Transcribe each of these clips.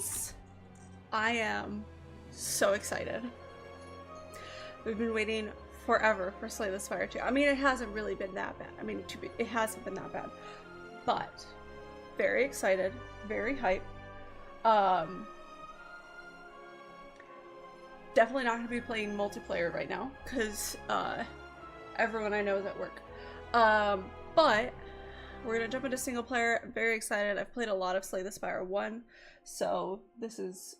kittens. I am so excited. We've been waiting forever for Slay the Spire 2. I mean, it hasn't really been that bad. I mean, it hasn't been that bad. But very excited, very hyped. Definitely not going to be playing multiplayer right now because everyone I know is at work. But we're going to jump into single player. I'm very excited. I've played a lot of Slay the Spire 1, so this is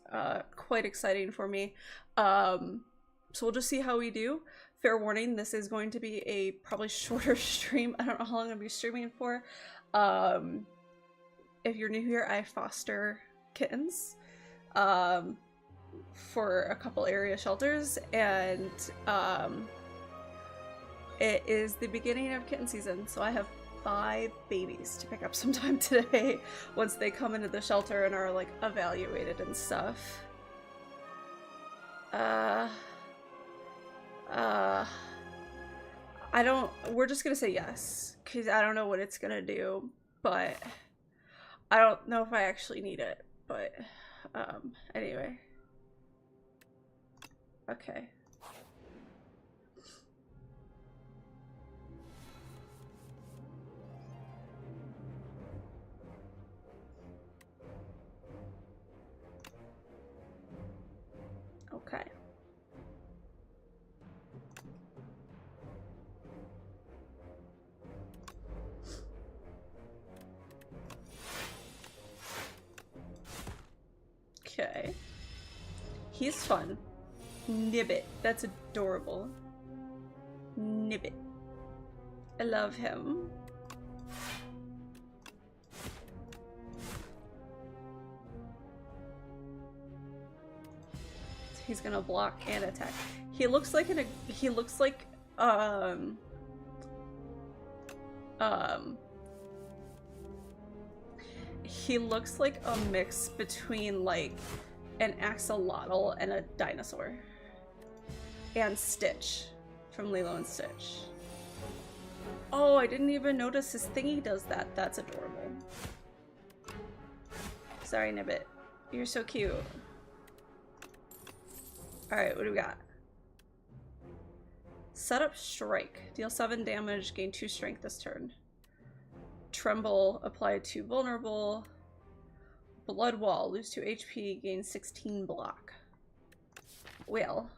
quite exciting for me. So we'll just see how we do. Fair warning, this is going to be a probably shorter stream. I don't know how long I'm going to be streaming for. If you're new here, I foster kittens for a couple area shelters, and it is the beginning of kitten season, so I have 5 babies to pick up sometime today once they come into the shelter and are like evaluated and stuff. We're just gonna say yes, because I don't know what it's gonna do, but I don't know if I actually need it, but anyway. Okay. Okay. Okay. He's fun. Nibbit. That's adorable. Nibbit. I love him. He's gonna block and attack. He looks like he looks like he looks like a mix between like an axolotl and a dinosaur. And Stitch from Lilo and Stitch. Oh, I didn't even notice his thingy does that. That's adorable. Sorry, Nibbit. You're so cute. Alright, what do we got? Set up Strike. Deal 7 damage, gain 2 strength this turn. Tremble, apply 2 vulnerable. Blood Wall, lose 2 HP, gain 16 block. Well,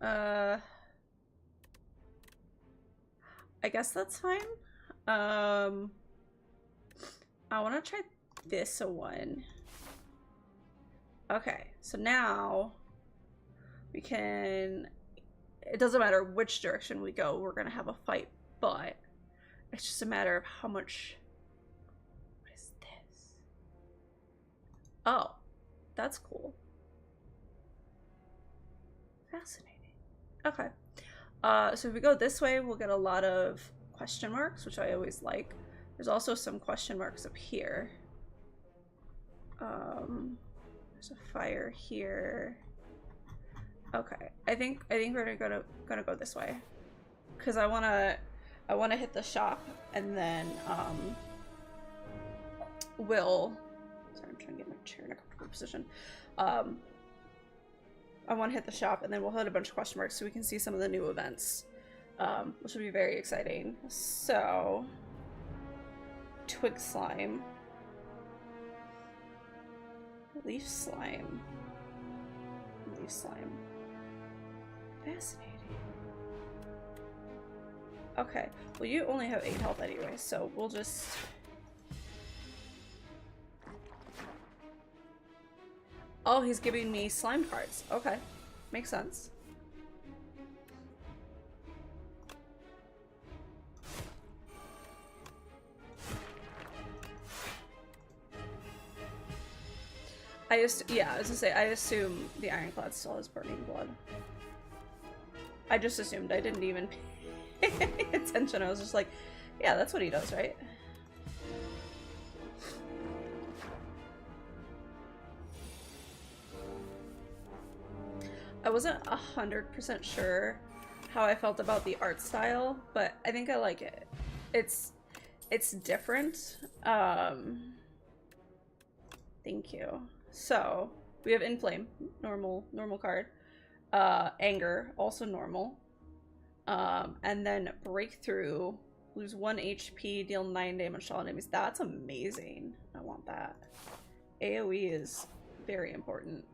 I guess that's fine. I want to try this one. Okay, so now we can, it doesn't matter which direction we go, we're gonna have a fight, but it's just a matter of how much. What is this? Oh, that's cool. Fascinating. Okay. So if we go this way, we'll get a lot of question marks, which I always like. There's also some question marks up here. There's a fire here. Okay, I think we're gonna go this way, cause I wanna hit the shop, and then we'll. Sorry, I'm trying to get my chair in a comfortable position. I want to hit the shop, and then we'll hit a bunch of question marks so we can see some of the new events, which will be very exciting. So, Twig Slime, Leaf Slime, Leaf Slime. Fascinating. Okay, well you only have 8 health anyway, so we'll just... Oh, he's giving me slime cards. Okay, makes sense. Yeah, I was gonna say, I assume the Ironclad still has burning blood. I just assumed. I didn't even pay attention. I was just like, yeah, that's what he does, right? I wasn't 100% sure how I felt about the art style, but I think I like it. It's different. Thank you. So, We have Inflame, normal card. Anger, also normal. And then Breakthrough, lose 1 HP, deal 9 damage to all enemies. That's amazing. I want that. AoE is very important.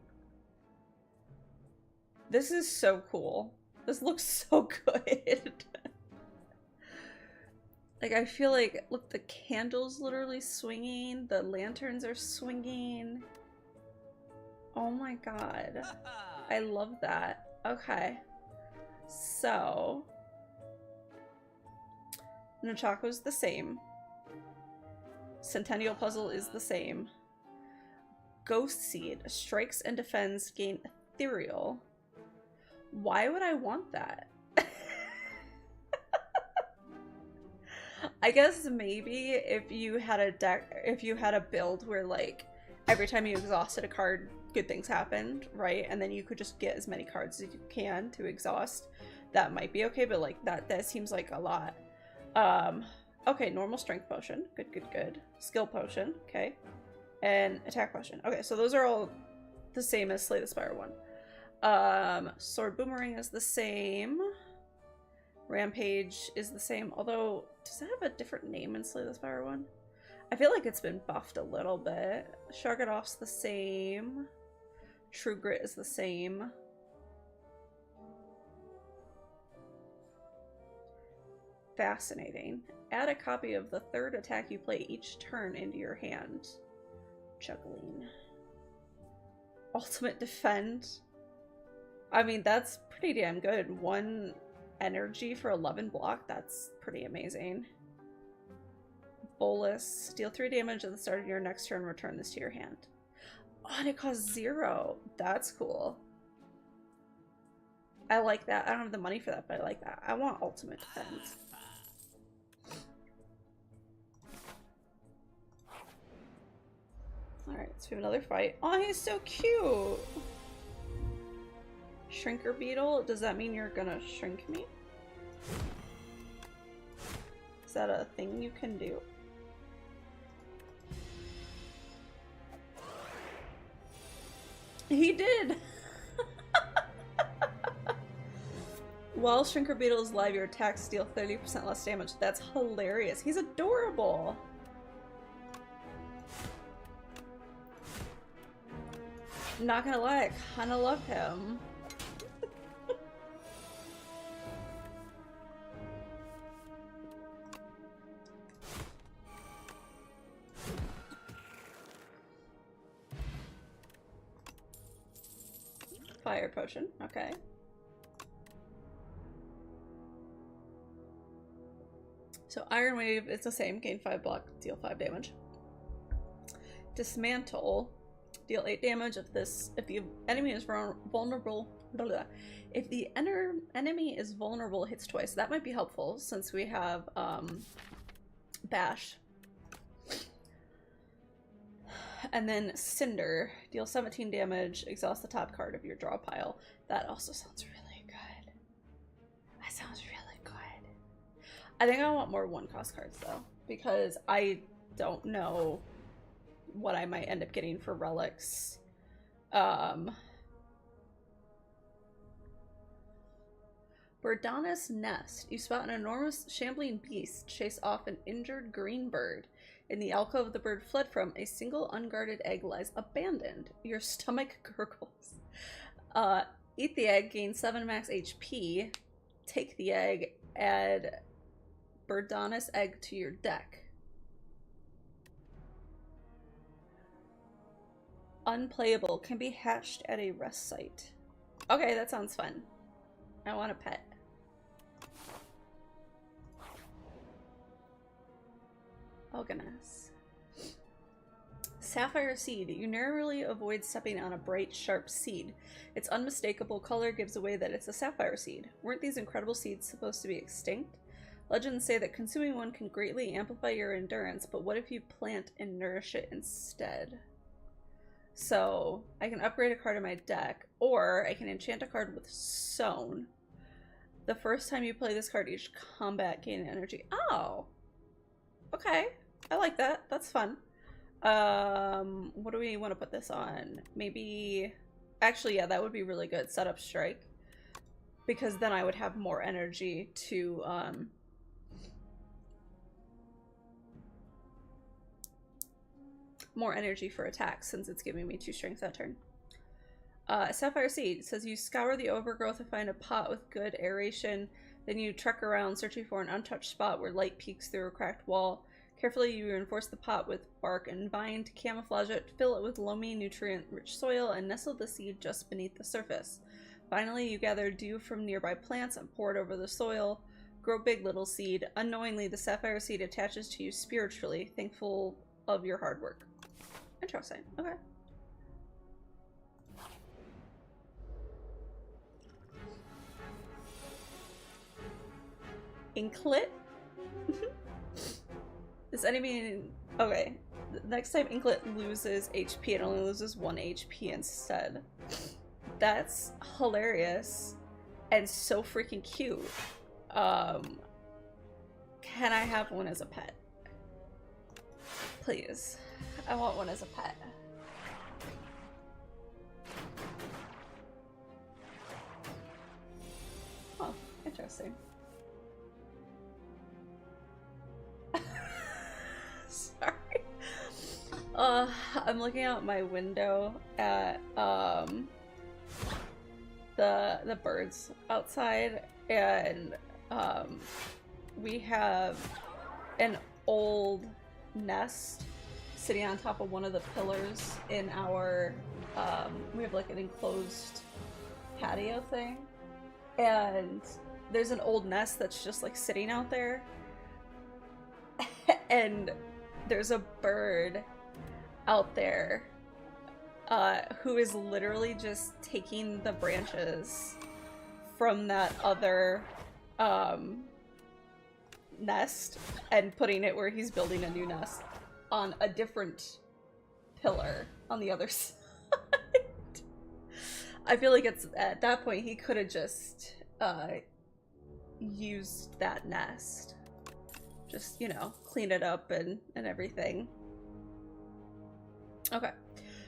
This is so cool. This looks so good. Like, I feel like, look, the candle's literally swinging. The lanterns are swinging. Oh my god. I love that. Okay. So, Nunchaku's the same. Centennial Puzzle is the same. Ghost Seed strikes and defends, gain ethereal. Why would I want that? I guess maybe if you had a deck, if you had a build where like every time you exhausted a card, good things happened, right? And then you could just get as many cards as you can to exhaust. That might be okay, but like that seems like a lot. Okay, normal strength potion. Good. Skill potion, okay. And attack potion. Okay, so those are all the same as Slay the Spire 1. Sword Boomerang is the same. Rampage is the same, although does it have a different name in Slay the Spire 1? I feel like it's been buffed a little bit. Shargadoff's the same. True Grit is the same. Fascinating. Add a copy of the third attack you play each turn into your hand. Juggling. Ultimate Defend. I mean, that's pretty damn good. 1 energy for 11 block. That's pretty amazing. Bolus. Deal 3 damage at the start of your next turn. Return this to your hand. Oh, and it costs 0. That's cool. I like that. I don't have the money for that, but I like that. I want Ultimate Defense. Alright, so we have another fight. Oh, he's so cute! Shrinker Beetle? Does that mean you're gonna shrink me? Is that a thing you can do? He did! While Shrinker Beetle is live, your attacks deal 30% less damage. That's hilarious. He's adorable! Not gonna lie, I kinda love him. Fire potion, okay. So Iron Wave, it's the same, gain 5 block, deal 5 damage. Dismantle, deal 8 damage if the enemy is vulnerable. Blah, blah. If the enemy is vulnerable, it hits twice. That might be helpful since we have Bash. And then Cinder, deal 17 damage, exhaust the top card of your draw pile. That also sounds really good. That sounds really good. I think I want more 1-cost cards though, because I don't know what I might end up getting for relics. Birdanis Nest. You spot an enormous shambling beast chase off an injured green bird. In the alcove the bird fled from, a single unguarded egg lies abandoned. Your stomach gurgles. Eat the egg, gain 7 max HP. Take the egg, add Birdanis egg to your deck. Unplayable. Can be hatched at a rest site. Okay, that sounds fun. I want a pet. Oganas. Sapphire Seed. You narrowly avoid stepping on a bright, sharp seed. Its unmistakable color gives away that it's a sapphire seed. Weren't these incredible seeds supposed to be extinct? Legends say that consuming one can greatly amplify your endurance, but what if you plant and nourish it instead? So, I can upgrade a card in my deck, or I can enchant a card with Sown. The first time you play this card, each combat gain energy. Oh! Okay. I like that. That's fun. What do we want to put this on? Maybe, actually, yeah, that would be really good. Set up strike, because then I would have more energy to, more energy for attacks, since it's giving me 2 strength that turn. Sapphire Seed says you scour the overgrowth to find a pot with good aeration. Then you trek around searching for an untouched spot where light peeks through a cracked wall. Carefully, you reinforce the pot with bark and vine to camouflage it, fill it with loamy, nutrient-rich soil, and nestle the seed just beneath the surface. Finally, you gather dew from nearby plants and pour it over the soil. Grow big, little seed. Unknowingly, the sapphire seed attaches to you spiritually, thankful of your hard work. Interesting. Okay. Inklet? Does enemy... Okay. Next time Inklet loses HP, it only loses 1 HP instead. That's hilarious. And so freaking cute. Can I have one as a pet? Please. I want one as a pet. Oh, interesting. Sorry. I'm looking out my window at the birds outside, and we have an old nest sitting on top of one of the pillars in our we have like an enclosed patio thing, and there's an old nest that's just like sitting out there, and there's a bird out there who is literally just taking the branches from that other nest and putting it where he's building a new nest on a different pillar on the other side. I feel like it's at that point he could have just used that nest. Just, you know, clean it up and everything. Okay.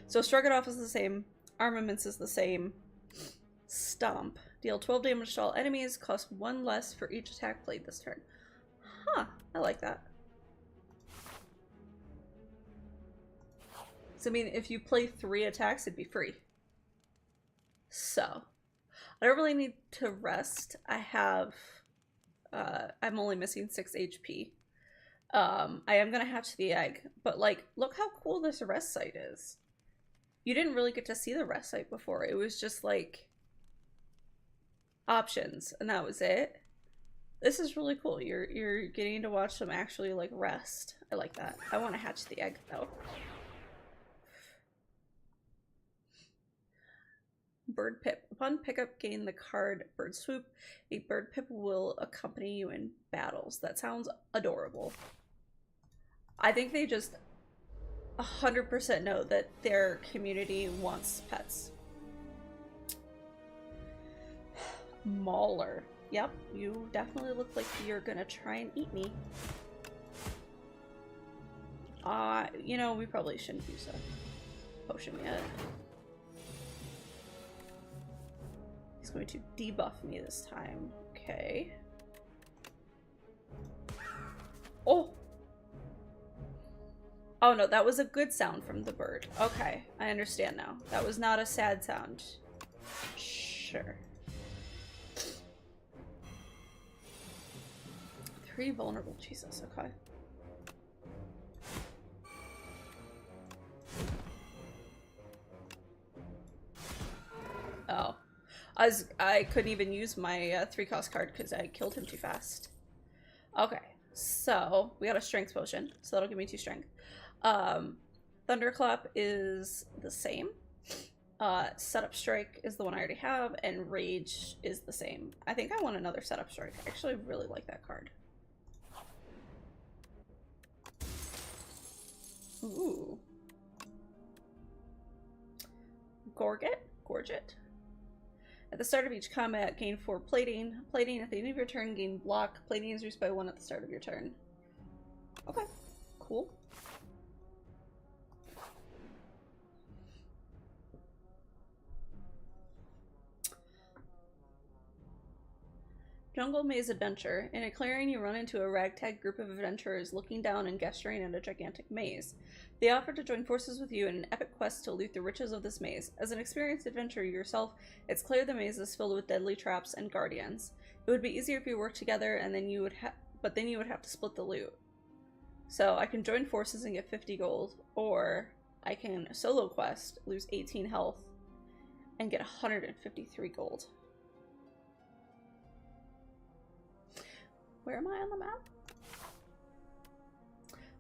So Shrug It Off is the same. Armaments is the same. Stomp. Deal 12 damage to all enemies. Cost 1 less for each attack played this turn. Huh. I like that. So, I mean, if you play 3 attacks, it'd be free. So, I don't really need to rest. I have... I'm only missing 6 HP. I am gonna hatch the egg, but like, look how cool this rest site is. You didn't really get to see the rest site before. It was just like options, and that was it. This is really cool. You're getting to watch them actually like rest. I like that. I want to hatch the egg though. Bird Pip. Upon pickup, gain the card Bird Swoop. A Bird Pip will accompany you in battles. That sounds adorable. I think they just 100% know that their community wants pets. Mauler. Yep, you definitely look like you're gonna try and eat me. You know, we probably shouldn't use a potion yet. He's going to debuff me this time. Okay. Oh! Oh no, that was a good sound from the bird. Okay, I understand now. That was not a sad sound. Sure. 3 vulnerable. Jesus, okay. Oh. I couldn't even use my 3-cost card because I killed him too fast. Okay, so we got a strength potion, so that'll give me 2 strength. Thunderclap is the same. Setup Strike is the one I already have, and Rage is the same. I think I want another Setup Strike. I actually really like that card. Ooh. Gorget? At the start of each combat, gain 4 plating. Plating at the end of your turn, gain block. Plating is reduced by 1 at the start of your turn. Okay, cool. Jungle Maze Adventure. In a clearing, you run into a ragtag group of adventurers looking down and gesturing at a gigantic maze. They offer to join forces with you in an epic quest to loot the riches of this maze. As an experienced adventurer yourself, it's clear the maze is filled with deadly traps and guardians. It would be easier if you worked together, and then you would have to split the loot. So I can join forces and get 50 gold, or I can solo quest, lose 18 health, and get 153 gold. Where am I on the map?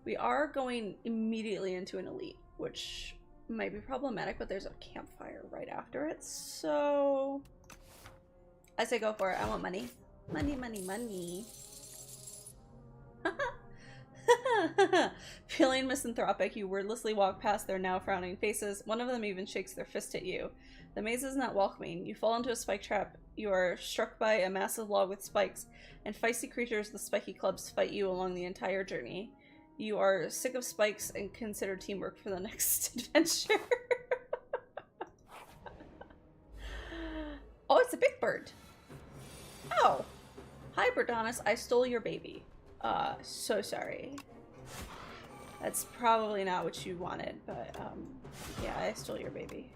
We are going immediately into an elite, which might be problematic, but there's a campfire right after it, so I say go for it. I want money. Money, money, money. Feeling misanthropic, you wordlessly walk past their now frowning faces. One of them even shakes their fist at you. The maze is not welcoming. You fall into a spike trap. You are struck by a massive log with spikes, and feisty creatures with spiky clubs fight you along the entire journey. You are sick of spikes and consider teamwork for the next adventure. Oh, it's a big bird. Oh. Hi, Berdonis. I stole your baby. So sorry. That's probably not what you wanted, but, yeah, I stole your baby.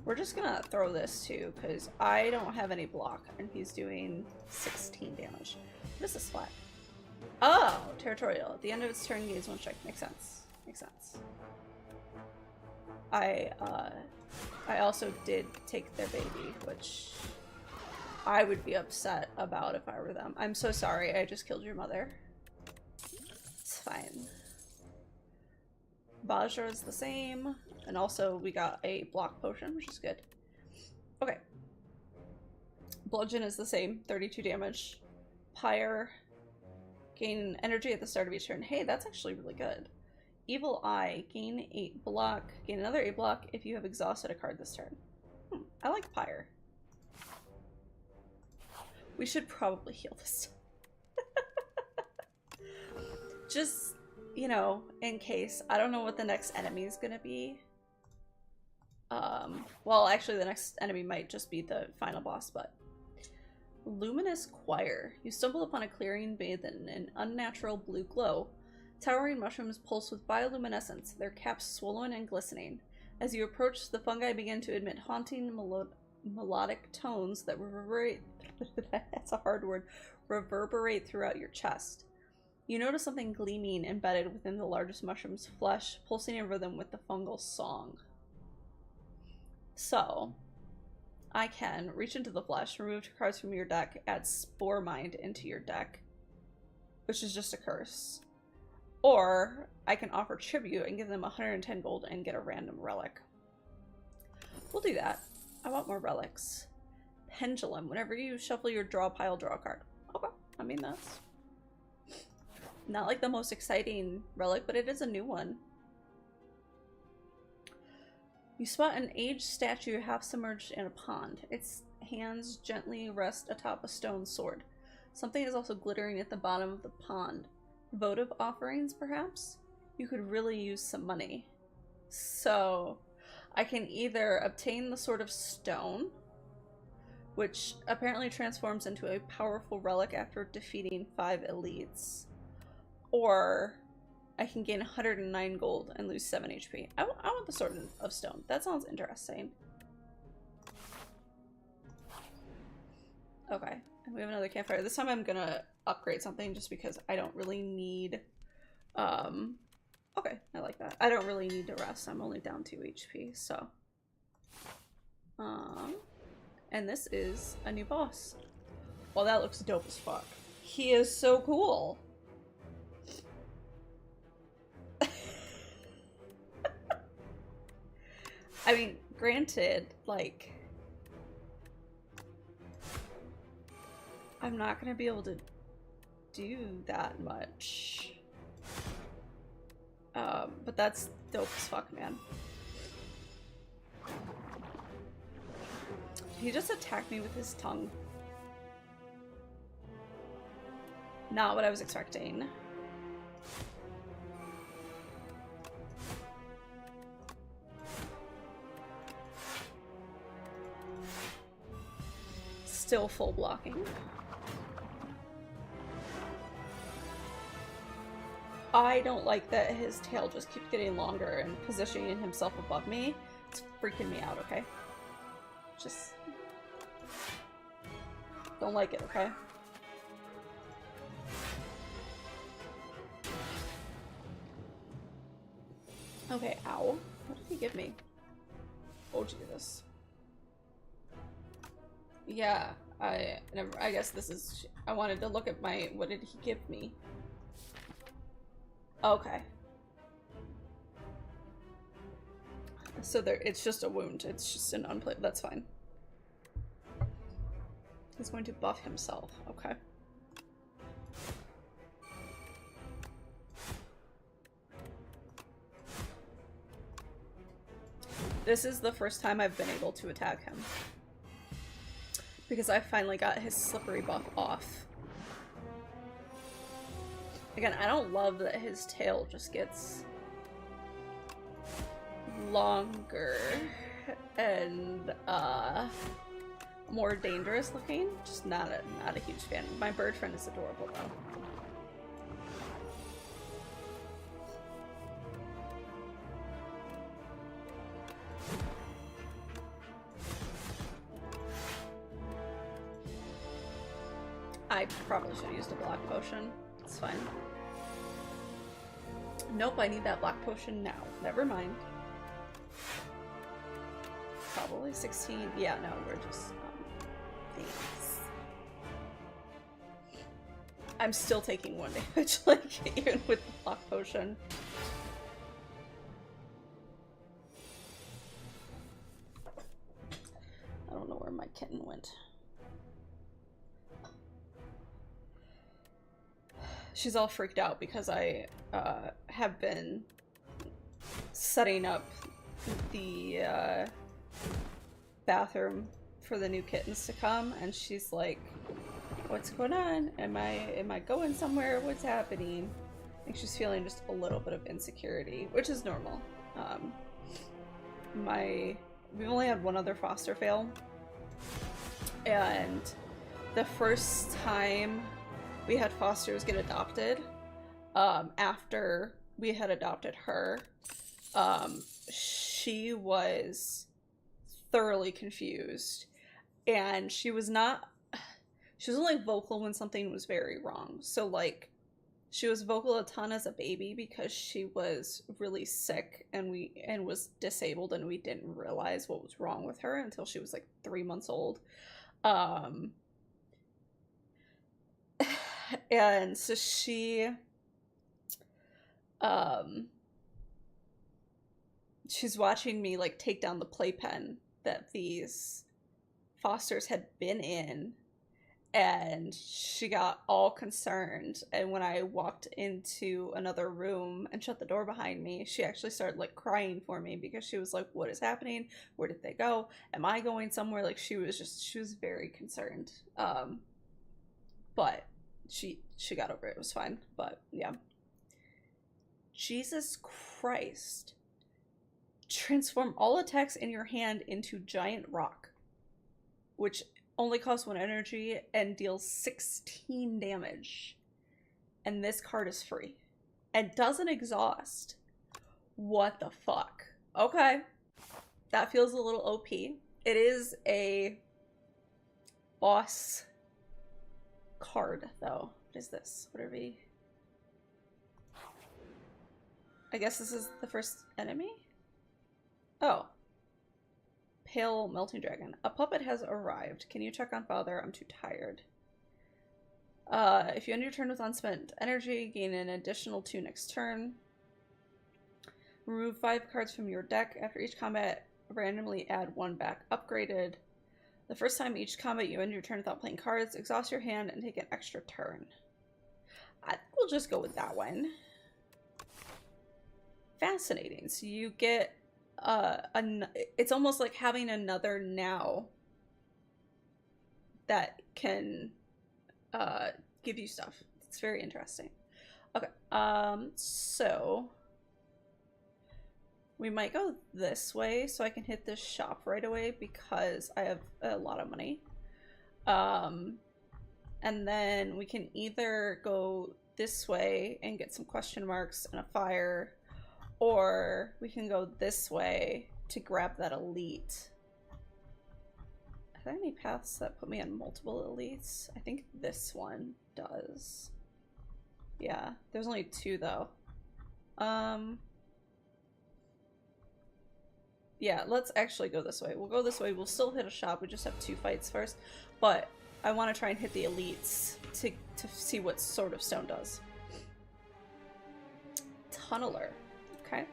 We're just gonna throw this too, because I don't have any block, and he's doing 16 damage. What is this flat? Oh, territorial. At the end of its turn, gains one strike. Makes sense. Makes sense. I also did take their baby, which I would be upset about if I were them. I'm so sorry, I just killed your mother. It's fine. Bajra is the same. And also we got a block potion, which is good. Okay. Bludgeon is the same, 32 damage. Pyre, gain energy at the start of each turn. Hey, that's actually really good. Evil Eye, gain 8 block, gain another 8 block if you have exhausted a card this turn. I like Pyre. We should probably heal this. Just, you know, in case. I don't know what the next enemy is gonna be. Well, actually the next enemy might just be the final boss, but... Luminous Choir. You stumble upon a clearing bathed in an unnatural blue glow. Towering mushrooms pulse with bioluminescence, their caps swollen and glistening. As you approach, the fungi begin to emit haunting melodic tones that reverberate that's a hard word, reverberate throughout your chest. You notice something gleaming embedded within the largest mushroom's flesh, pulsing in rhythm with the fungal song. So, I can reach into the flesh, remove 2 cards from your deck, add Spore Mind into your deck, which is just a curse. Or, I can offer tribute and give them 110 gold and get a random relic. We'll do that. I want more relics. Pendulum. Whenever you shuffle your draw pile, draw a card. Okay. I mean, that's not like the most exciting relic, but it is a new one. You spot an aged statue half submerged in a pond. Its hands gently rest atop a stone sword. Something is also glittering at the bottom of the pond. Votive offerings, perhaps? You could really use some money. So, I can either obtain the Sword of Stone, which apparently transforms into a powerful relic after defeating 5 elites, or I can gain 109 gold and lose 7 HP. I want the Sword of Stone. That sounds interesting. Okay, and we have another campfire. This time I'm gonna upgrade something just because I don't really need... Okay, I like that. I don't really need to rest. I'm only down 2 HP, so... And this is a new boss. Well, that looks dope as fuck. He is so cool. I mean, granted, like... I'm not gonna be able to do that much. But that's dope as fuck, man. He just attacked me with his tongue. Not what I was expecting. still full blocking. I don't like that his tail just keeps getting longer and positioning himself above me. It's freaking me out, okay? Just don't like it, okay? Okay, ow. What did he give me? Oh, Jesus. Yeah, I guess this is, I wanted to look at my, what did he give me? Okay. So there, it's just a wound. It's just an unplayed, that's fine. He's going to buff himself, okay. This is the first time I've been able to attack him. Because I finally got his slippery buff off. Again, I don't love that his tail just gets longer and more dangerous looking. Just not a huge fan. My bird friend is adorable though. I probably should have used a black potion. It's fine. Nope, I need that black potion now. Never mind. Probably 16. Yeah, no, we're just thanks. I'm still taking 1 damage, like, even with the black potion. I don't know where my kitten went. She's all freaked out because I have been setting up the bathroom for the new kittens to come, and she's like, what's going on? Am I going somewhere? What's happening? I think she's feeling just a little bit of insecurity, which is normal. We've only had one other foster fail, and the first time we had fosters get adopted, after we had adopted her, she was thoroughly confused, and she was only vocal when something was very wrong. So like, she was vocal a ton as a baby because she was really sick and was disabled, and we didn't realize what was wrong with her until she was like 3 months old. And so she's watching me like take down the playpen that these fosters had been in, and she got all concerned. And when I walked into another room and shut the door behind me, she actually started like crying for me because she was like, what is happening? Where did they go? Am I going somewhere? Like, she was very concerned. But she got over it. It was fine. But yeah. Jesus Christ. Transform all attacks in your hand into giant rock, which only costs 1 energy and deals 16 damage. And this card is free. And doesn't exhaust. What the fuck? Okay. That feels a little OP. It is a boss card, though. What is this? What are we... I guess this is the first enemy? Oh. Pale Melting Dragon. A puppet has arrived. Can you check on Father? I'm too tired. If you end your turn with unspent energy, gain an additional 2 next turn. Remove 5 cards from your deck. After each combat, randomly add 1 back. Upgraded. The first time each combat you end your turn without playing cards, exhaust your hand and take an extra turn. I think we'll just go with that one. Fascinating. So you get it's almost like having another now that can give you stuff. It's very interesting. Okay, so we might go this way so I can hit this shop right away because I have a lot of money. And then we can either go this way and get some question marks and a fire, or we can go this way to grab that elite. Are there any paths that put me on multiple elites? I think this one does. Yeah, there's only 2 though. Yeah, let's actually go this way. We'll go this way. We'll still hit a shop. We just have 2 fights first. But I want to try and hit the elites to see what Sword of Stone does. Tunneler. Okay.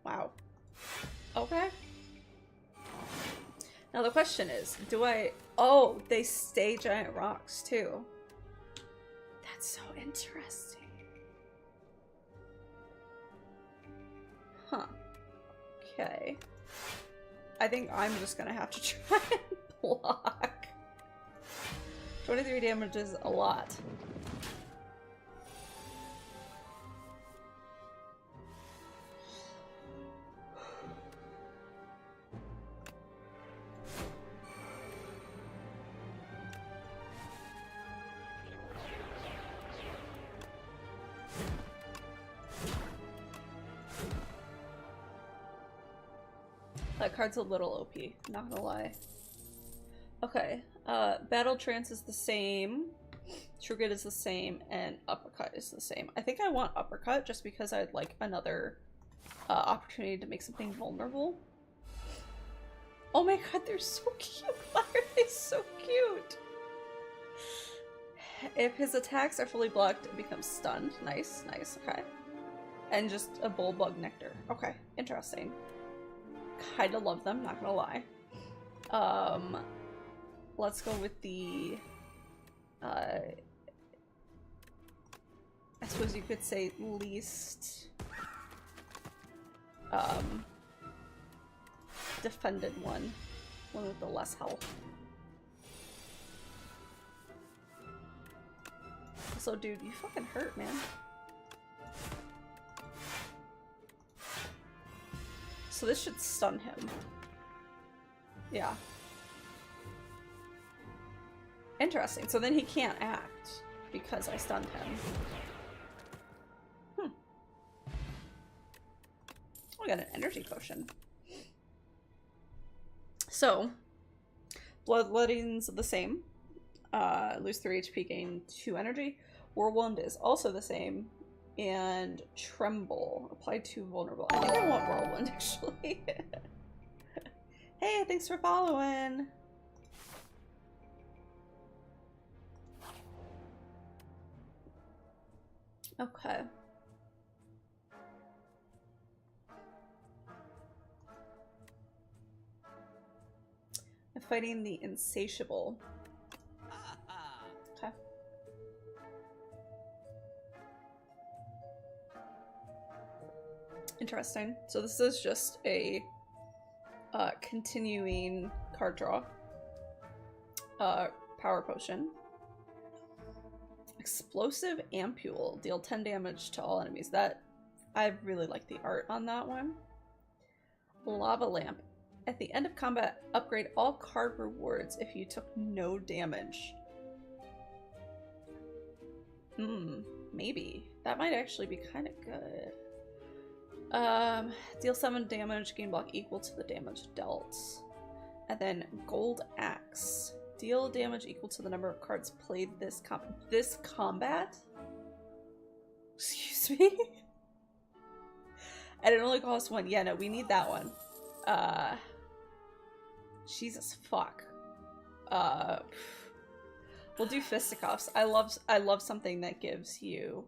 Wow. Okay. Now the question is, do I... Oh, they stay giant rocks too. That's so interesting. Huh. Okay. I think I'm just gonna have to try and block. 23 damage is a lot. That card's a little OP, not gonna lie. Okay, Battle Trance is the same, True Grit is the same, and Uppercut is the same. I think I want Uppercut just because I'd like another opportunity to make something vulnerable. Oh my god, they're so cute! Why are they so cute? If his attacks are fully blocked, it becomes stunned. Nice, nice, okay. And just a Bulbug Nectar. Okay, interesting. Kinda love them, not gonna lie. Let's go with the I suppose you could say least defended one with the less health. So dude, you fucking hurt, man. So this should stun him. Yeah. Interesting. So then he can't act because I stunned him. Hmm. Oh, I got an energy potion. So, Bloodletting's the same. Lose 3 HP, gain 2 energy. Whirlwind is also the same. And Tremble. Apply 2 vulnerable. I think I want Whirlwind, actually. Hey, thanks for following! Okay. I'm fighting the Insatiable. Okay. Interesting. So this is just a continuing card draw. Power Potion. Explosive Ampule. Deal 10 damage to all enemies. That, I really like the art on that one. Lava Lamp. At the end of combat, upgrade all card rewards if you took no damage. Maybe. That might actually be kind of good. Deal 7 damage, gain block equal to the damage dealt. And then Gold Axe. Deal damage equal to the number of cards played this combat? Excuse me? And it only costs 1. Yeah, no, we need that one. Jesus fuck. We'll do Fisticuffs. I love something that gives you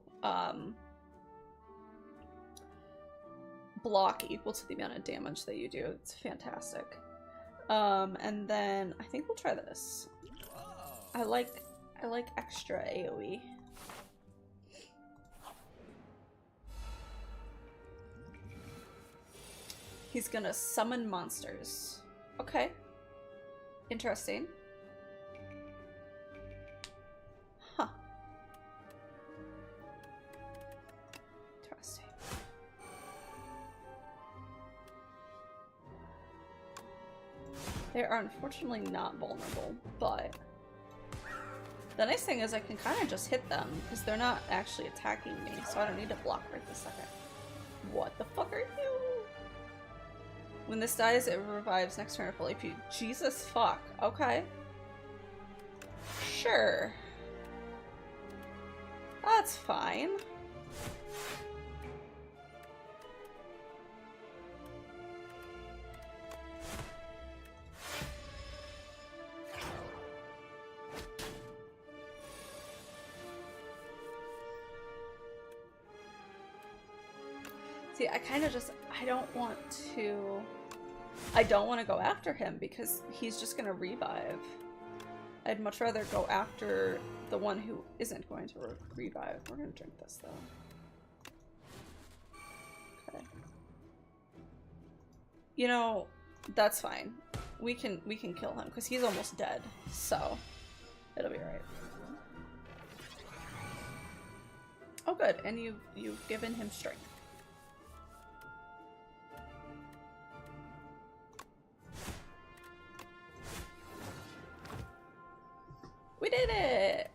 block equal to the amount of damage that you do. It's fantastic. And then I think we'll try this. I like extra AoE. He's gonna summon monsters. Okay. Interesting. Huh. Interesting. They are unfortunately not vulnerable, but the nice thing is I can kind of just hit them because they're not actually attacking me, so I don't need to block right this second. What the fuck are you? When this dies, it revives next turn at full AP. Jesus fuck. Okay. Sure. That's fine. See, I kind of just, I don't want to go after him because he's just going to revive. I'd much rather go after the one who isn't going to revive. We're going to drink this, though. Okay. You know, that's fine. We can kill him because he's almost dead, so it'll be alright. Oh, good. And you've given him strength. We did it!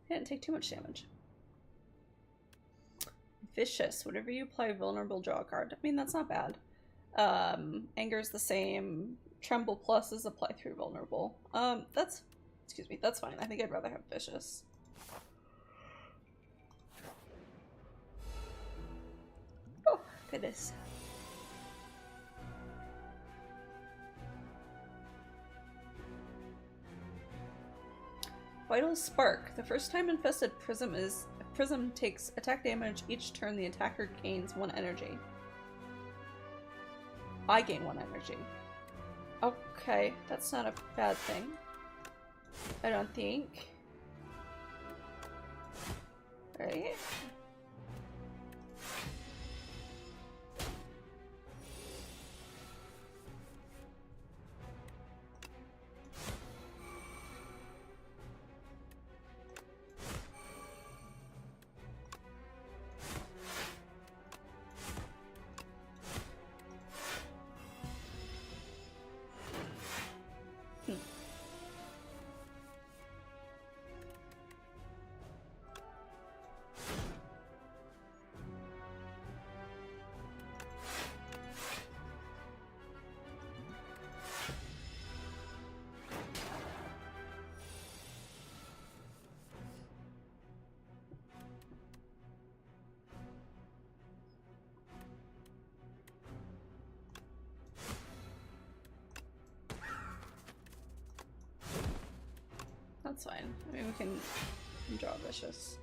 Didn't take too much damage. Vicious. Whenever you play vulnerable, draw a card. I mean, that's not bad. Anger's the same. Tremble plus is apply through vulnerable. Excuse me, that's fine. I think I'd rather have vicious. Oh, goodness. Vital Spark. The first time infested Prism takes attack damage each turn the attacker gains 1 energy. I gain 1 energy. Okay, that's not a bad thing. I don't think. Right? That's fine. I mean, we can draw vicious.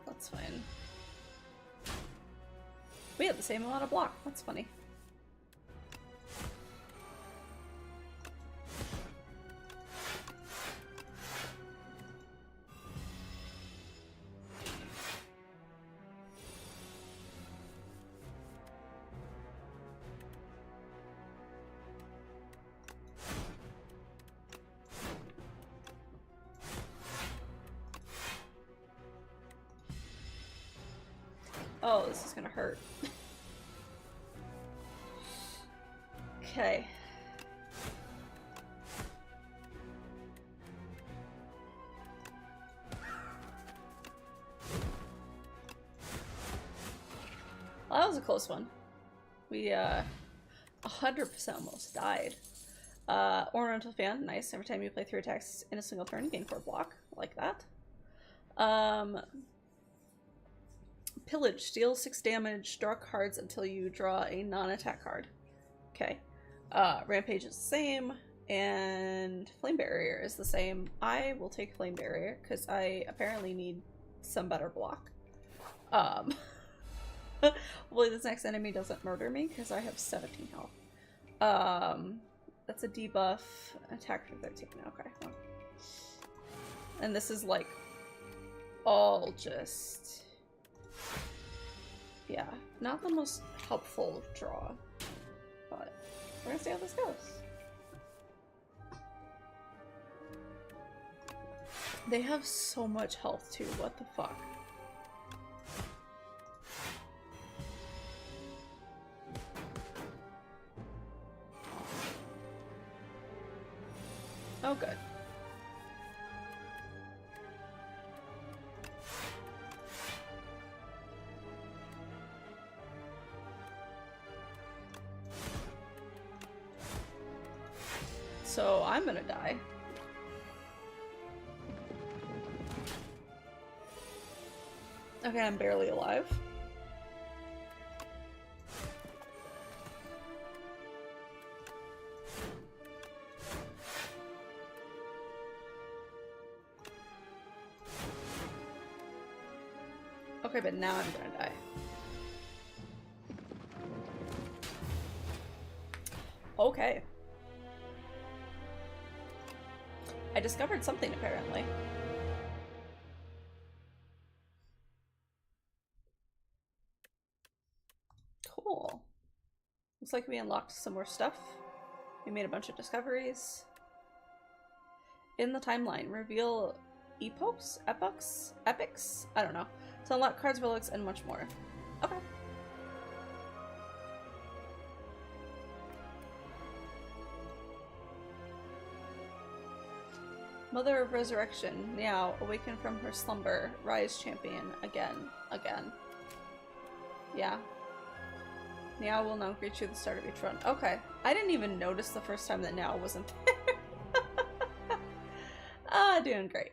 That's fine. We have the same amount of block. That's funny. Oh, this is gonna hurt. Okay. Well, that was a close one. We 100% almost died. Ornamental Fan, nice. Every time you play 3 attacks in a single turn, you gain 4 block. I like that. Pillage, deal 6 damage, draw cards until you draw a non-attack card. Okay. Rampage is the same, and Flame Barrier is the same. I will take Flame Barrier, because I apparently need some better block. Hopefully this next enemy doesn't murder me because I have 17 health. That's a debuff. Attack for 13. Okay. Well. And this is like all just, yeah, not the most helpful draw, but we're gonna see how this goes. They have so much health too, what the fuck? Oh, good. So I'm gonna die. Okay, I'm barely alive. Okay, but now I'm gonna die. Okay. I discovered something, apparently. Cool. Looks like we unlocked some more stuff. We made a bunch of discoveries. In the timeline, reveal epochs? Epochs? Epics? I don't know. To unlock cards, relics, and much more. Okay. Mother of Resurrection, now awaken from her slumber. Rise, champion. Again. Again. Yeah. Niao will now greet you at the start of each run. Okay. I didn't even notice the first time that Niao wasn't there. Ah, doing great.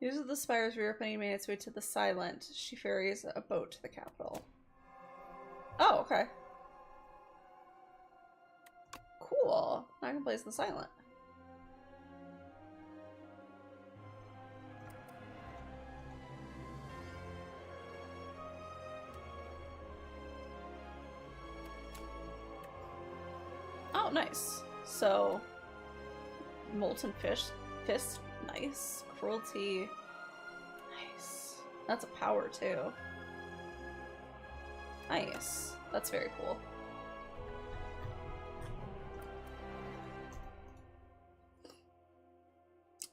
News of the Spire's reopening made its way to the Silent. She ferries a boat to the capital. Oh, okay. Cool. Now I can place the Silent. Oh, nice. So, Molten Fist, nice. Cruelty, nice. That's a power too. Nice. That's very cool.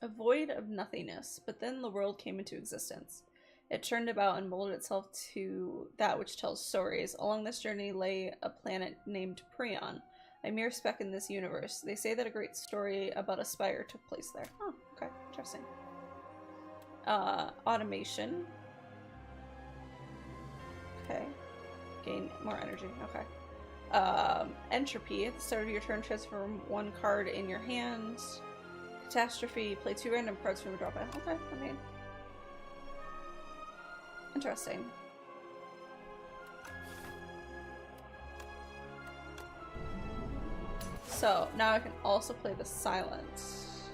A void of nothingness, but then the world came into existence. It turned about and molded itself to that which tells stories. Along this journey lay a planet named Prion, a mere speck in this universe. They say that a great story about a spire took place there. Oh, okay, interesting. Automation. Okay. Gain more energy. Okay. Entropy. At the start of your turn, transform one card in your hand. Catastrophe. Play 2 random cards from a draw pile. Okay, I mean. Interesting. So, now I can also play the Silence.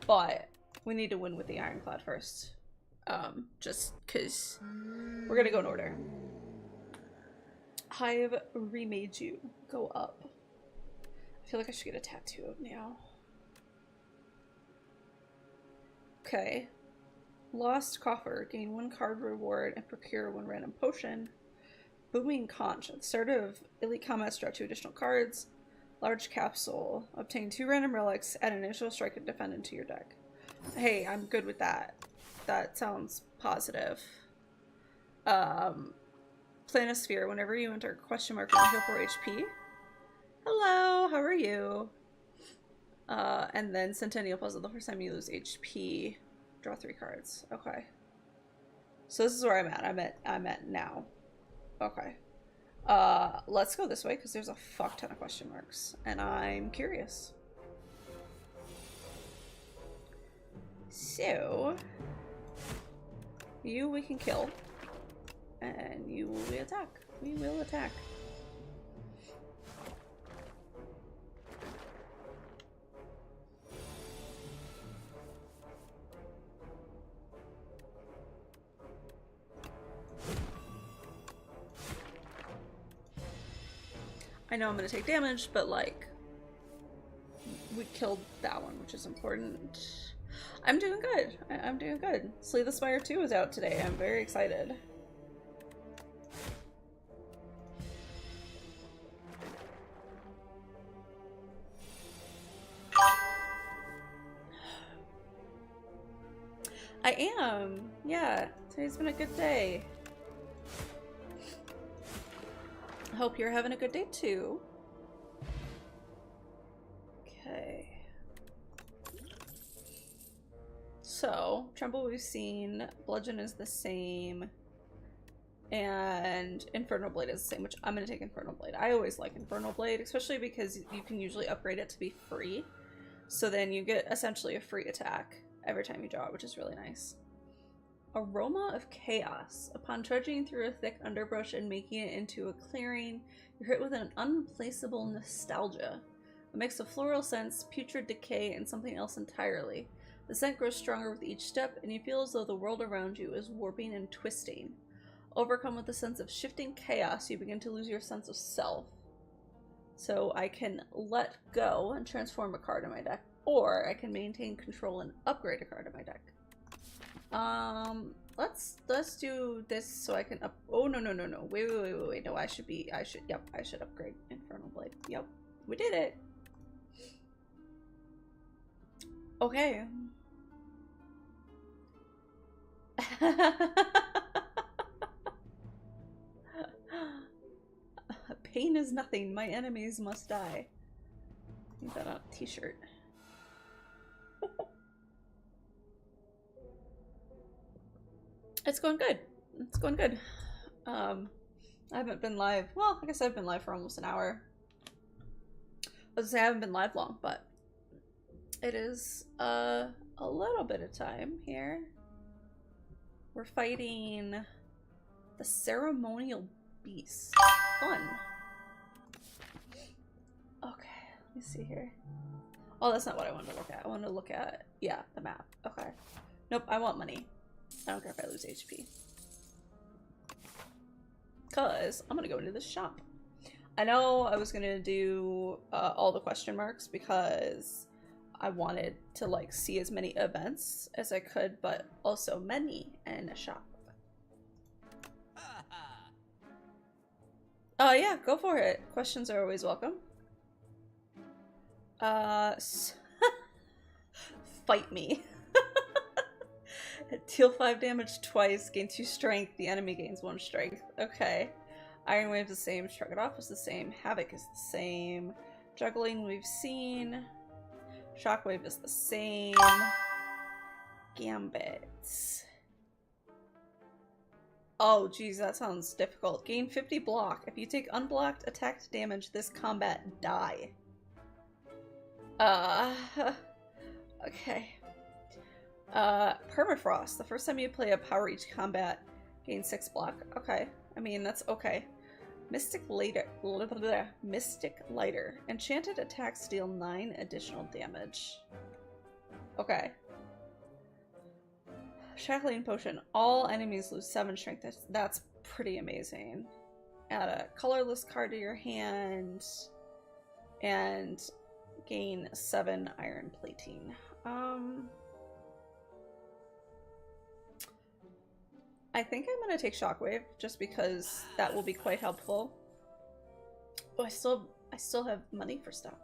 But we need to win with the Ironclad first. Just because we're gonna go in order. Hive remade you. Go up. I feel like I should get a tattoo of now. Okay. Lost Coffer. Gain 1 card reward and procure 1 random potion. Booming Conch. At the start of Elite Combats, draw 2 additional cards. Large Capsule. Obtain 2 random relics. Add an initial strike and defend into your deck. Hey, I'm good with that. That sounds positive. Planisphere. Whenever you enter question mark and heal 4 HP. Hello, how are you? And then Centennial Puzzle. The first time you lose HP, draw 3 cards. Okay. So this is where I'm at. I'm at now. Okay. Let's go this way because there's a fuck ton of question marks. And I'm curious. So, you we can kill, and you will attack. We will attack. I know I'm gonna take damage, but like, we killed that one, which is important. I'm doing good. I'm doing good. Slay the Spire 2 is out today. I'm very excited. I am. Yeah, today's been a good day. I hope you're having a good day too. Okay. So, Tremble we've seen, Bludgeon is the same, and Infernal Blade is the same, which I'm going to take Infernal Blade. I always like Infernal Blade, especially because you can usually upgrade it to be free. So then you get essentially a free attack every time you draw it, which is really nice. Aroma of Chaos. Upon trudging through a thick underbrush and making it into a clearing, you're hit with an unplaceable nostalgia. A mix of floral scents, putrid decay, and something else entirely. The scent grows stronger with each step, and you feel as though the world around you is warping and twisting. Overcome with a sense of shifting chaos, you begin to lose your sense of self. So I can let go and transform a card in my deck, or I can maintain control and upgrade a card in my deck. Let's do this so I can up. Oh no. Wait. No, I should upgrade Infernal Blade. Yep, we did it. Okay. Pain is nothing. My enemies must die. Need that on a t-shirt. It's going good. It's going good. I haven't been live. Well, I guess I've been live for almost an hour. I was gonna say I haven't been live long, but it is a little bit of time here. We're fighting the Ceremonial Beast. Fun. Okay, let me see here. Oh, that's not what I wanted to look at. I want to look at, yeah, the map. Okay. Nope, I want money. I don't care if I lose HP. Because I'm going to go into this shop. I know I was going to do all the question marks because I wanted to like see as many events as I could, but also many in a shop. Yeah, go for it. Questions are always welcome. Fight me. Deal 5 damage twice, gain 2 strength, the enemy gains 1 strength. Okay. Iron Wave is the same, Shrug It Off is the same, Havoc is the same, Juggling we've seen, Shockwave is the same, Gambit. Oh geez, that sounds difficult. Gain 50 block. If you take unblocked attacked damage this combat, die. Okay. Permafrost. The first time you play a power each combat, gain 6 block. Okay. I mean, that's okay. Mystic Lighter. Enchanted attacks deal 9 additional damage. Okay. Shackling Potion. All enemies lose 7 strength. That's pretty amazing. Add a colorless card to your hand. And gain 7 iron plating. I think I'm gonna take Shockwave just because that will be quite helpful. Oh, I still have money for stuff.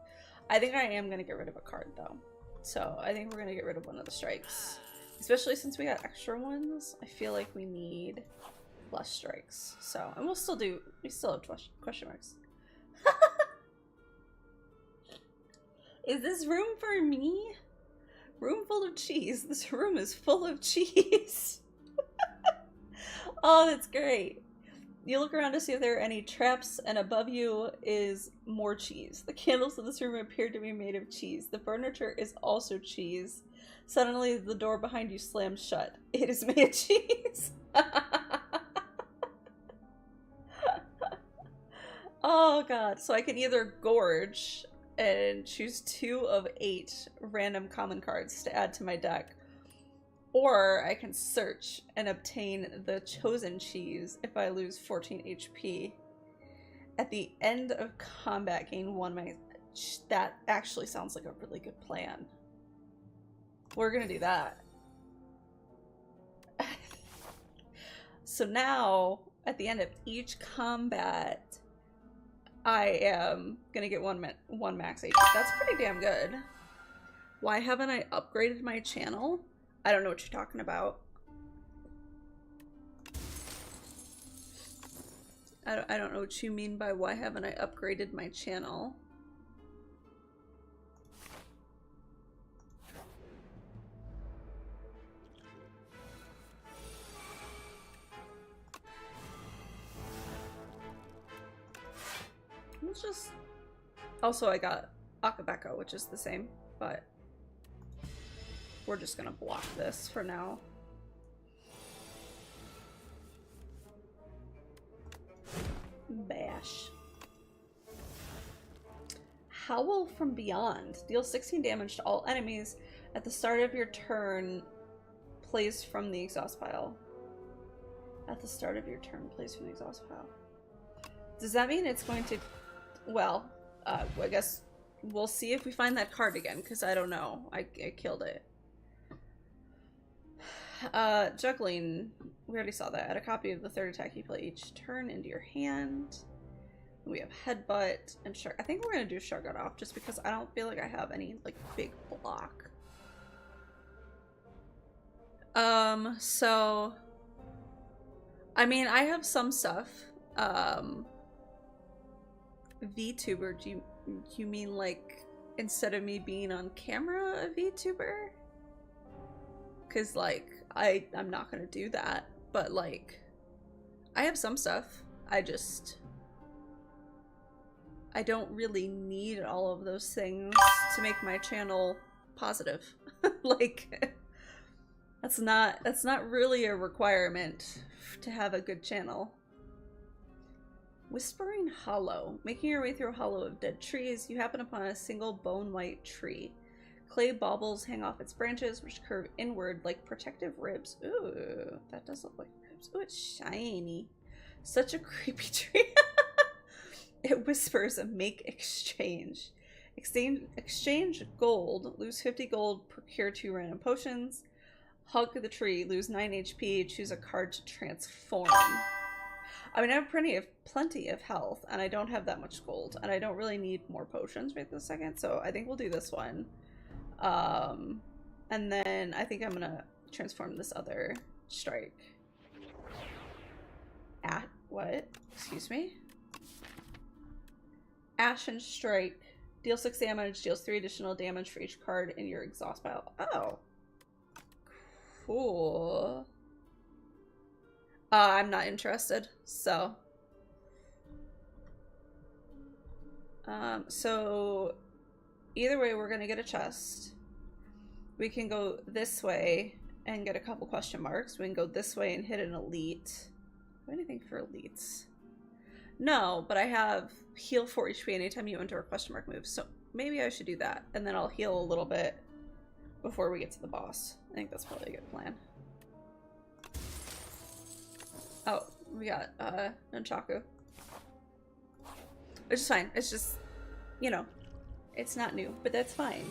I think I am gonna get rid of a card though. So I think we're gonna get rid of one of the strikes. Especially since we got extra ones, I feel like we need less strikes. So, and we still have question marks. Is this room for me? Room full of cheese. This room is full of cheese. Oh, that's great. You look around to see if there are any traps, and above you is more cheese. The candles in this room appear to be made of cheese. The furniture is also cheese. Suddenly, the door behind you slams shut. It is made of cheese. Oh god. So I can either gorge and choose 2 of 8 random common cards to add to my deck, or I can search and obtain the chosen cheese if I lose 14 HP. At the end of combat, gain 1 max. That actually sounds like a really good plan. We're gonna do that. So now, at the end of each combat, I am gonna get one max HP. That's pretty damn good. Why haven't I upgraded my channel? I don't know what you're talking about. I don't know what you mean by why haven't I upgraded my channel. Let's just... Also, I got Akabeko, which is the same, but we're just gonna block this for now. Bash. Howl from Beyond. Deal 16 damage to all enemies at the start of your turn. Plays from the exhaust pile. At the start of your turn, plays from the exhaust pile. Does that mean it's going to... Well, I guess we'll see if we find that card again, because I don't know. I killed it. Juggling. We already saw that. Add a copy of the third attack you play each turn into your hand. We have Headbutt and Shark. I think we're going to do Shrug It Off just because I don't feel like I have any, like, big block. So... I mean, I have some stuff. VTuber, do you mean, like, instead of me being on camera, a VTuber? Because, like, I'm not gonna do that, but, like, I have some stuff. I don't really need all of those things to make my channel positive. Like, that's not really a requirement to have a good channel. Whispering Hollow. Making your way through a hollow of dead trees, you happen upon a single bone-white tree. Clay baubles hang off its branches, which curve inward like protective ribs. Ooh, that does look like ribs. Ooh, it's shiny. Such a creepy tree. It whispers a make exchange. Exchange gold. Lose 50 gold. Procure 2 random potions. Hug the tree. Lose 9 HP. Choose a card to transform. I mean, I have plenty of health, and I don't have that much gold, and I don't really need more potions right this second, so I think we'll do this one. And then I think I'm gonna transform this other strike. What? Excuse me? Ashen Strike. Deal 6 damage, deals 3 additional damage for each card in your exhaust pile. Oh. Cool. I'm not interested, so. So either way, we're gonna get a chest. We can go this way and get a couple question marks. We can go this way and hit an elite. Do I have anything for elites? No, but I have heal 4 HP anytime you enter a question mark move, so maybe I should do that. And then I'll heal a little bit before we get to the boss. I think that's probably a good plan. Oh, we got Nunchaku. Which is fine. It's just, you know, it's not new, but that's fine.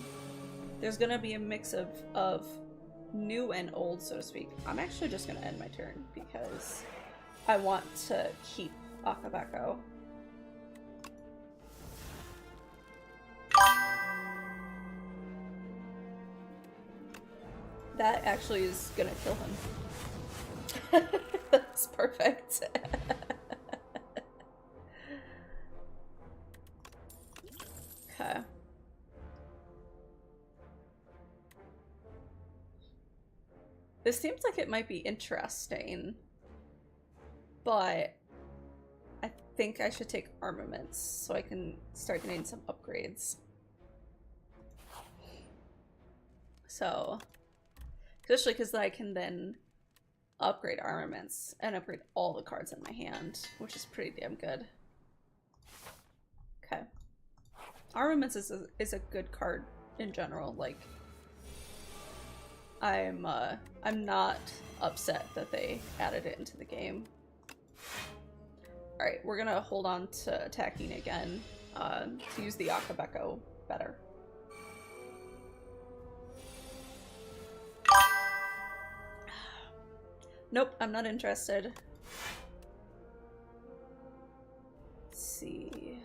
There's gonna be a mix of new and old, so to speak. I'm actually just gonna end my turn because I want to keep Akabeko. That actually is gonna kill him. That's perfect. Okay. This seems like it might be interesting, but I think I should take armaments so I can start getting some upgrades. So, especially because I can then upgrade armaments and upgrade all the cards in my hand, which is pretty damn good. Okay. Armaments is a good card in general. Like, I'm not upset that they added it into the game. Alright, we're gonna hold on to attacking again to use the Akabeko better. Nope, I'm not interested. Let's see.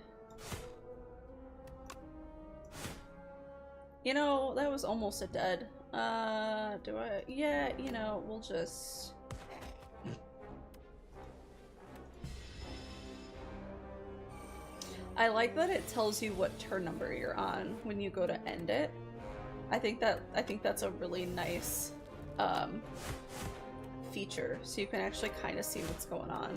You know, that was almost a dead. Do I? Yeah, you know, we'll just... I like that it tells you what turn number you're on when you go to end it. I think that's a really nice feature, so you can actually kind of see what's going on.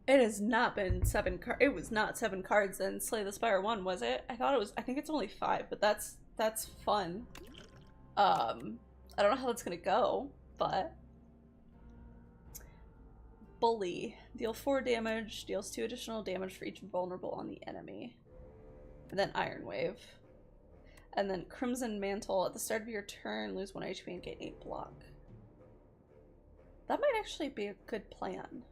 It has not been 7 cards. It was not 7 cards in Slay the Spire 1, was it? I thought it was. I think it's only 5, but that's fun. I don't know how that's gonna go, but Bully. Deal 4 damage, deals 2 additional damage for each vulnerable on the enemy. And then Iron Wave. And then Crimson Mantle. At the start of your turn, lose 1 HP and gain 8 block. That might actually be a good plan.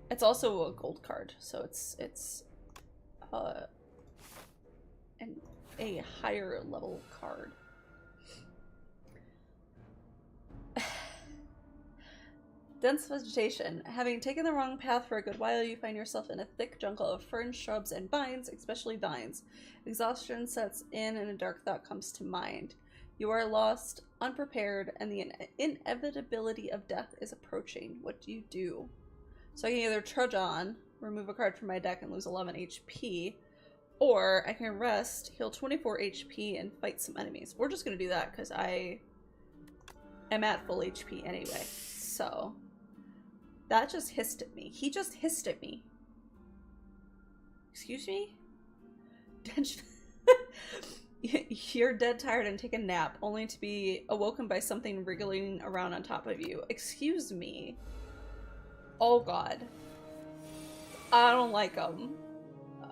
It's also a gold card, so it's a higher level card. Dense vegetation. Having taken the wrong path for a good while, you find yourself in a thick jungle of ferns, shrubs, and vines, especially vines. Exhaustion sets in and a dark thought comes to mind. You are lost, unprepared, and the inevitability of death is approaching. What do you do? So I can either trudge on, remove a card from my deck and lose 11 HP, or I can rest, heal 24 HP, and fight some enemies. We're just going to do that because I am at full HP anyway. So that just hissed at me. He just hissed at me. Excuse me? You're dead tired and take a nap, only to be awoken by something wriggling around on top of you. Excuse me. Oh god. I don't like them.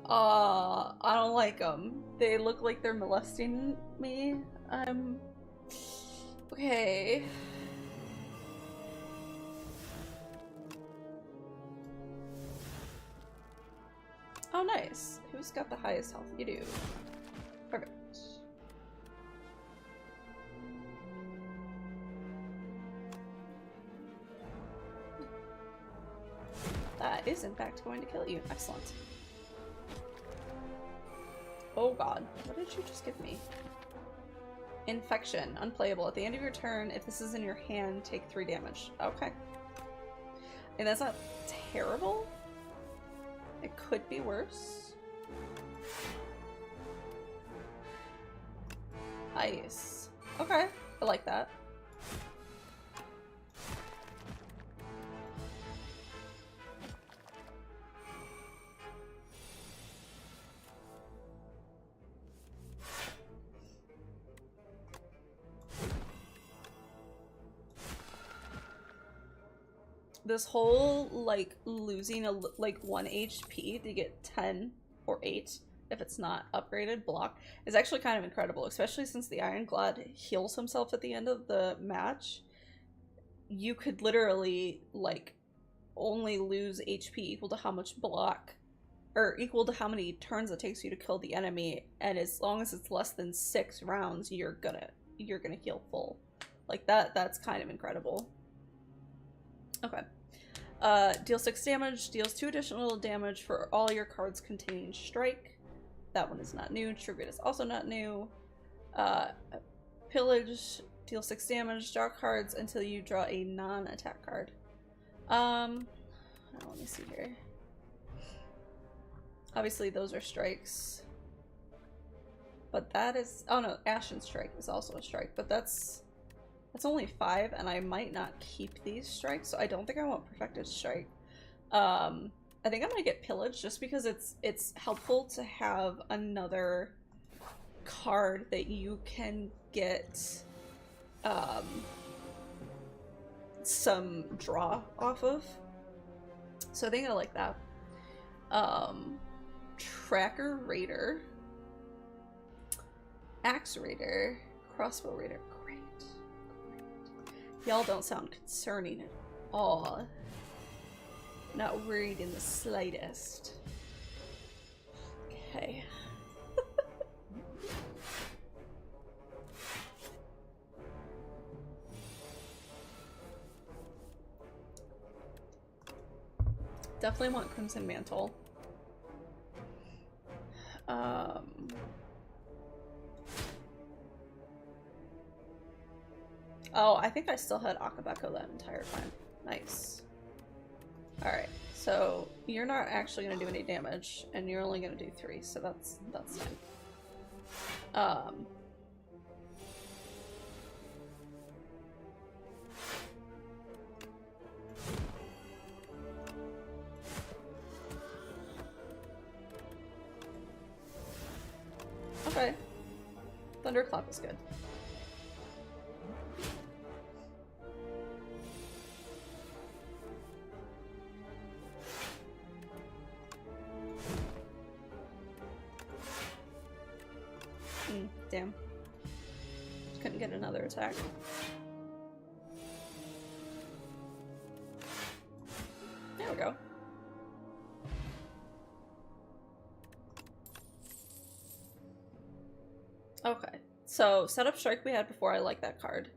I don't like them. They look like they're molesting me. Okay. Oh nice. Who's got the highest health? You do. Perfect. That is in fact going to kill you. Excellent. Oh god. What did you just give me? Infection. Unplayable. At the end of your turn, if this is in your hand, take 3 damage. Okay. And that's not terrible. It could be worse. Ice. Okay. I like that. This whole, like, losing like 1 HP to get 10 or 8 if it's not upgraded block is actually kind of incredible, especially since the Ironclad heals himself at the end of the match. You could literally, like, only lose HP equal to how much block, or equal to how many turns it takes you to kill the enemy, and as long as it's less than 6 rounds, you're gonna heal full. Like, that's kind of incredible. Okay. Deal 6 damage, deals 2 additional damage for all your cards containing strike. That one is not new. Trigger is also not new. Pillage, deal 6 damage, draw cards until you draw a non-attack card. Let me see here. Obviously those are strikes. But that is, oh no, Ashen Strike is also a strike, but that's only 5, and I might not keep these strikes, so I don't think I want Perfected Strike. I think I'm gonna get Pillage just because it's helpful to have another card that you can get some draw off of. So I think I like that. Tracker Raider, Axe Raider, Crossbow Raider. Great. Y'all don't sound concerning at all. Not worried in the slightest. Okay. Definitely want Crimson Mantle. Oh, I think I still had Akabeko that entire time. Nice. Alright, so you're not actually gonna do any damage, and you're only gonna do 3, so that's fine. Okay. Thunderclap is good. Damn. Couldn't get another attack. There we go. Okay, so Setup Strike we had before. I like that card.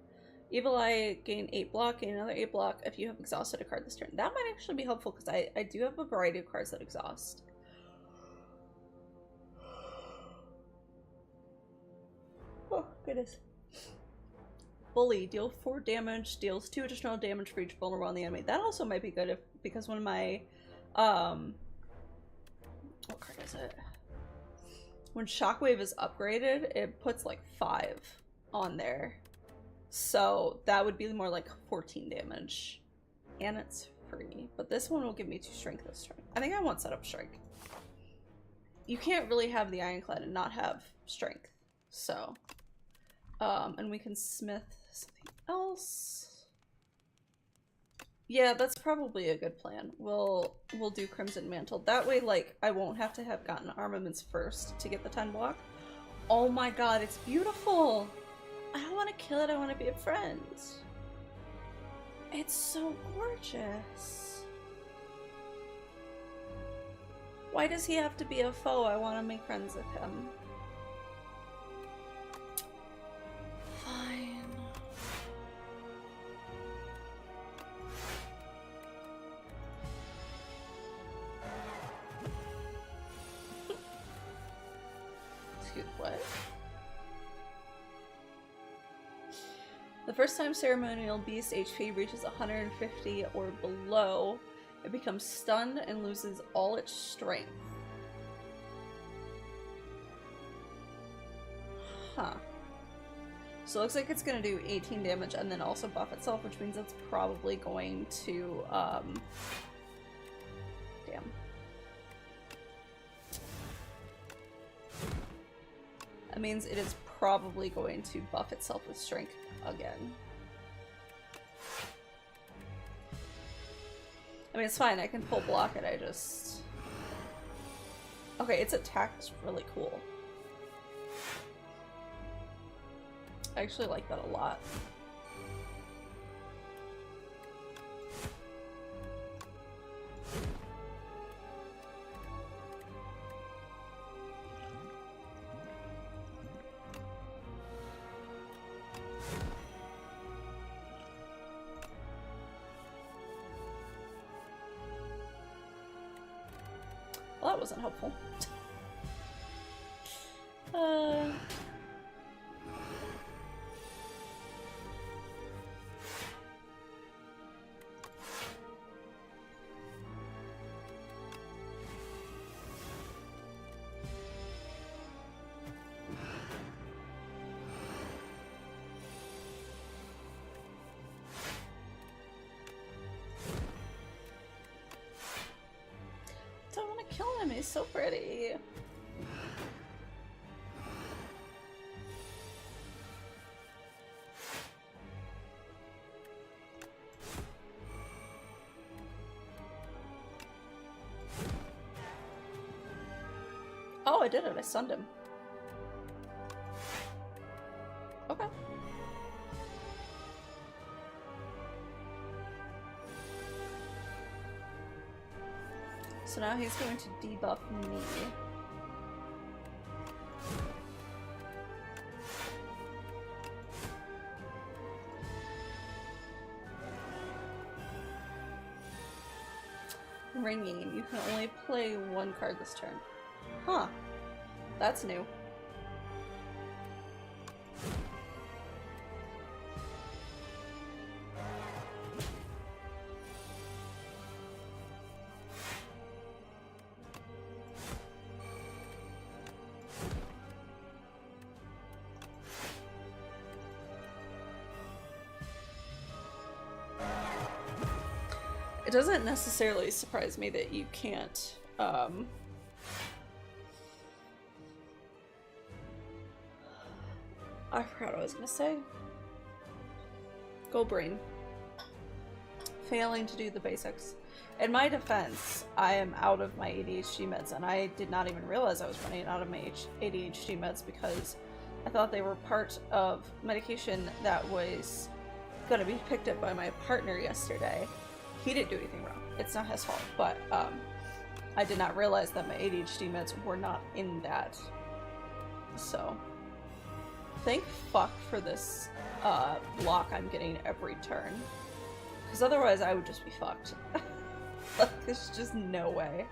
Evil Eye, gain 8 block, gain another 8 block if you have exhausted a card this turn. That might actually be helpful because I do have a variety of cards that exhaust. Oh, goodness. Bully, deal 4 damage, deals 2 additional damage for each vulnerable on the enemy. That also might be good because when my, what card is it? When Shockwave is upgraded, it puts like 5 on there. So that would be more like 14 damage. And it's free. But this one will give me 2 strength this turn. I think I want Setup Strike. You can't really have the Ironclad and not have strength. So, and we can smith something else. Yeah, that's probably a good plan. We'll do Crimson Mantle. That way, like, I won't have to have gotten armaments first to get the 10 block. Oh my god, it's beautiful! I don't want to kill it, I want to be a friend. It's so gorgeous. Why does he have to be a foe? I want to make friends with him. Fine. What? The first time Ceremonial Beast HP reaches 150 or below, it becomes stunned and loses all its strength. Huh. So it looks like it's going to do 18 damage and then also buff itself, which means it's probably going to, damn. That means it is probably going to buff itself with strength again. I mean, it's fine, I can full block it, I just... Okay, its attack is really cool. I actually like that a lot. Well, that wasn't helpful. Don't want to kill him, he's so pretty. Oh, I did it. I stunned him. Okay. So now he's going to debuff me. Ringing. You can only play one card this turn. Huh. That's new. It doesn't necessarily surprise me that you can't, I forgot what I was gonna say. Go brain. Failing to do the basics. In my defense, I am out of my ADHD meds, and I did not even realize I was running out of my ADHD meds because I thought they were part of medication that was gonna be picked up by my partner yesterday. He didn't do anything wrong. It's not his fault, but I did not realize that my ADHD meds were not in that. So, thank fuck for this block I'm getting every turn. Because otherwise I would just be fucked. Like, there's just no way.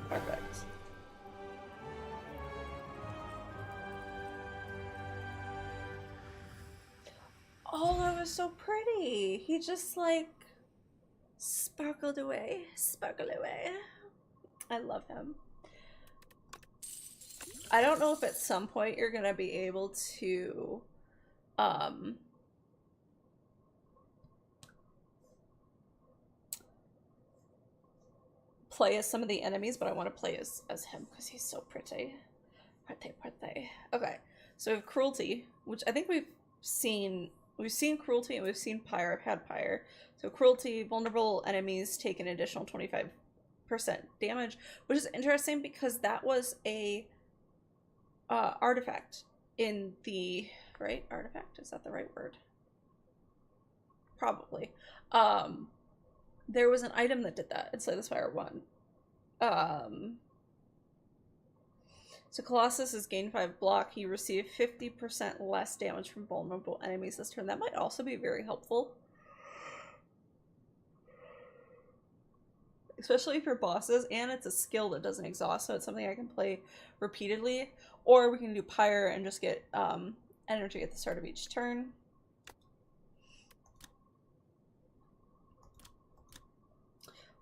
Perfect. Oh, that was so pretty. He just like sparkled away. Sparkled away. I love him. I don't know if at some point you're gonna be able to play as some of the enemies, but I want to play as him because he's so pretty. Pretty. Okay, so we have Cruelty, which I think we've seen Cruelty and we've seen Pyre. I've had Pyre. So Cruelty, vulnerable enemies take an additional 25% damage, which is interesting because that was a artifact in the right artifact. Is that the right word? Probably. There was an item that did that in Slay the Spire 1. So Colossus is gained 5 block. He received 50% less damage from vulnerable enemies this turn. That might also be very helpful. Especially for bosses, and it's a skill that doesn't exhaust, so it's something I can play repeatedly. Or we can do Pyre and just get energy at the start of each turn.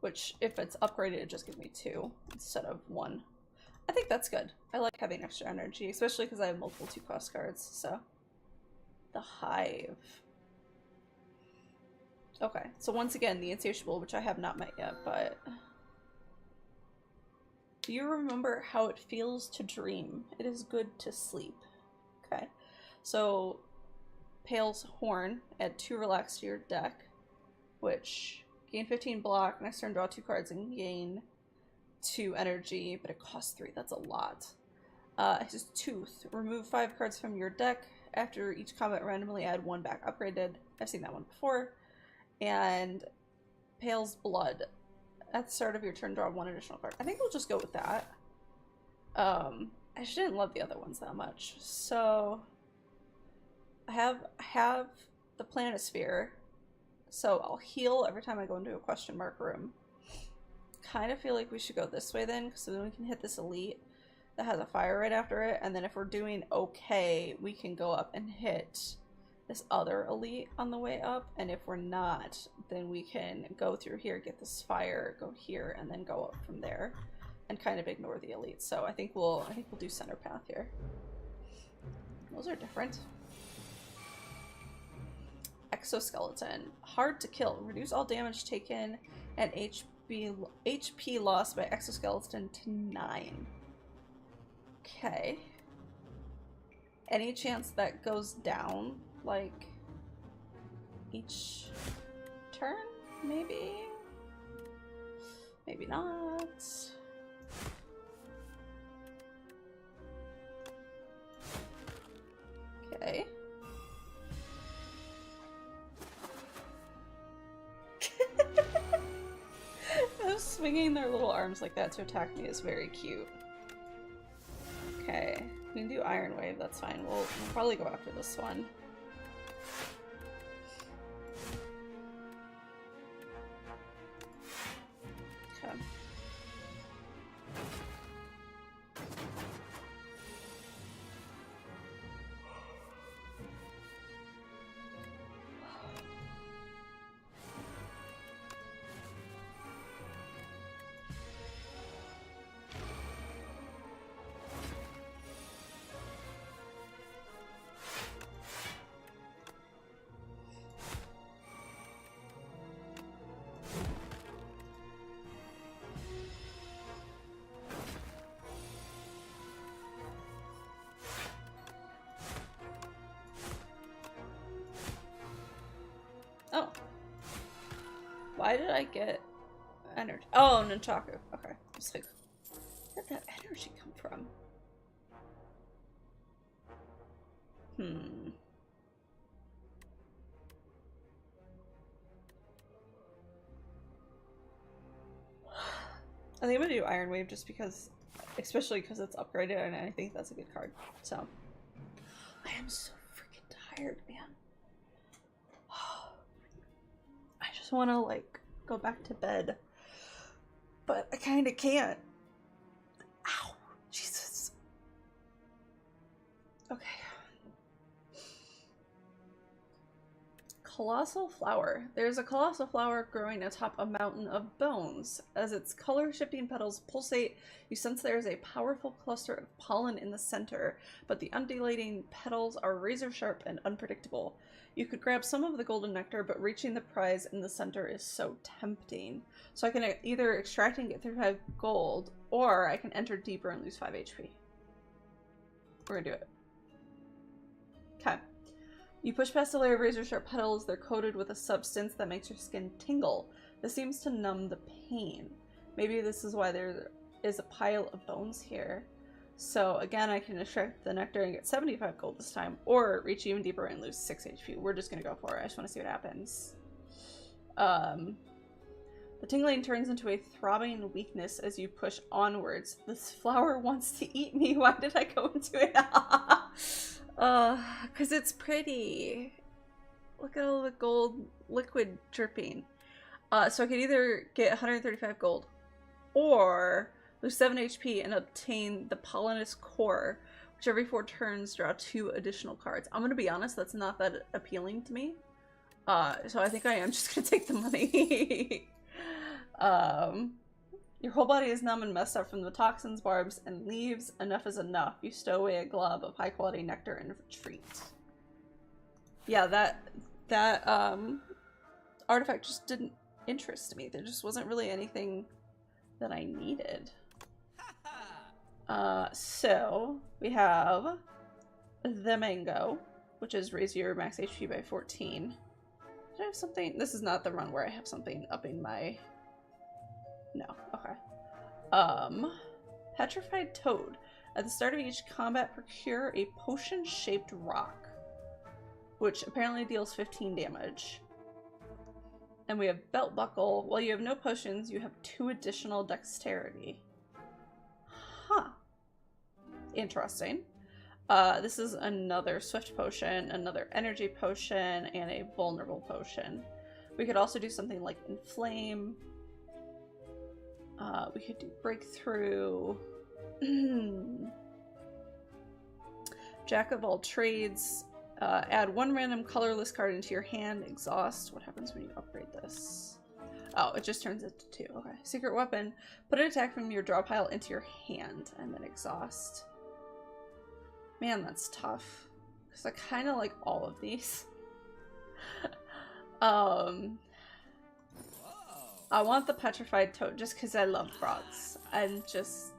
Which, if it's upgraded, it just gives me 2 instead of 1. I think that's good. I like having extra energy, especially because I have multiple 2-cost cards, so. The Hive. Okay, so once again, the Insatiable, which I have not met yet, but... Do you remember how it feels to dream? It is good to sleep. Okay, so Pale's Horn, add 2 relax to your deck, which... Gain 15 block, next turn draw 2 cards and gain 2 energy, but it costs 3, that's a lot. His Tooth, remove 5 cards from your deck. After each combat, randomly add 1 back upgraded. I've seen that one before. And Pale's Blood, at the start of your turn, draw 1 additional card. I think we'll just go with that. I just didn't love the other ones that much. So, I have the Planisphere. So I'll heal every time I go into a question mark room. Kind of feel like we should go this way then, so then we can hit this elite that has a fire right after it, and then if we're doing okay, we can go up and hit this other elite on the way up, and if we're not, then we can go through here, get this fire, go here, and then go up from there, and kind of ignore the elite. So I think we'll do center path here. Those are different. Exoskeleton. Hard to kill. Reduce all damage taken and HP lost by exoskeleton to 9. Okay. Any chance that goes down, like, each turn? Maybe? Maybe not. Okay. Them swinging their little arms like that to attack me is very cute. Okay, we can do Iron Wave, that's fine. We'll probably go after this one. Okay. Oh. Why did I get energy? Oh, Nunchaku. Okay. I was like, where did that energy come from? I think I'm gonna do Iron Wave just because, especially because it's upgraded and I think that's a good card. So, I am so freaking tired, man. I just want to, like, go back to bed. But I kind of can't. Ow. Jesus. Okay. Colossal flower. There's a colossal flower growing atop a mountain of bones. As its color-shifting petals pulsate, you sense there is a powerful cluster of pollen in the center, but the undulating petals are razor-sharp and unpredictable. You could grab some of the golden nectar, but reaching the prize in the center is so tempting. So I can either extract and get 35 gold, or I can enter deeper and lose 5 HP. We're gonna do it. Okay. You push past a layer of razor-sharp petals. They're coated with a substance that makes your skin tingle. This seems to numb the pain. Maybe this is why there is a pile of bones here. So again, I can extract the nectar and get 75 gold this time, or reach even deeper and lose 6 HP. We're just gonna go for it. I just want to see what happens. The tingling turns into a throbbing weakness as you push onwards. This flower wants to eat me. Why did I go into it? Because it's pretty. Look at all the gold liquid dripping. So I could either get 135 gold or lose 7 HP and obtain the Pollinus Core, which every 4 turns draw 2 additional cards. I'm gonna be honest, that's not that appealing to me. So I think I am just gonna take the money. Your whole body is numb and messed up from the toxins, barbs, and leaves. Enough is enough. You stow away a glob of high-quality nectar and retreat. Yeah, that artifact just didn't interest me. There just wasn't really anything that I needed. So we have the mango, which is raise your max HP by 14. Did I have something? This is not the run where I have something upping my... No, okay. Petrified Toad. At the start of each combat, procure a potion-shaped rock, which apparently deals 15 damage. And we have Belt Buckle. While you have no potions, you have 2 additional dexterity. Huh. Interesting. This is another Swift Potion, another Energy Potion, and a Vulnerable Potion. We could also do something like Inflame. We could do Breakthrough. Jack of all trades. Add 1 random colorless card into your hand. Exhaust. What happens when you upgrade this? Oh, it just turns it to 2. Okay. Secret weapon. Put an attack from your draw pile into your hand and then exhaust. Man, that's tough. Because I kind of like all of these. I want the petrified toad just because I love frogs. I just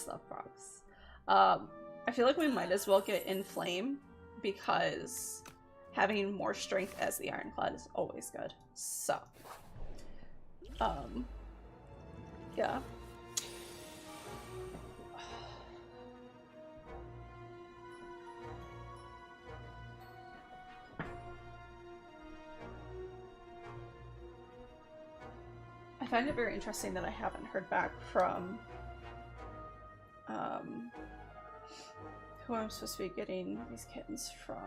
love frogs. I feel like we might as well get Inflame because having more strength as the Ironclad is always good. So, yeah. I find it very interesting that I haven't heard back from who I'm supposed to be getting these kittens from.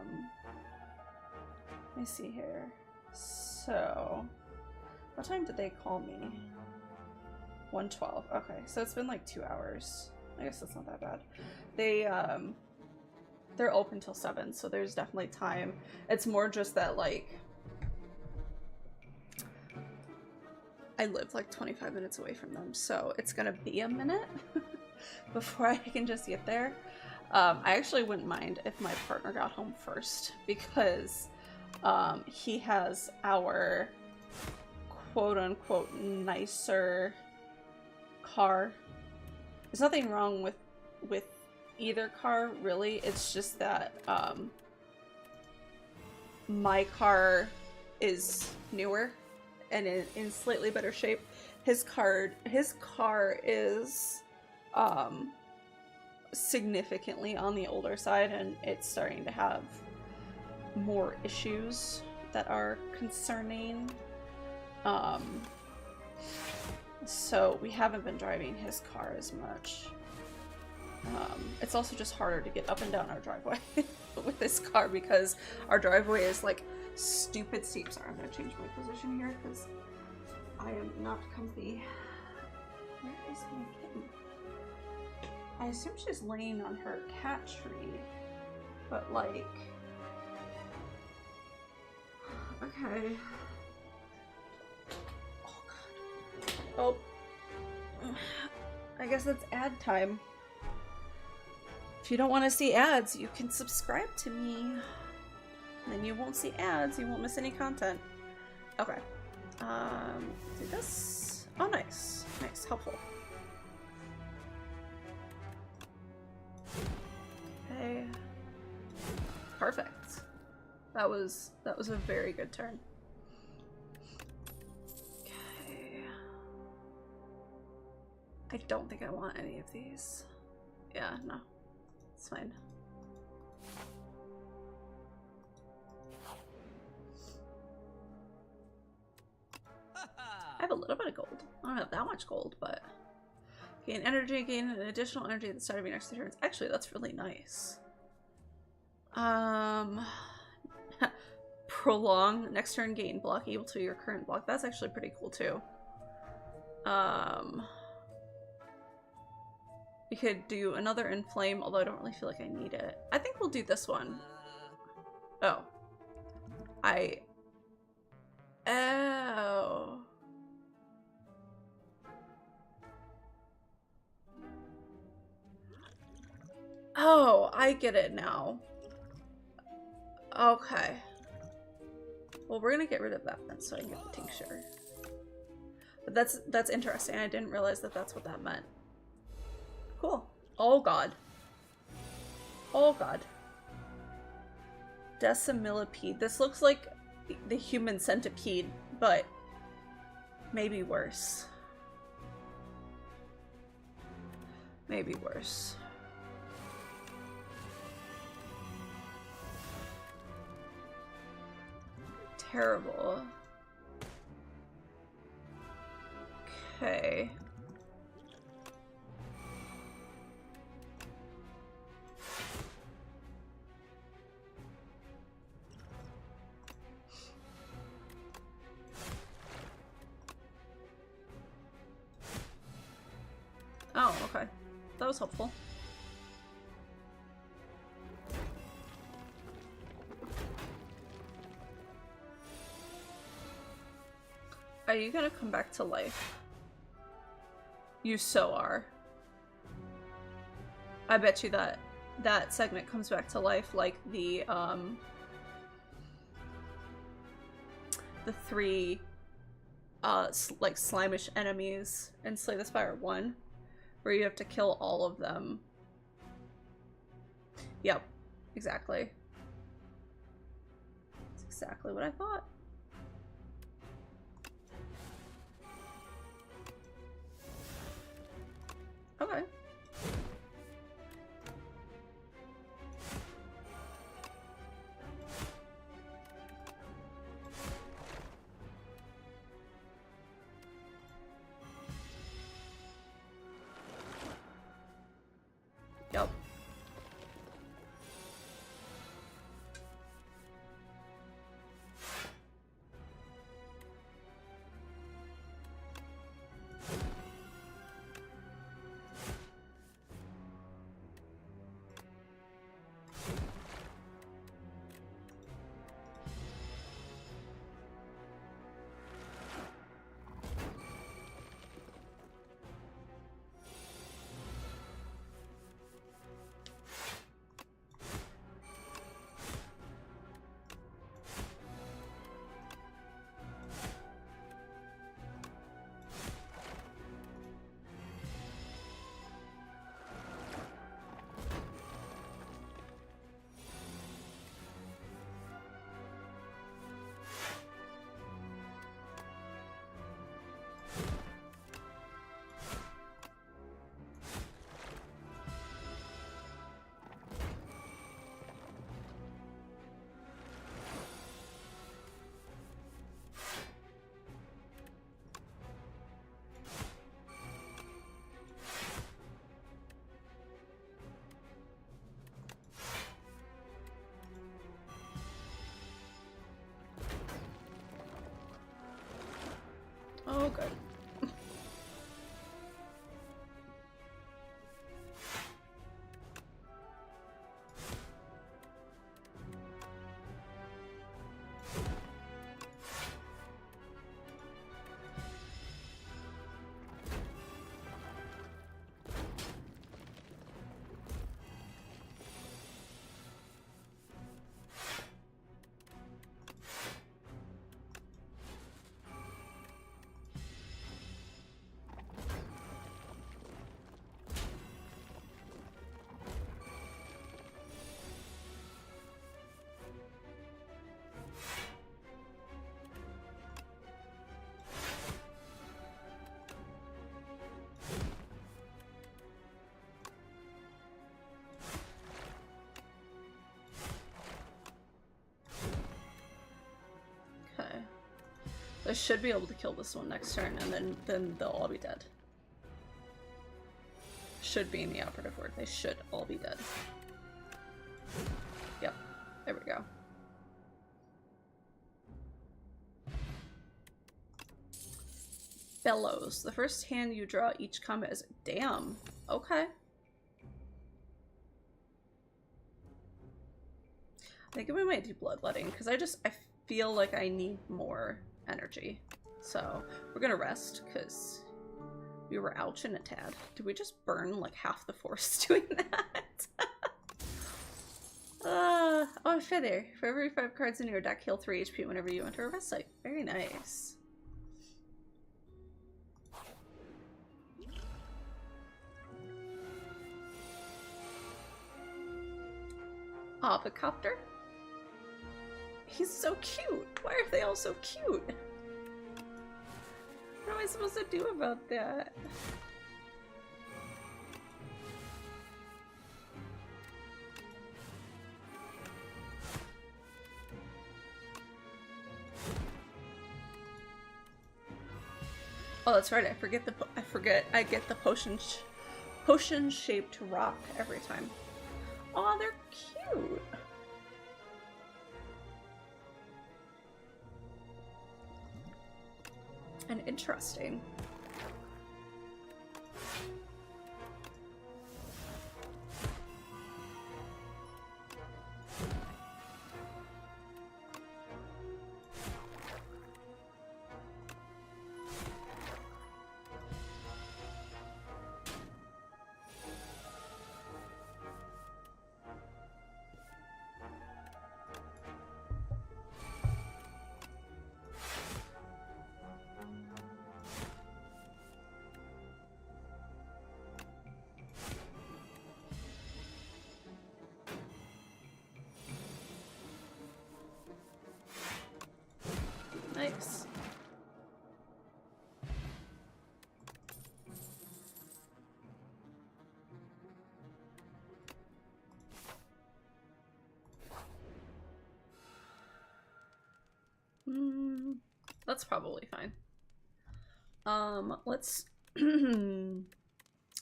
Let me see here. So, what time did they call me? 1:12. Okay, so it's been like 2 hours. I guess that's not that bad. They're open till 7, so there's definitely time. It's more just that, like, I live like 25 minutes away from them, so it's gonna be a minute before I can just get there. I actually wouldn't mind if my partner got home first, because he has our quote-unquote nicer car. There's nothing wrong with either car, really. It's just that my car is newer and in slightly better shape. His car is significantly on the older side, and it's starting to have more issues that are concerning. So we haven't been driving his car as much. It's also just harder to get up and down our driveway with this car because our driveway is like stupid steep. Sorry, I'm gonna change my position here because I am not comfy. Where is my kitten? I assume she's laying on her cat tree, but like, okay. Oh god. Oh, I guess it's ad time. If you don't want to see ads, you can subscribe to me. Then you won't see ads, you won't miss any content. Okay. Do this. Oh, nice. Nice, helpful. Okay. Perfect. That was a very good turn. Okay. I don't think I want any of these. Yeah, no. It's fine. I have a little bit of gold. I don't have that much gold, but gain energy, gain an additional energy at the start of your next turn. Actually, that's really nice. Prolong next turn gain block equal to your current block. That's actually pretty cool too. We could do another Inflame, although I don't really feel like I need it. I think we'll do this one. Oh. Oh. Oh, I get it now. Okay. Well, we're gonna get rid of that then so I can get the tincture. But that's interesting. I didn't realize that that's what that meant. Cool. Oh god. Oh god. Decimillipede. This looks like the human centipede, but maybe worse. Maybe worse. Terrible. Okay. Oh, okay. That was helpful. Are you gonna come back to life? You so are. I bet you that that segment comes back to life like the 3 like slimish enemies in Slay the Spire 1, where you have to kill all of them. Yep, exactly. That's exactly what I thought. Okay. Yep. Oh, good. Okay. I should be able to kill this one next turn, and then they'll all be dead. Should be in the operative word. They should all be dead. Yep. There we go. Bellows. The first hand you draw each combat is... Damn. Okay. I think we might do bloodletting, because I feel like I need more energy. So we're gonna rest, because we were ouching a tad. Did we just burn like half the forest doing that? Oh, Feather. For every 5 cards in your deck, heal 3 HP whenever you enter a rest site. Very nice. Avocopter? He's so cute. Why are they all so cute? What am I supposed to do about that? Oh, that's right. I forget I get the potion-shaped rock every time. Oh, they're cute. And interesting. That's probably fine. Let's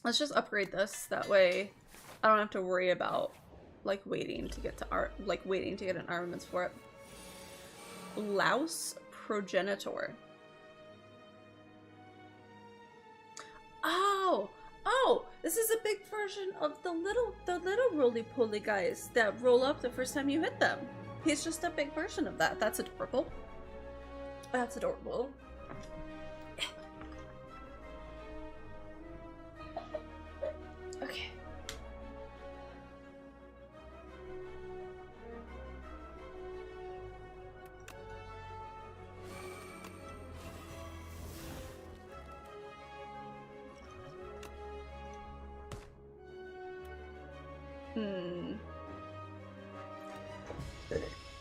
let's just upgrade this. That way I don't have to worry about like waiting to get an armaments for it. Louse Progenitor. Oh, this is a big version of the little roly-poly guys that roll up the first time you hit them. He's just a big version of that. That's adorable. That's adorable. Okay.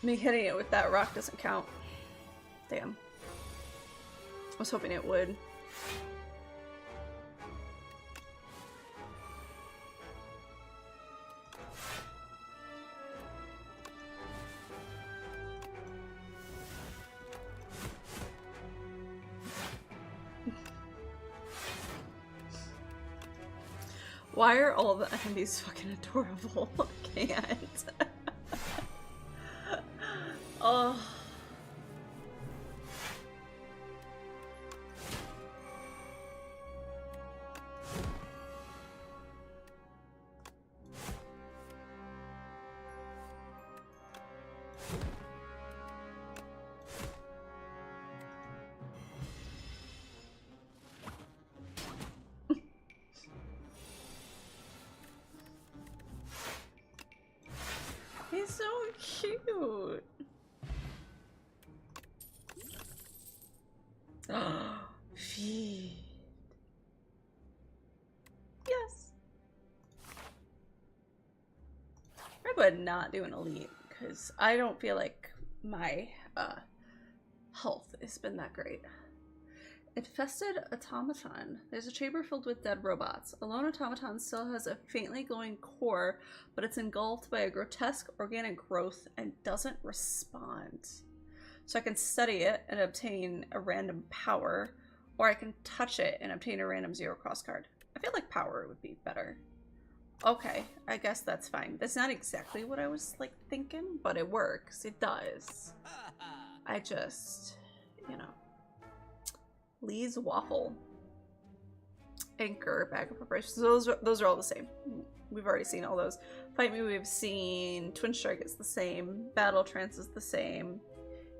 Me hitting it with that rock doesn't count. Damn. I was hoping it would. Why are all the enemies fucking adorable? I can't. Oh. He's so cute. Feed. Yes. I would not do an elite because I don't feel like my health has been that great. Infested automaton. There's a chamber filled with dead robots. A lone automaton still has a faintly glowing core, but it's engulfed by a grotesque organic growth and doesn't respond. So I can study it and obtain a random power, or I can touch it and obtain a random 0 cross card. I feel like power would be better. Okay, I guess that's fine. That's not exactly what I was like thinking, but it works. It does. I just, you know. Lee's Waffle. Anchor, bag of preparations. Those are all the same. We've already seen all those. Fight Me we've seen. Twin Strike is the same. Battle Trance is the same.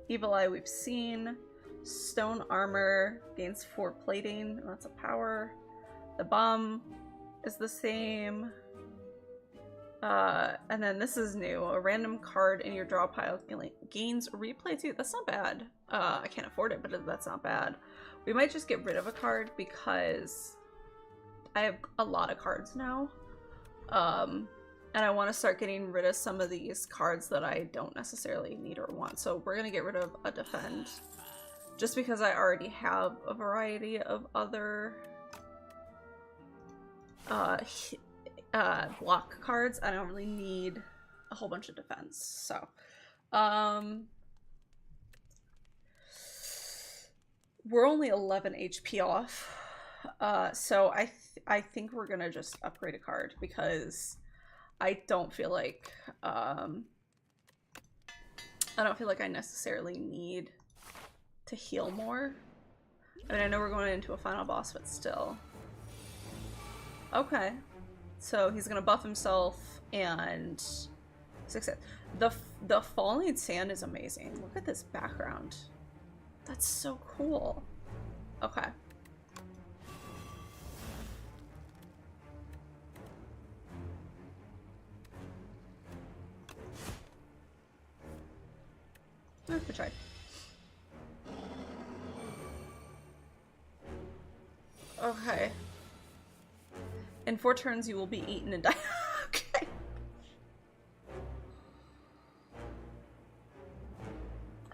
Evil Eye we've seen. Stone Armor gains 4 plating. That's a power. The Bomb is the same. And then this is new. A random card in your draw pile gains replay too. That's not bad. I can't afford it, but that's not bad. We might just get rid of a card because I have a lot of cards now. And I want to start getting rid of some of these cards that I don't necessarily need or want. So we're going to get rid of a Defend. Just because I already have a variety of other block cards. I don't really need a whole bunch of defense. So, we're only 11 HP off. So I think we're gonna just upgrade a card because I don't feel like I necessarily need to heal more. I mean, I know we're going into a final boss, but still. Okay. So he's gonna buff himself and success. The falling sand is amazing. Look at this background. That's so cool. Okay. Oh, good try. Okay. In 4 turns, you will be eaten and die. Okay.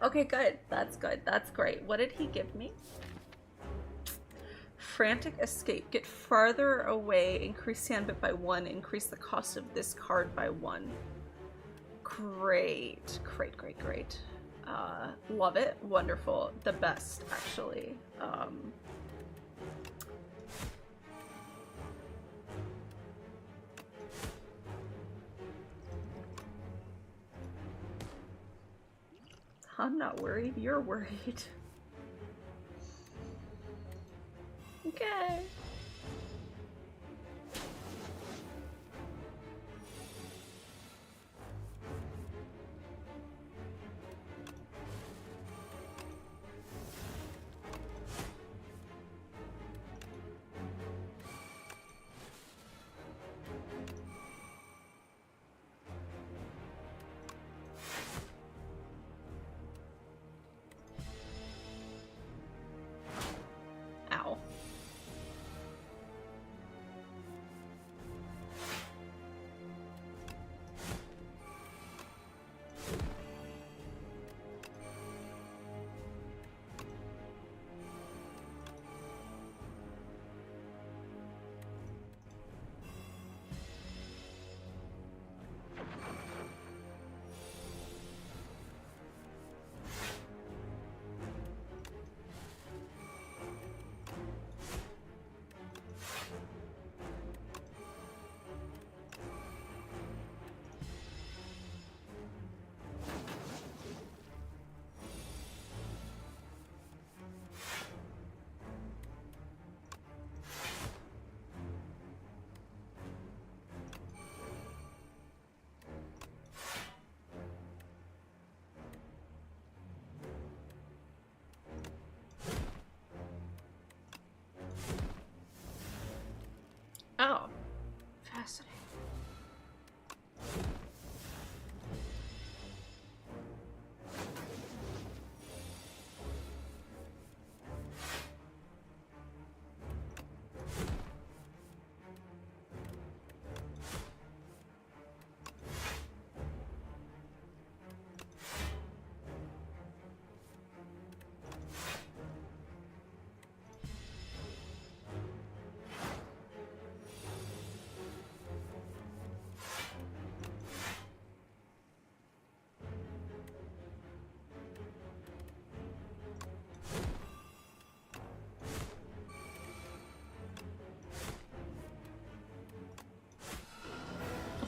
Okay, good. That's good. That's great. What did he give me? Frantic Escape. Get farther away. Increase sandbit by 1. Increase the cost of this card by 1. Great. Great, great, great. Love it. Wonderful. The best, actually. I'm not worried. You're worried. Okay. Ow. Oh, fascinating.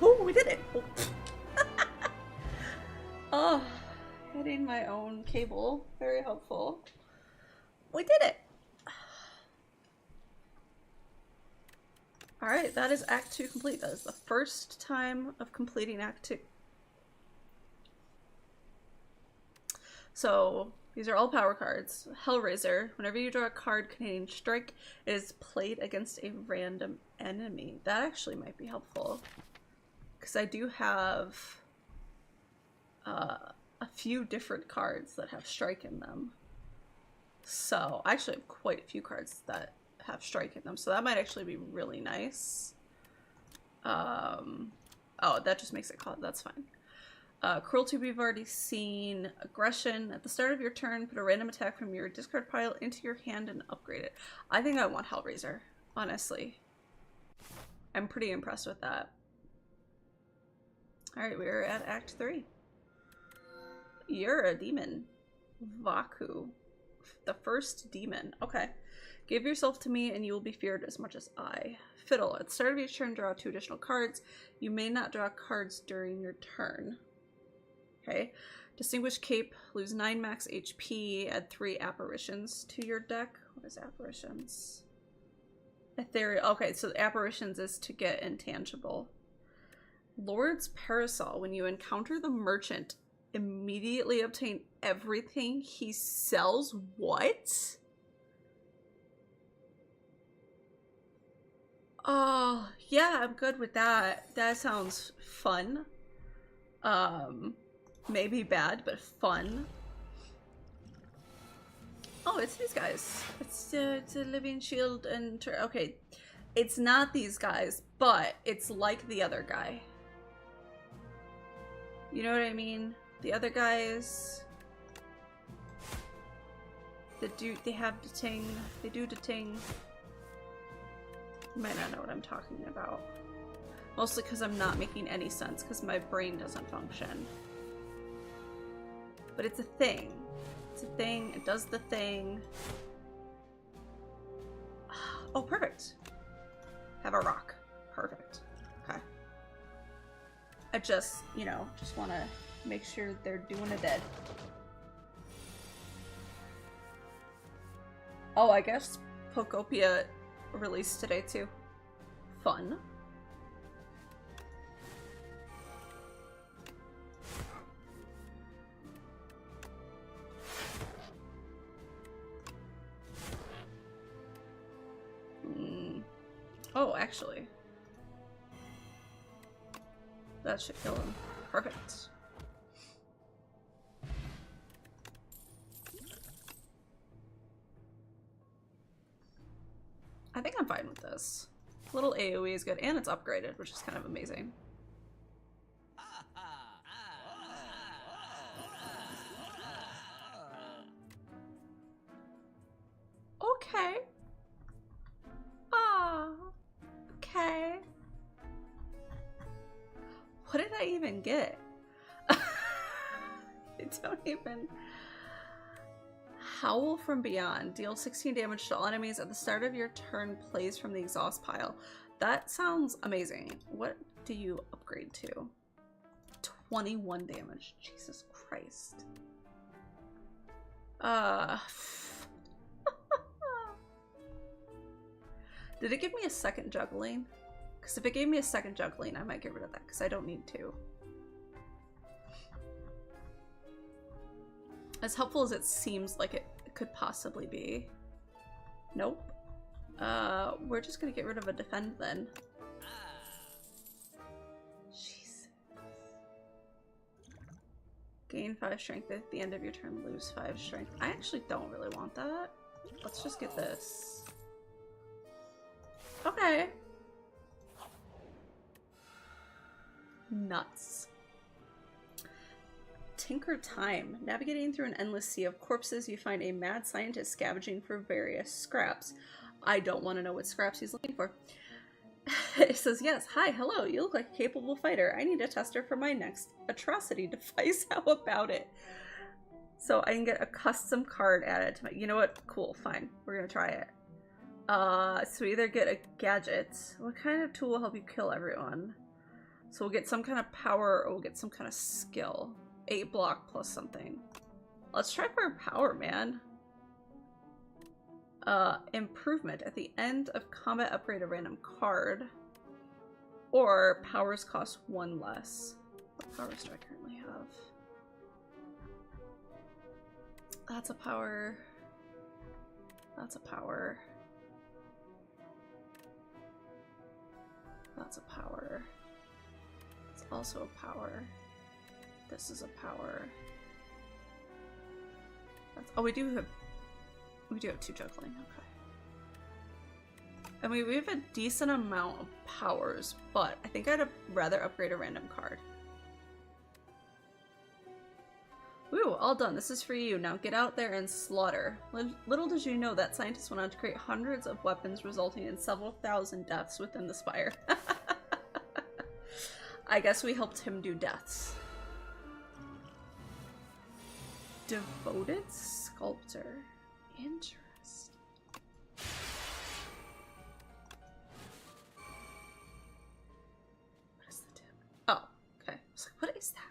Oh, we did it! Oh, oh, getting my own cable. Very helpful. We did it! Alright, that is Act 2 complete. That is the first time of completing Act 2. So, these are all power cards. Hellraiser. Whenever you draw a card containing strike, it is played against a random enemy. That actually might be helpful. Because I do have a few different cards that have strike in them. So, I actually have quite a few cards that have strike in them. So that might actually be really nice. Oh, that just makes it call. That's fine. Cruelty we've already seen. Aggression. At the start of your turn, put a random attack from your discard pile into your hand and upgrade it. I think I want Hellraiser, honestly. I'm pretty impressed with that. Alright, we're at Act 3. You're a demon. Vaku. The first demon. Okay. Give yourself to me and you will be feared as much as I. Fiddle. At the start of each turn, draw 2 additional cards. You may not draw cards during your turn. Okay. Distinguished Cape. Lose 9 max HP. Add 3 apparitions to your deck. What is apparitions? Ethereal. Okay, so apparitions is to get intangible. Lord's Parasol. When you encounter the merchant, immediately obtain everything he sells. What? Oh, yeah, I'm good with that. That sounds fun. Maybe bad, but fun. Oh, it's these guys. It's a Living Shield and... Okay, it's not these guys, but it's like the other guy. You know what I mean? The other guys... They have the ting. They do the ting. You might not know what I'm talking about. Mostly because I'm not making any sense because my brain doesn't function. But it's a thing. It's a thing. It does the thing. Oh, perfect. Have a rock. Perfect. Okay. I just, you know, just want to make sure they're doing it dead. Oh, I guess Pokopia released today too. Fun. Oh, actually. That should kill him. Perfect. I think I'm fine with this. Little AoE is good, and it's upgraded, which is kind of amazing. Okay. Okay. What did I even get? I don't even... Howl from Beyond. Deal 16 damage to all enemies at the start of your turn, plays from the exhaust pile. That sounds amazing. What do you upgrade to? 21 damage. Jesus Christ. Did it give me a second juggling? Because if it gave me a second juggling, I might get rid of that because I don't need to. As helpful as it seems like it could possibly be. Nope. We're just gonna get rid of a defend then. Jesus. Gain 5 strength at the end of your turn, lose 5 strength. I actually don't really want that. Let's just get this. Okay. Nuts. Tinker Time. Navigating through an endless sea of corpses, you find a mad scientist scavenging for various scraps. I don't want to know what scraps he's looking for. It says, yes, hi, hello, you look like a capable fighter. I need a tester for my next atrocity device. How about it? So I can get a custom card added to my... You know what? Cool, fine. We're gonna try it. So we either get a gadget. What kind of tool will help you kill everyone? So we'll get some kind of power or we'll get some kind of skill. 8 block plus something. Let's try for power, man. Improvement. At the end of combat, upgrade a random card. Or powers cost 1 less. What powers do I currently have? That's a power. That's a power. That's a power. It's also a power. This is a power. That's, oh, we do have 2 juggling. Okay. And we have a decent amount of powers, but I think I'd rather upgrade a random card. Woo, all done. This is for you. Now get out there and slaughter. Little did you know that scientists went on to create hundreds of weapons, resulting in several thousand deaths within the Spire. I guess we helped him do deaths. Devoted sculptor. Interesting. What is the tip? Oh, okay. I was like, what is that?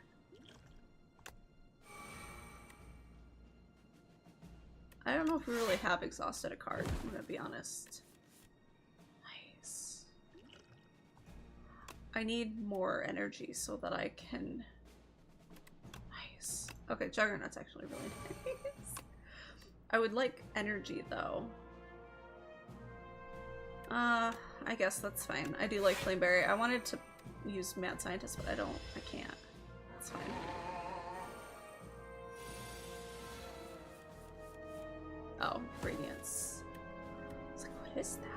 I don't know if we really have exhausted a card, I'm gonna be honest. Nice. I need more energy so that I can... Nice. Okay, Juggernaut's actually really nice. I would like energy, though. I guess that's fine. I do like Flameberry. I wanted to use Mad Scientist, but I can't. That's fine. Oh, Radiance. I was like, what is that?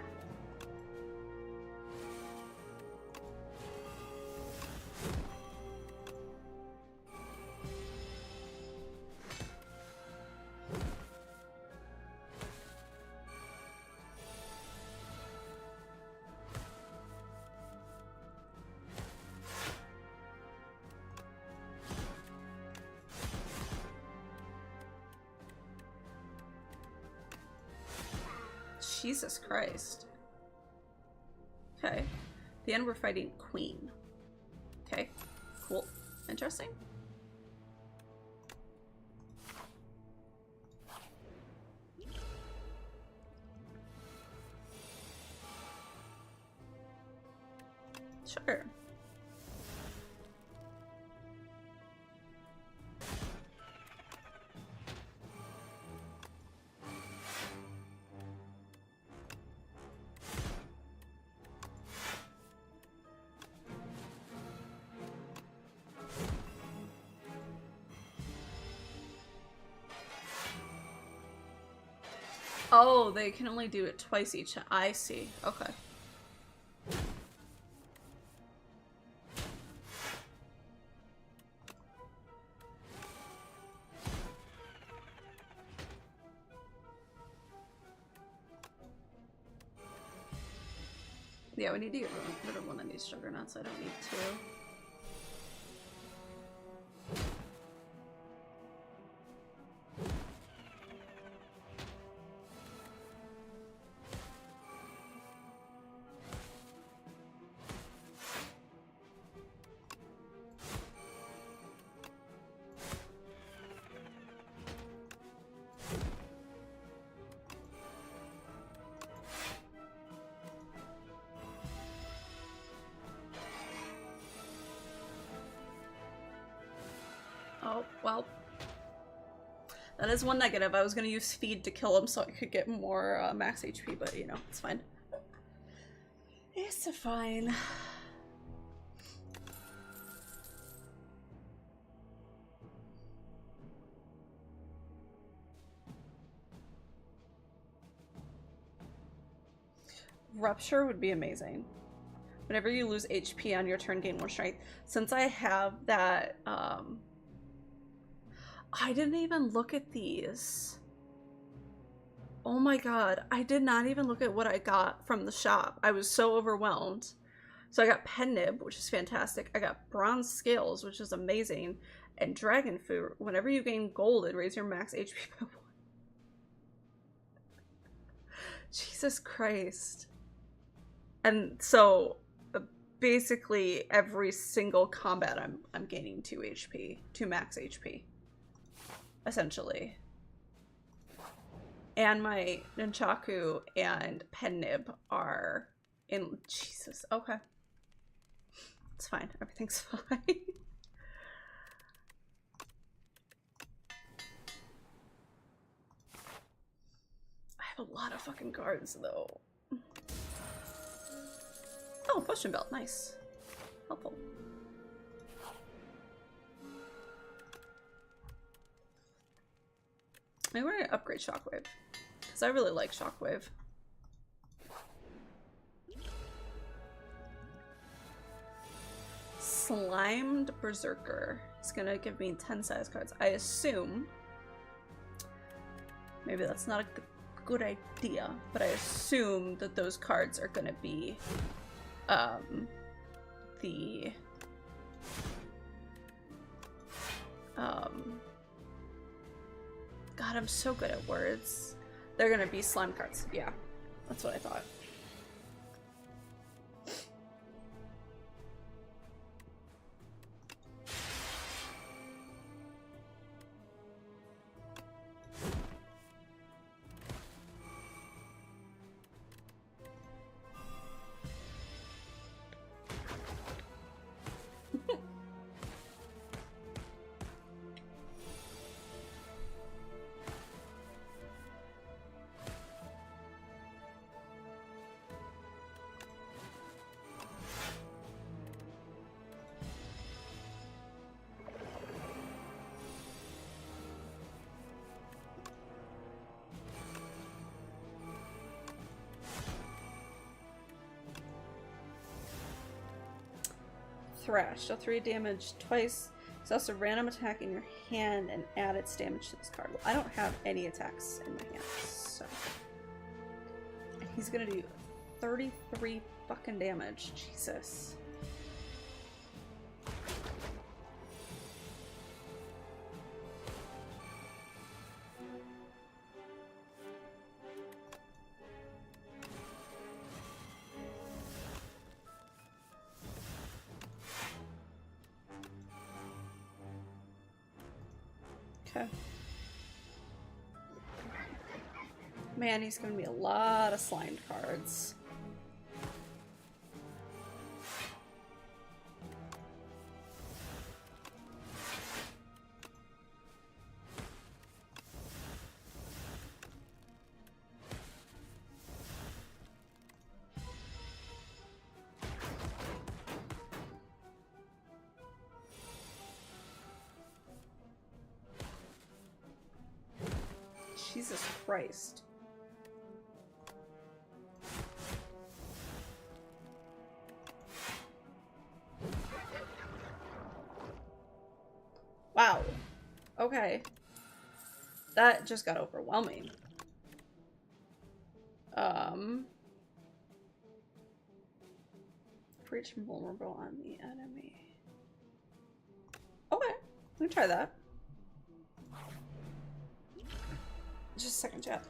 Jesus Christ. Okay. At the end, we're fighting Queen. Okay. Cool. Interesting. Sure. Oh, they can only do it twice each. I see. Okay. Yeah, we need to get rid of one of these juggernauts. I don't need two. Oh, well. That is one negative. I was going to use feed to kill him so I could get more max HP, but you know, it's fine. It's fine. Rupture would be amazing. Whenever you lose HP on your turn, gain more strength. Since I have that, I didn't even look at these. Oh my god, I did not even look at what I got from the shop. I was so overwhelmed. So I got Pen Nib, which is fantastic. I got Bronze Scales, which is amazing. And Dragon Food. Whenever you gain gold, it raises your max HP by 1. Jesus Christ. And so basically every single combat I'm gaining 2 HP, 2 max HP. Essentially. And my Nunchaku and Pen Nib are in... Jesus, okay. It's fine. Everything's fine. I have a lot of fucking cards, though. Oh, potion belt. Nice. Helpful. Maybe we're gonna upgrade Shockwave. Because I really like Shockwave. Slimed Berserker. It's gonna give me 10 size cards. I assume... Maybe that's not a good idea, but I assume that those cards are gonna be... the... God, I'm so good at words. They're gonna be slime cards. Yeah, that's what I thought. Thrash. Deal 3 damage twice. It's also a random attack in your hand and add its damage to this card. Well, I don't have any attacks in my hand, so... And he's gonna do 33 fucking damage. Jesus. Okay. Man, he's giving me a lot of slimed cards. Jesus Christ. Wow. Okay. That just got overwhelming. Preach vulnerable on the enemy. Okay. Let me try that. Just a second, chat.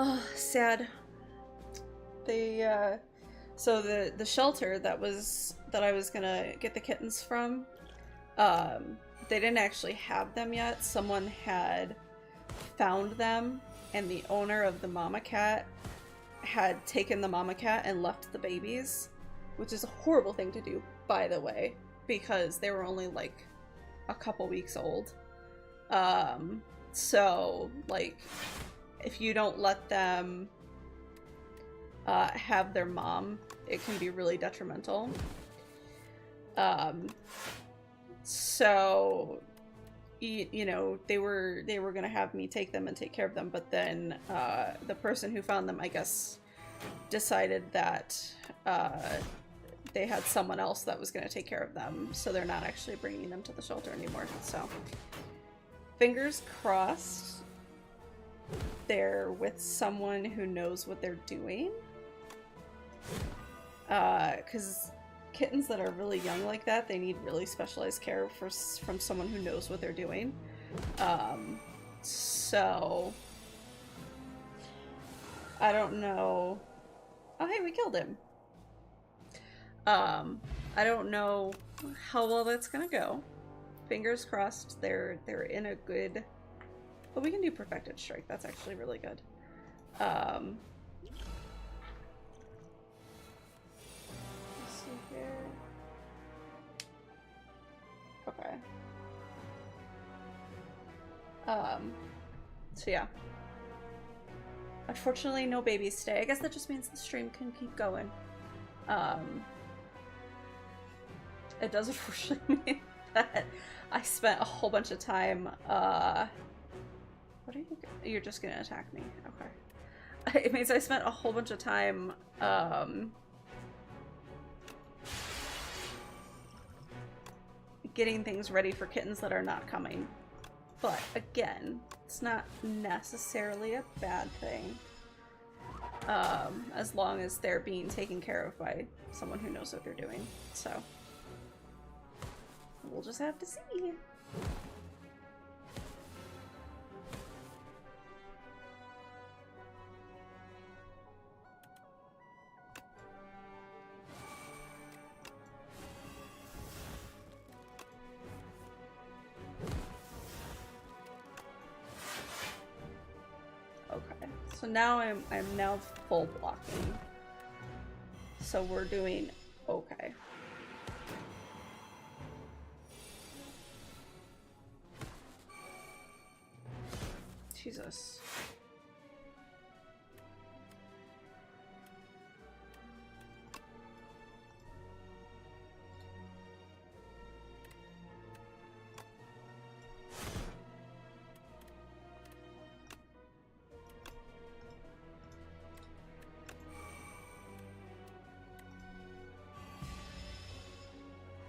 Oh, sad. They, so the shelter that I was gonna get the kittens from, they didn't actually have them yet. Someone had found them, and the owner of the mama cat had taken the mama cat and left the babies, which is a horrible thing to do, by the way, because they were only like a couple weeks old. So like, if you don't let them have their mom, it can be really detrimental. So you know, they were gonna have me take them and take care of them, but then the person who found them, I guess, decided that they had someone else that was gonna take care of them, so they're not actually bringing them to the shelter anymore. So fingers crossed they're with someone who knows what they're doing, because kittens that are really young like that, they need really specialized care from someone who knows what they're doing. So I don't know. Oh, hey, we killed him. I don't know how well that's gonna go. Fingers crossed they're in a good... But we can do Perfected Strike. That's actually really good. Let's see here. Okay. So yeah. Unfortunately, no babies today. I guess that just means the stream can keep going. It does unfortunately mean that I spent a whole bunch of time, what are you... You're just gonna attack me. Okay. It means I spent a whole bunch of time, getting things ready for kittens that are not coming. But, again, it's not necessarily a bad thing. As long as they're being taken care of by someone who knows what they're doing, so... We'll just have to see. Okay, so now I'm now full blocking. So we're doing okay. Jesus.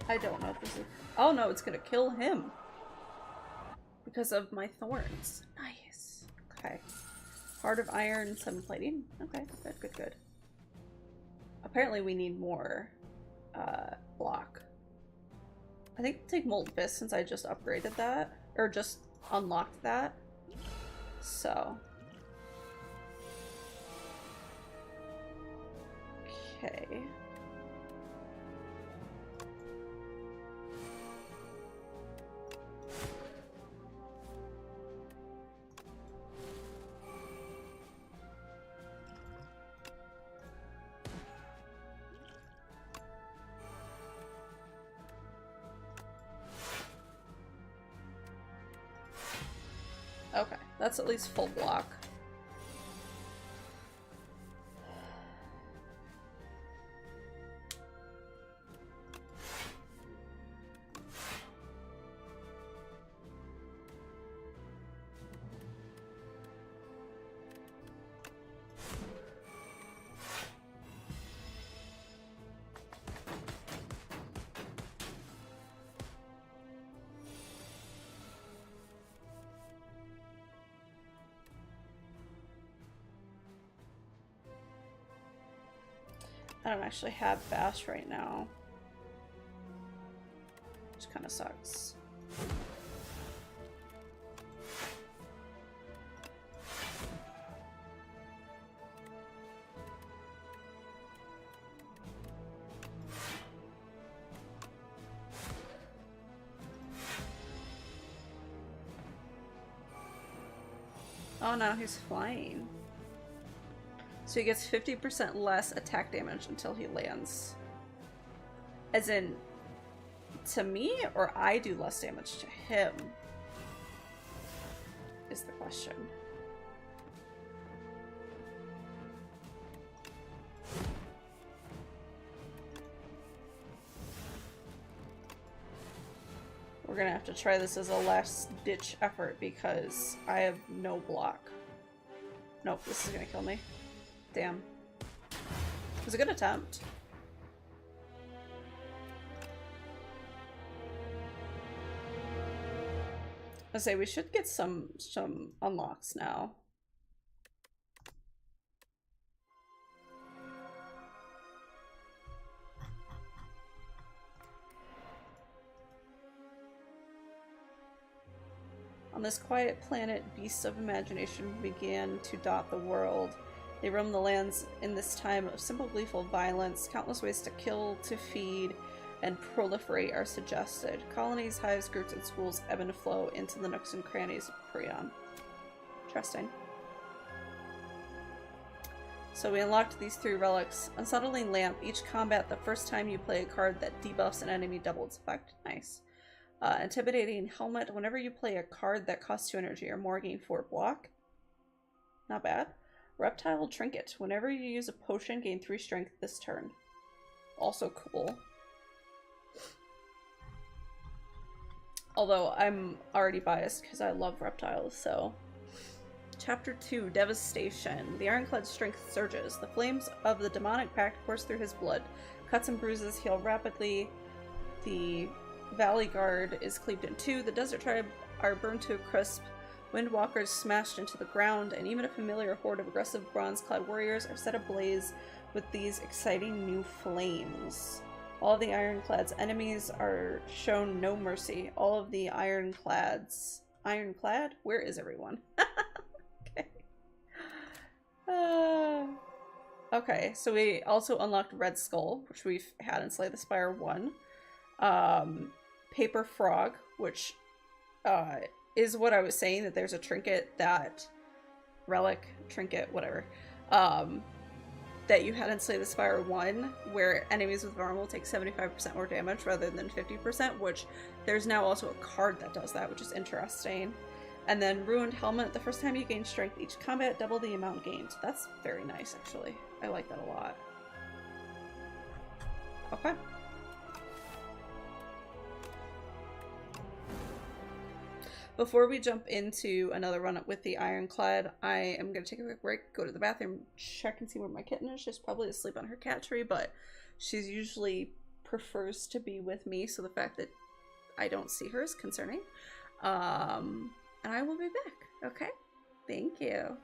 I don't know if this is... Oh no, it's gonna kill him. Because of my thorns. Nice. Okay. Heart of Iron, 7 plating. Okay, good, good, good. Apparently we need more block. I think I'll take Molten Fist since I just upgraded that. Or just unlocked that. So. Okay. Okay, that's at least full block. I don't actually have Bash right now. Which kind of sucks. Oh no, he's flying. So he gets 50% less attack damage until he lands. As in, to me, or I do less damage to him? Is the question. We're gonna have to try this as a last-ditch effort because I have no block. Nope, this is gonna kill me. Damn. It was a good attempt. I say we should get some unlocks now. On this quiet planet, beasts of imagination began to dot the world. They roam the lands in this time of simple gleeful violence. Countless ways to kill, to feed, and proliferate are suggested. Colonies, hives, groups, and schools ebb and flow into the nooks and crannies of Prion. Interesting. So we unlocked these 3 relics. Unsettling Lamp. Each combat, the first time you play a card that debuffs an enemy, double its effect. Nice. Intimidating Helmet. Whenever you play a card that costs 2 energy or more, gain 4 block. Not bad. Reptile Trinket. Whenever you use a potion, gain 3 strength this turn. Also cool. Although I'm already biased because I love reptiles, so. Chapter 2, Devastation. The Ironclad's strength surges. The flames of the demonic pact course through his blood. Cuts and bruises heal rapidly. The Valley Guard is cleaved in 2. The Desert Tribe are burned to a crisp. Windwalkers smashed into the ground, and even a familiar horde of aggressive bronze-clad warriors are set ablaze with these exciting new flames. All the Ironclad's enemies are shown no mercy. All of the Ironclads... Ironclad? Where is everyone? Okay. Okay, so we also unlocked Red Skull, which we've had in Slay the Spire 1. Paper Frog, which is what I was saying, that there's a trinket that... Relic, trinket, whatever. That you had in Slay the Spire 1, where enemies with Varm will take 75% more damage rather than 50%, which there's now also a card that does that, which is interesting. And then Ruined Helmet, the first time you gain strength each combat, double the amount gained. That's very nice, actually. I like that a lot. Okay. Before we jump into another run up with the Ironclad, I am going to take a quick break, go to the bathroom, check and see where my kitten is. She's probably asleep on her cat tree, but she's usually prefers to be with me, so the fact that I don't see her is concerning. And I will be back, okay? Thank you.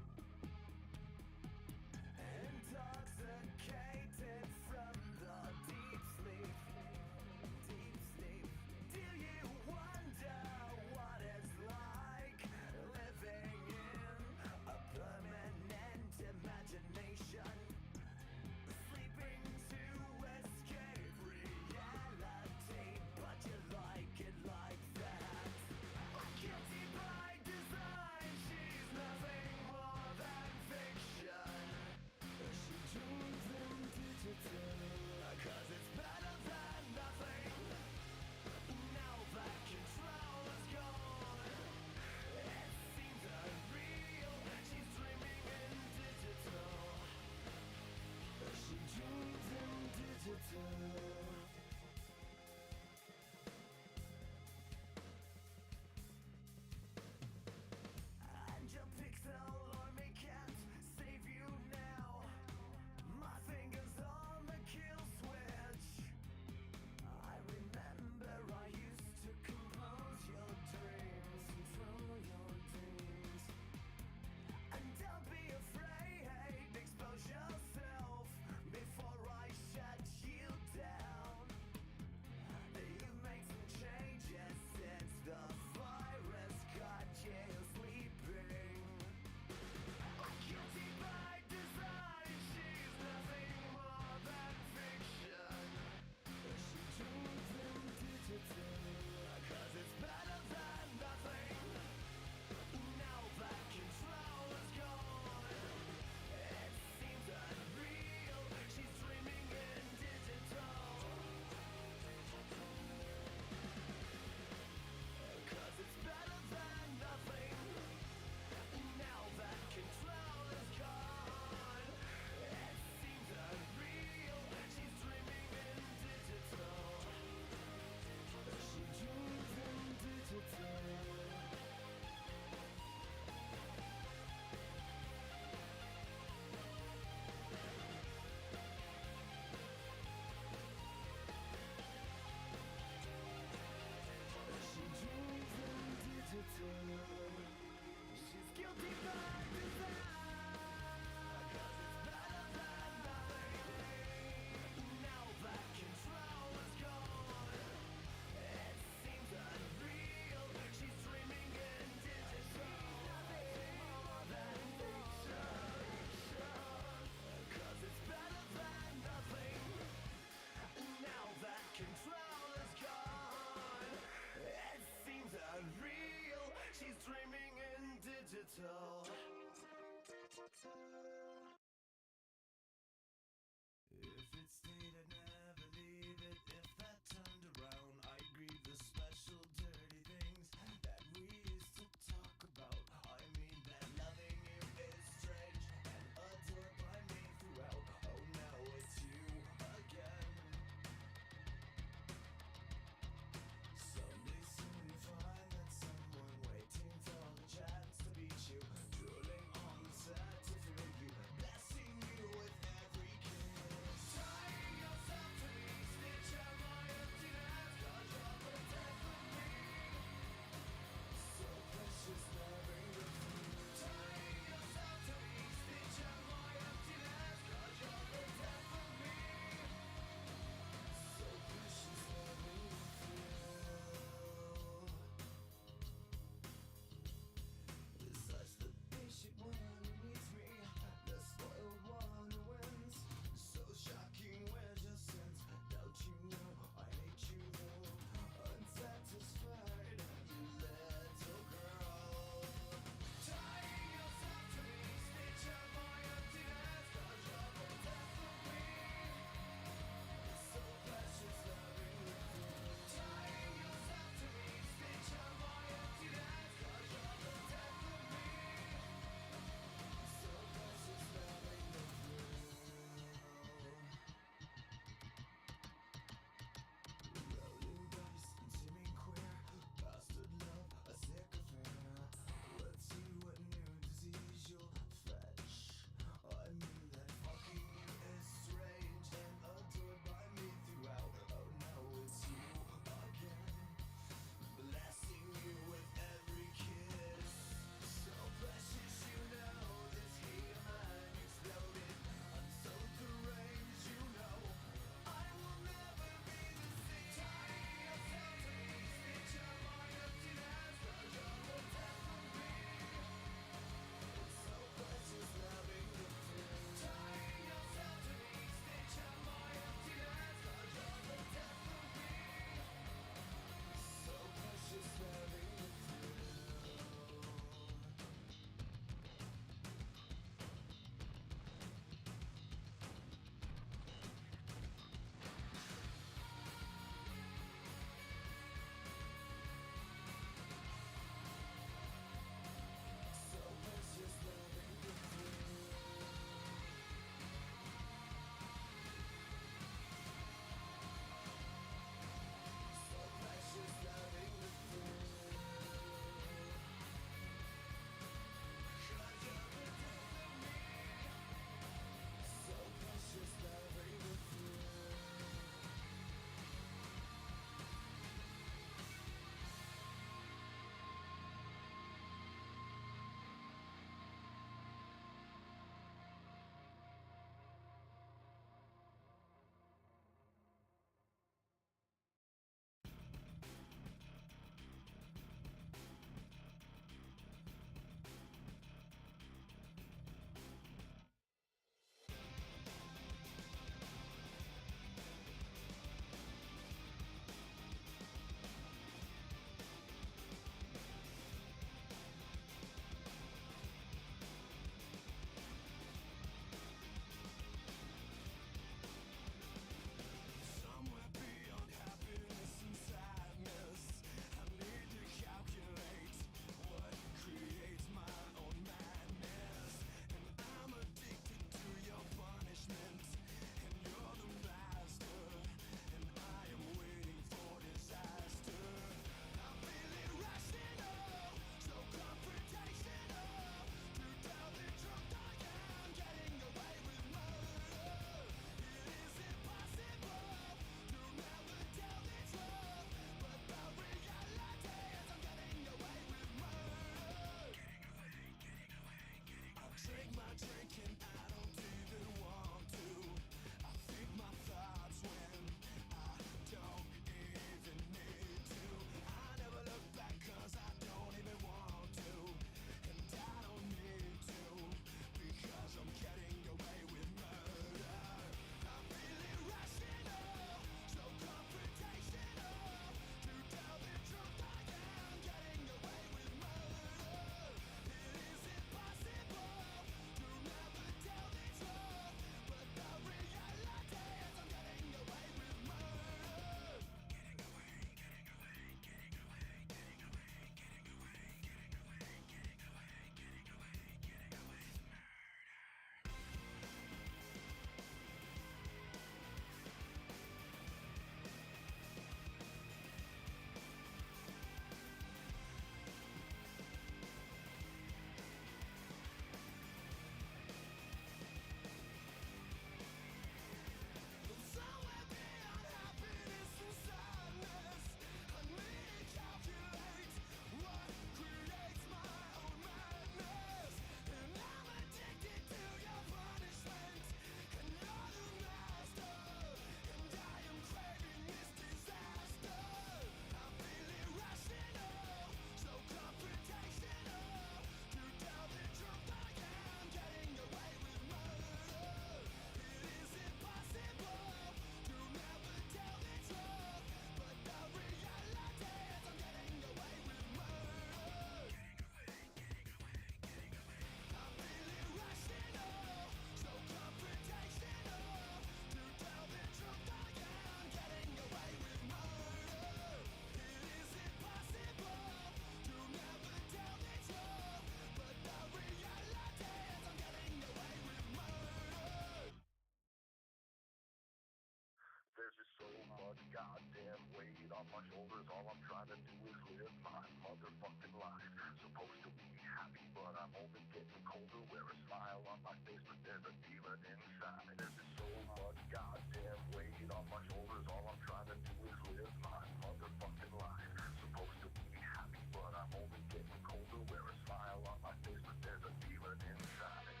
on my shoulders. All I'm trying to do is live my motherfucking life. Supposed to be happy, but I'm only getting colder. Wear a smile on my face, but there's a demon inside. There's so much goddamn weight on my shoulders. All I'm trying to do is live my motherfucking life. Supposed to be happy, but I'm only getting colder. Wear a smile on my face, but there's a demon inside.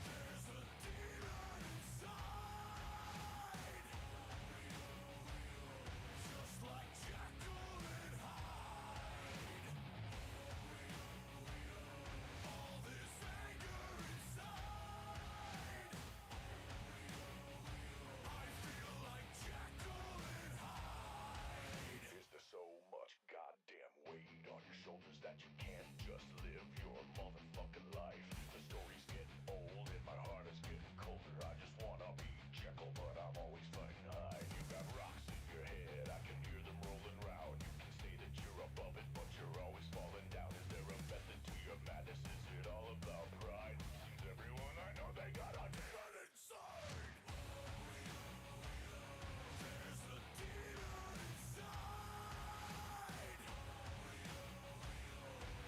There's a demon inside. Just like Jekyll and Hyde. All this anger inside. I feel like Jekyll and Hyde. Is there so much goddamn weight on your shoulders that you can't just live your motherfucking life? The story's getting old and my heart is getting colder. I just wanna be Jekyll, but I'm always fighting Hyde. You got rocks in your head, I can hear them rolling round. You can say that you're above it, but you're always falling down. Is there a method to your madness? Is it all about pride? Seems everyone I know, they got a demon inside. There's a demon inside.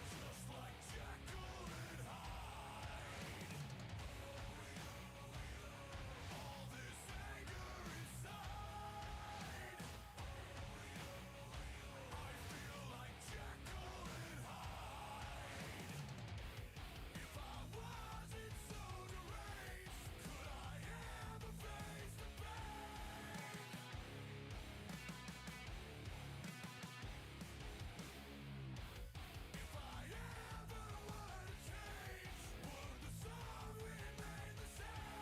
Just like Jekyll and Hyde. All this anger inside. I feel like Jekyll and Hyde. If I wasn't so deranged, could I ever face the pain? If I ever were to change, would the song remain the same?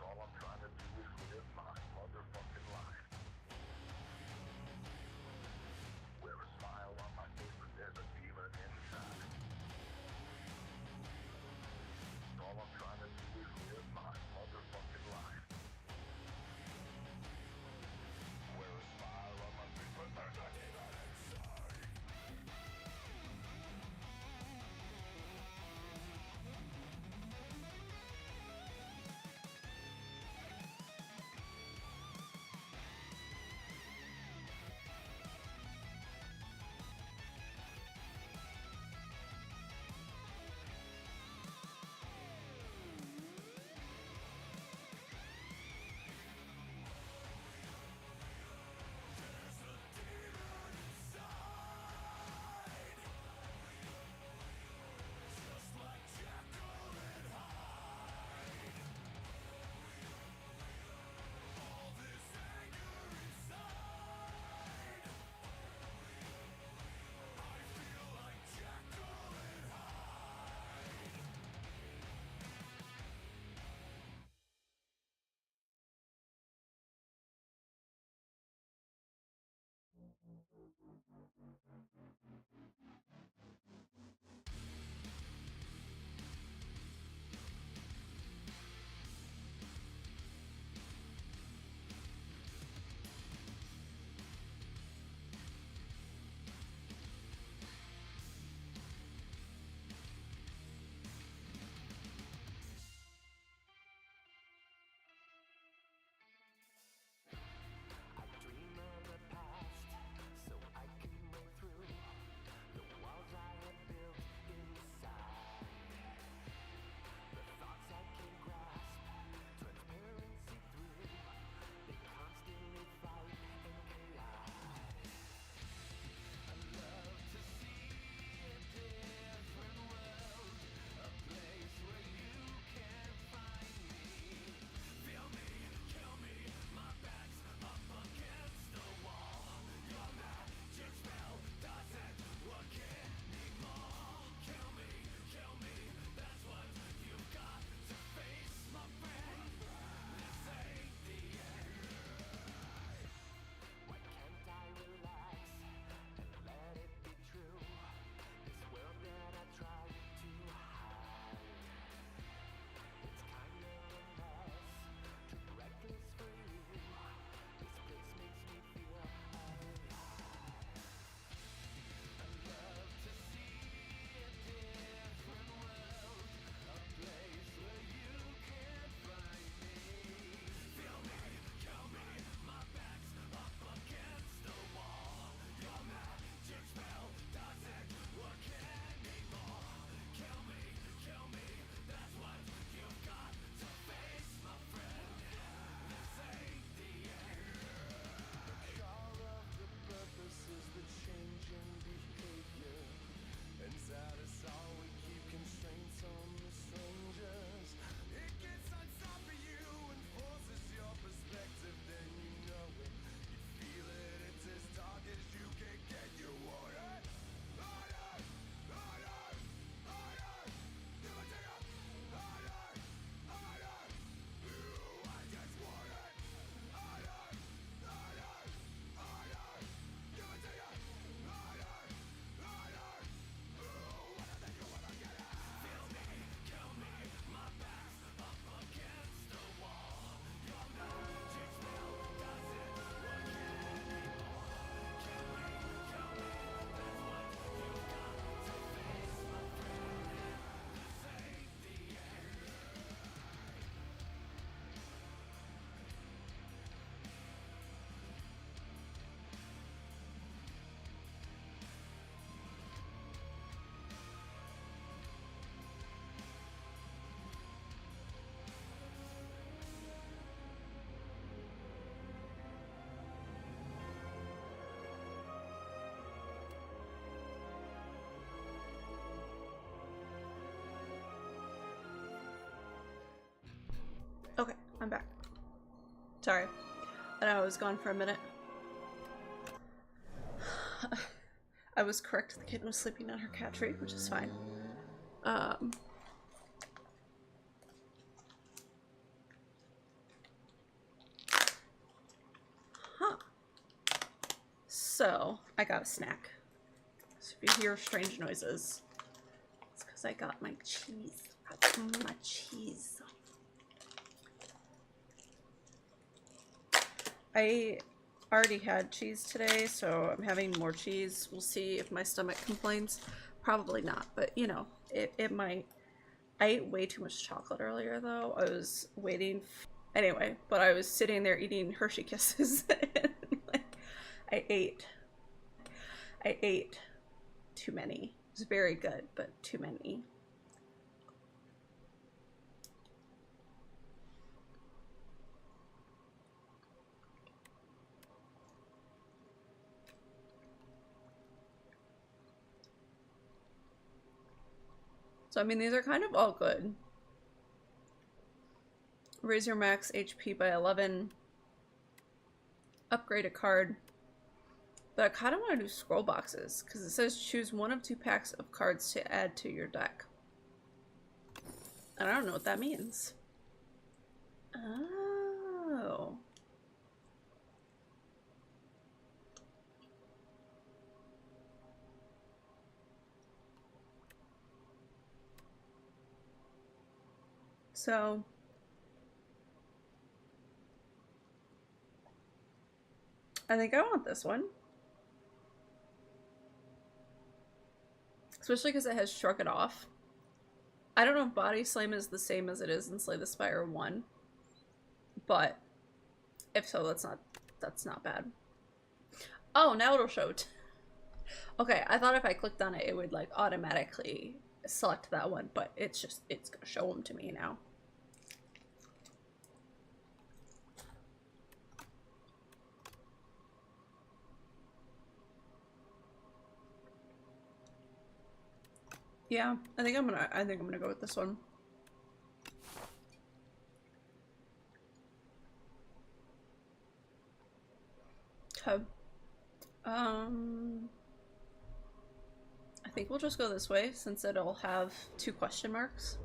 All I'm trying to do is live my motherfucking life. Wear a smile on my face, but there's a demon inside. All I'm trying to do is live my motherfucking life. Wear a smile on my face, but there's a demon inside. There's a demon inside. Just like Jekyll and Hyde. All this anger inside. I feel like Jekyll and Hyde. I dream of the past so I can break through the walls I had built inside. Okay, I'm back. Sorry. I know I was gone for a minute. I was correct. The kitten was sleeping on her cat tree, which is fine. Huh. So, I got a snack. So if you hear strange noises, it's because I got my cheese. My cheese. I already had cheese today, so I'm having more cheese. We'll see if my stomach complains. Probably not, but you know, it might. I ate way too much chocolate earlier though. I was waiting. Anyway, but I was sitting there eating Hershey Kisses. And, like, I ate too many. It was very good, but too many. So I mean, these are kind of all good. Raise your max HP by 11. Upgrade a card. But I kind of want to do scroll boxes, because it says choose one of 2 packs of cards to add to your deck. And I don't know what that means. Oh. So I think I want this one. Especially because it has Shrug It Off. I don't know if Body Slam is the same as it is in Slay the Spire 1. But if so, that's not bad. Oh, now it'll show. Okay, I thought if I clicked on it, it would like automatically select that one, but it's gonna show them to me now. Yeah, I think I'm gonna go with this one. Okay. I think we'll just go this way since it'll have 2 question marks.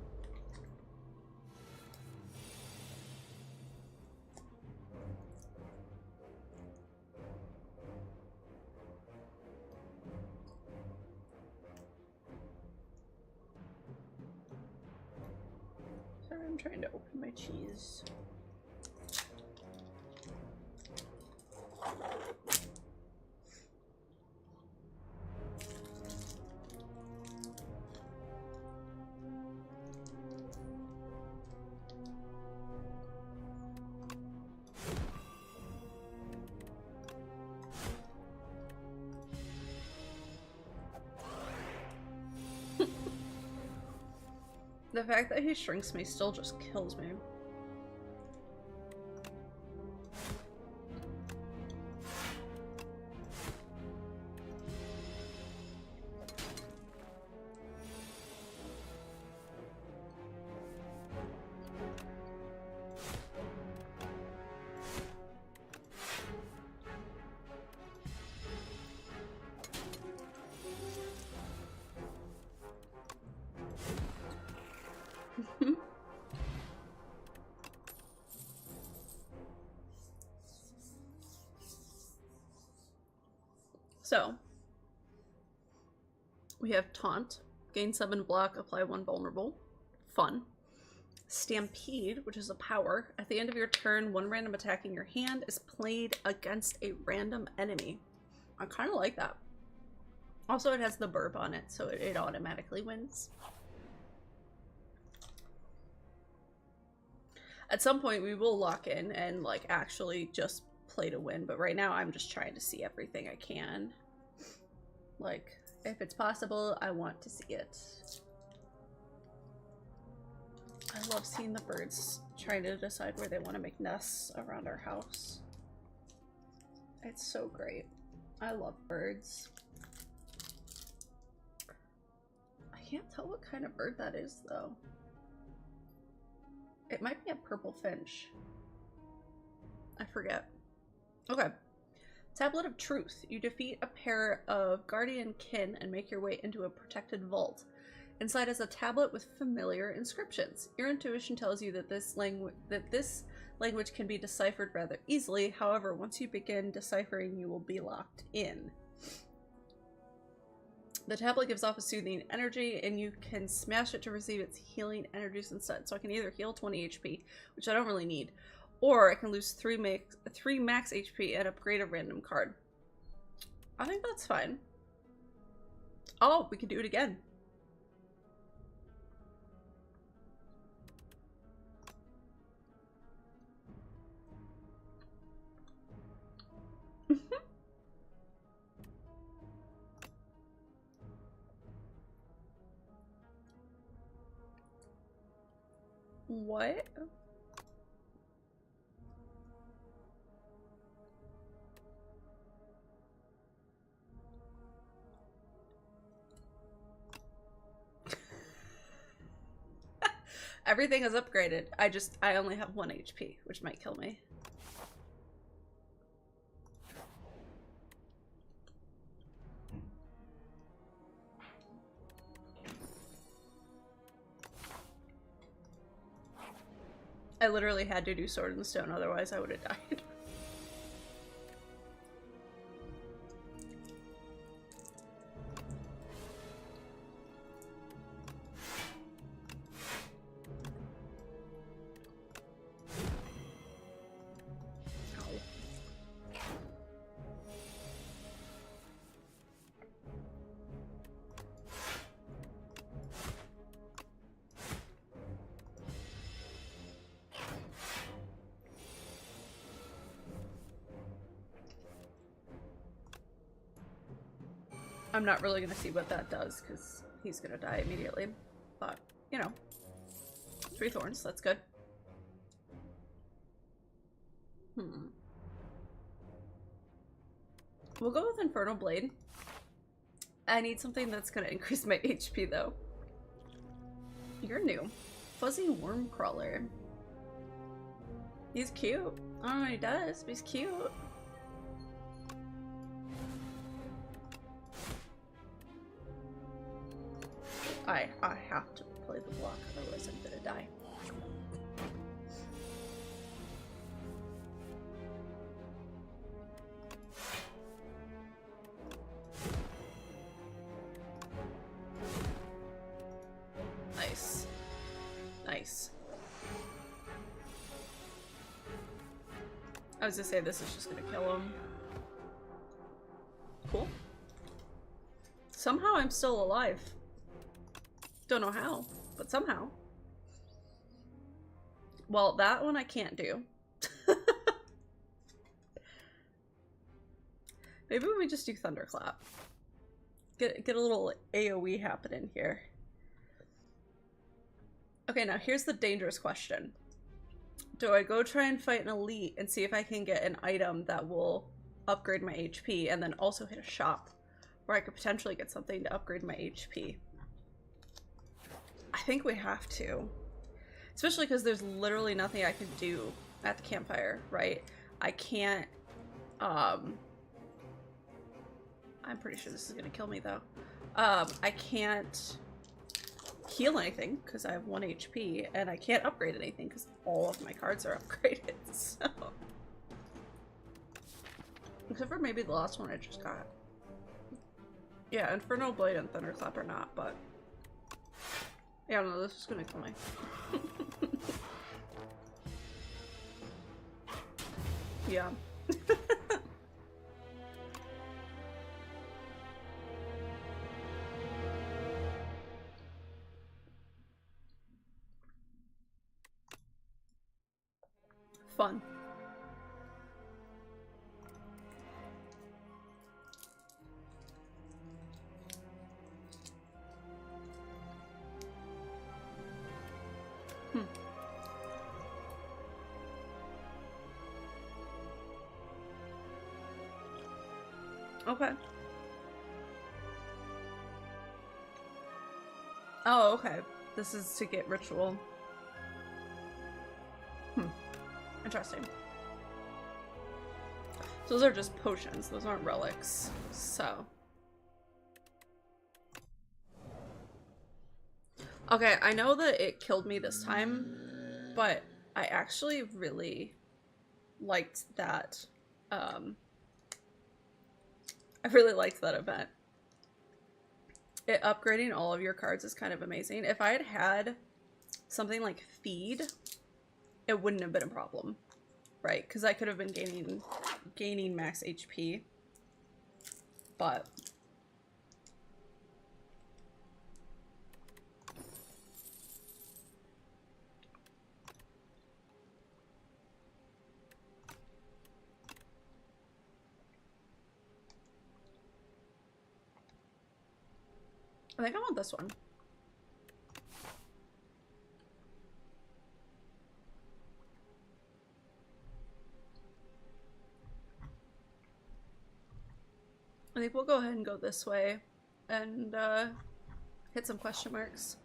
Sorry, I'm trying to open my cheese. The fact that he shrinks me still just kills me. So, we have Taunt, gain 7 block, apply 1 vulnerable. Fun. Stampede, which is a power. At the end of your turn, 1 random attack in your hand is played against a random enemy. I kind of like that. Also, it has the burp on it, so it automatically wins. At some point, we will lock in and like actually just play to win, but right now I'm just trying to see everything I can. Like, if it's possible, I want to see it. I love seeing the birds trying to decide where they want to make nests around our house. It's so great. I love birds. I can't tell what kind of bird that is, though. It might be a purple finch. I forget. Okay. Tablet of Truth. You defeat a pair of guardian kin and make your way into a protected vault. Inside is a tablet with familiar inscriptions. Your intuition tells you that this language can be deciphered rather easily. However, once you begin deciphering, you will be locked in. The tablet gives off a soothing energy, and you can smash it to receive its healing energies instead. So I can either heal 20 HP, which I don't really need, or I can lose 3 max HP and upgrade a random card. I think that's fine. Oh, we can do it again. What? Everything is upgraded. I only have 1 HP, which might kill me. I literally had to do Sword and Stone, otherwise I would have died. I'm not really gonna see what that does because he's gonna die immediately, but you know, 3 thorns, that's good. We'll go with Infernal Blade. I need something that's gonna increase my HP though. You're new. Fuzzy Worm Crawler. He's cute. I don't know what he does, but he's cute. I have to play the block, otherwise I'm gonna die. Nice. Nice. I was gonna say this is just gonna kill him. Cool. Somehow I'm still alive. Don't know how, but somehow. Well, that one I can't do. Maybe we just do Thunderclap. Get a little AoE happening here. Okay, now here's the dangerous question. Do I go try and fight an elite and see if I can get an item that will upgrade my HP and then also hit a shop where I could potentially get something to upgrade my HP? I think we have to. Especially because there's literally nothing I can do at the campfire, right? I can't, I'm pretty sure this is gonna kill me though. I can't heal anything because I have 1 HP, and I can't upgrade anything because all of my cards are upgraded, so. Except for maybe the last one I just got. Yeah, Infernal Blade and Thunderclap are not, but yeah, no, this is gonna kill me. Yeah. Fun. Okay. Oh, okay. This is to get ritual. Interesting. So those are just potions. Those aren't relics. So. Okay, I know that it killed me this time, but I actually really liked that. I really liked that event. Upgrading all of your cards is kind of amazing. If I had had something like feed, it wouldn't have been a problem, right? Because I could have been gaining max HP, but I think I want this one. I think we'll go ahead and go this way and hit some question marks.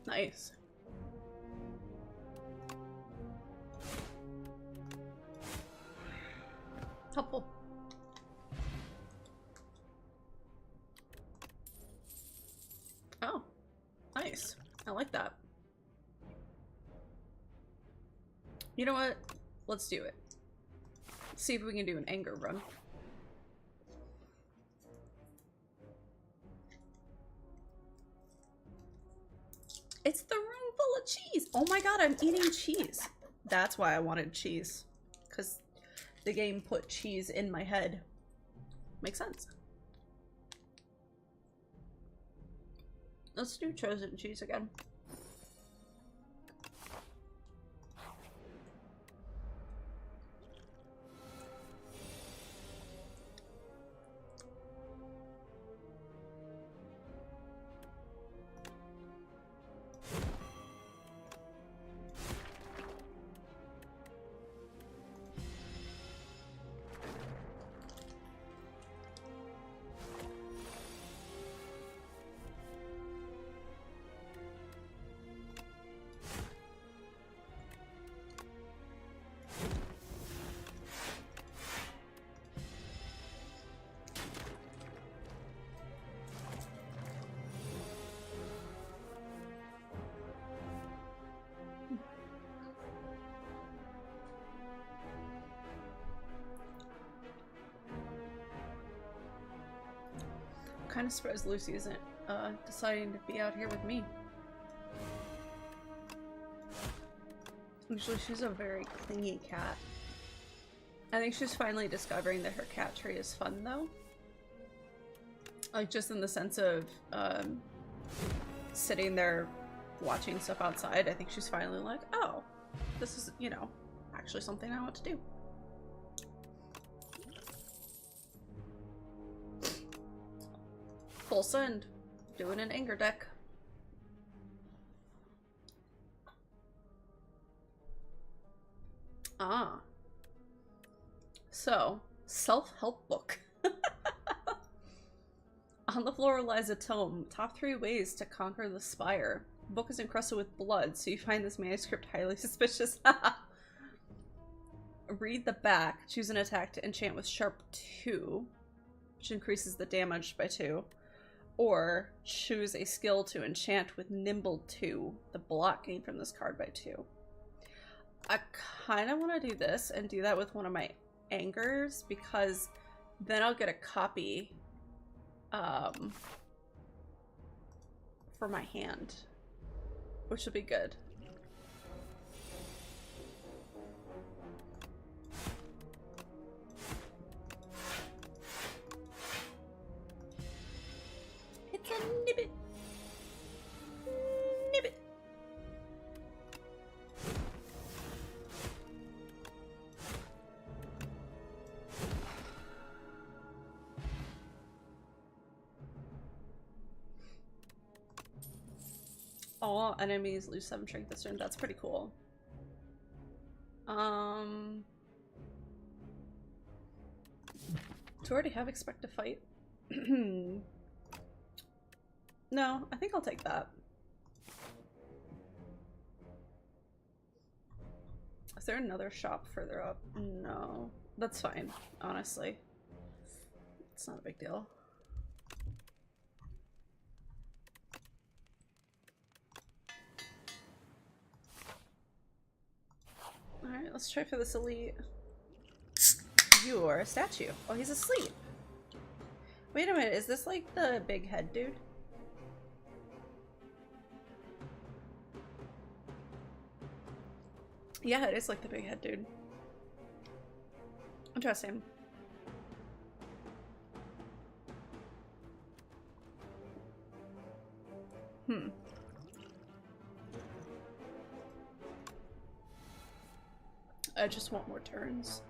Nice. Helpful. Oh, nice. I like that. You know what? Let's do it. Let's see if we can do an anger run. It's the room full of cheese. Oh my god, I'm eating cheese. That's why I wanted cheese. Because the game put cheese in my head. Makes sense. Let's do chosen cheese again. Kind of surprised Lucy isn't deciding to be out here with me. Usually she's a very clingy cat. I think she's finally discovering that her cat tree is fun though. Like just in the sense of sitting there watching stuff outside. I think she's finally like, oh, this is, you know, actually something I want to do. Full send. Doing an anger deck. Ah. So, self-help book. On the floor lies a tome. Top 3 ways to conquer the spire. The book is encrusted with blood, so you find this manuscript highly suspicious. Read the back. Choose an attack to enchant with sharp 2, which increases the damage by 2. Or choose a skill to enchant with nimble 2. The block gained from this card by 2. I kind of want to do this and do that with one of my angers because then I'll get a copy for my hand, which will be good. It's a nibbit. All enemies lose 7 strength this turn. That's pretty cool. Do I already have expect to fight? No, I think I'll take that. Is there another shop further up? No. That's fine, honestly. It's not a big deal. Alright, let's try for this elite. You're a statue. Oh, he's asleep. Wait a minute, is this like the big head dude? Yeah, it is like the big head dude. Interesting. I just want more turns.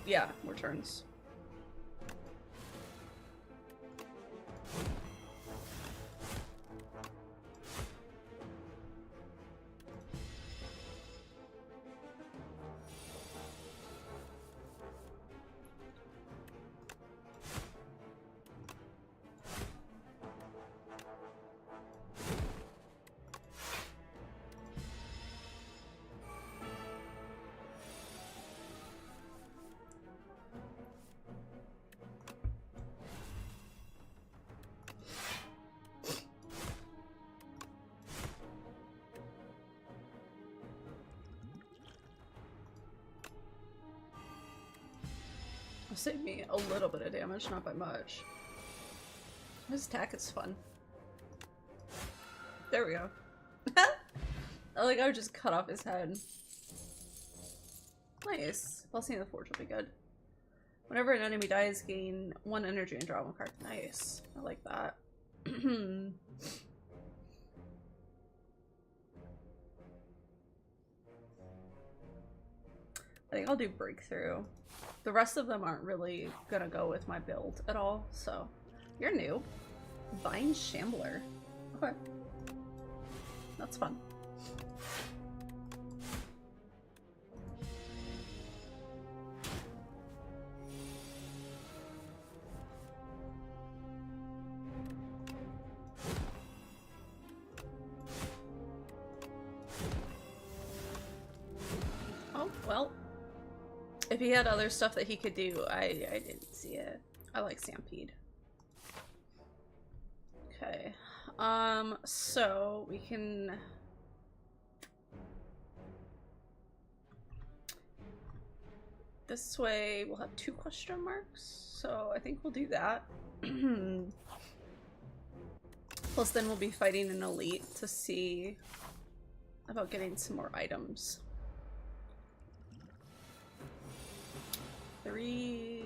Yeah, more turns. Save me a little bit of damage, not by much. His attack is fun. There we go. I would just cut off his head. Nice. Blessing of the Forge will be good. Whenever an enemy dies, gain 1 energy and draw 1 card. Nice. I like that. I think I'll do Breakthrough. The rest of them aren't really gonna go with my build at all, so. You're new. Vine Shambler. Okay. That's fun. Oh, well. If he had other stuff that he could do, I didn't see it. I like Stampede. Okay. So we can... This way we'll have 2 question marks, so I think we'll do that. Plus then we'll be fighting an elite to see about getting some more items. 3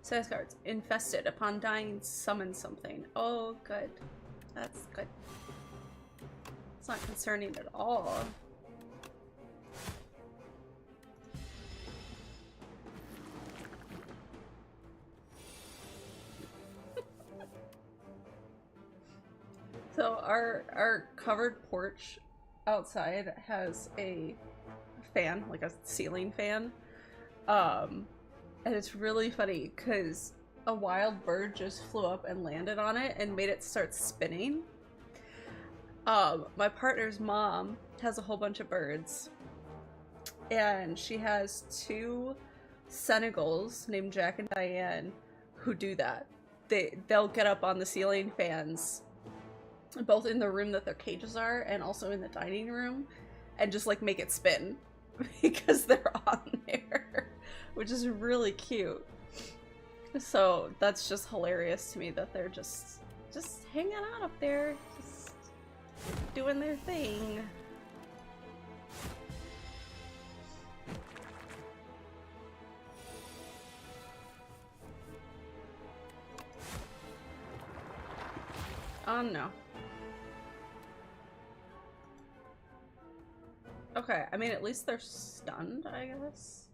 status cards. Infested. Upon dying, summon something. Oh, good. That's good. It's not concerning at all. So our covered porch outside has a fan, like a ceiling fan. And it's really funny because a wild bird just flew up and landed on it and made it start spinning. My partner's mom has a whole bunch of birds, and she has 2 Senegals named Jack and Diane who do that. They'll get up on the ceiling fans, both in the room that their cages are and also in the dining room, and just like make it spin because they're on there, which is really cute. So that's just hilarious to me that they're just hanging out up there, just doing their thing. Oh no. Okay, I mean at least they're stunned, I guess.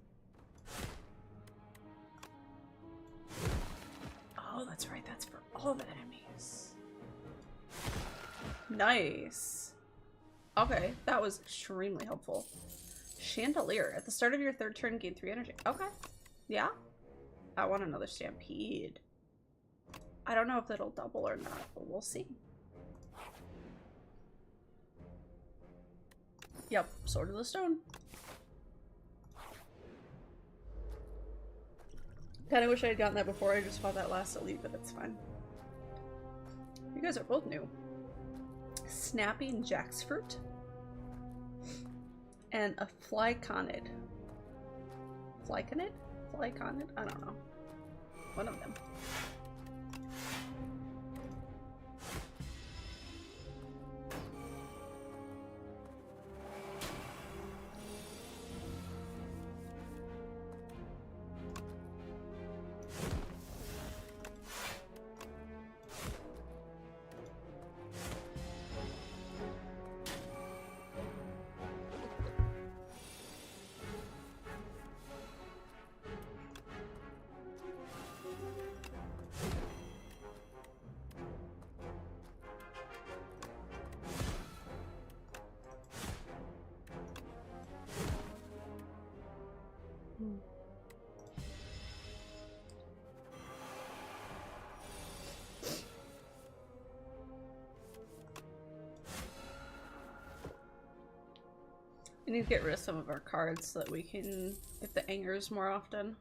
Oh, that's right, that's for all the enemies. Nice. Okay, that was extremely helpful. Chandelier. At the start of your third turn, gain 3 energy. Okay. Yeah. I want another Stampede. I don't know if it'll double or not, but we'll see. Yep, Sword of the Stone. Kinda wish I had gotten that before I just fought that last elite, but it's fine. You guys are both new. Snappy and Jacksfruit. And a Flyconid. Flyconid? Flyconid? I don't know. One of them. We need to get rid of some of our cards so that we can get the angers more often.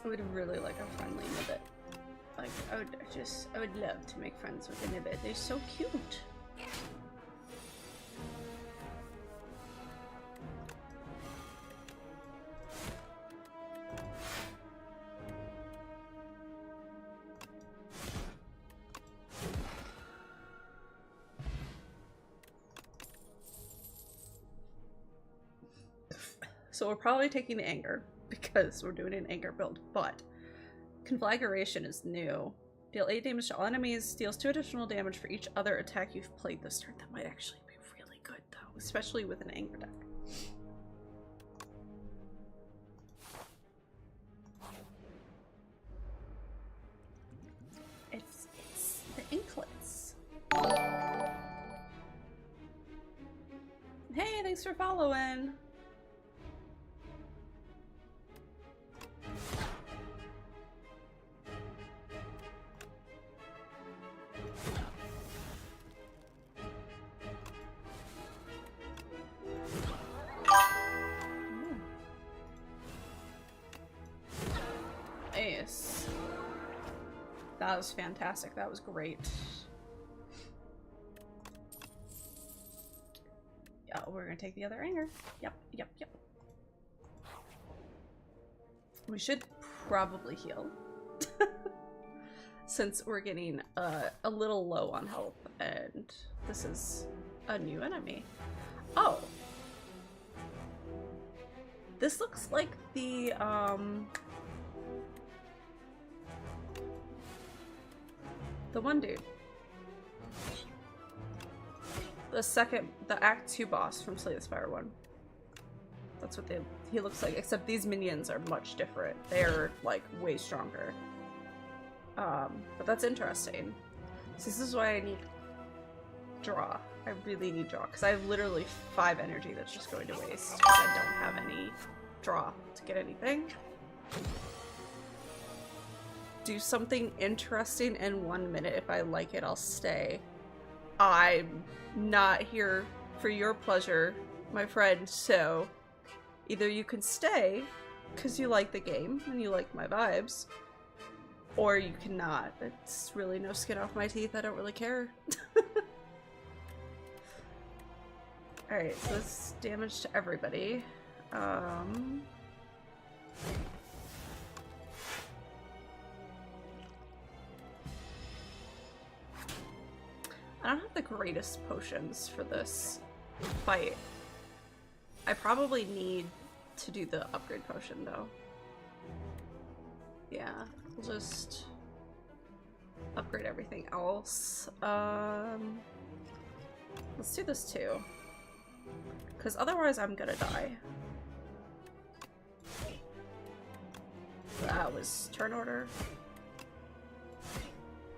I would really like a friendly Nibbit. Like, I would love to make friends with a Nibbit. They're so cute. So we're probably taking the anger, because we're doing an anger build, but Conflagration is new. Deal 8 damage to all enemies, deals 2 additional damage for each other attack you've played this turn. That might actually be really good though, especially with an anger deck. It's the Inklets. Hey, thanks for following. Nice. That was fantastic. That was great. Yeah, we're gonna take the other anger. Yep. We should probably heal. Since we're getting a little low on health, and this is a new enemy. Oh! This looks like the one dude. The Act 2 boss from Slay the Spire 1. That's what he looks like, except these minions are much different. They're, like, way stronger. But that's interesting. So this is why I need draw. I really need draw, because I have literally 5 energy that's just going to waste, because I don't have any draw to get anything. Do something interesting in 1 minute. If I like it, I'll stay. I'm not here for your pleasure, my friend, so either you can stay because you like the game and you like my vibes, or you cannot. It's really no skin off my teeth. I don't really care. Alright, so this damage to everybody. I don't have the greatest potions for this fight. I probably need to do the upgrade potion though. Yeah, we'll just upgrade everything else. Let's do this too. Because otherwise I'm gonna die. That was turn order.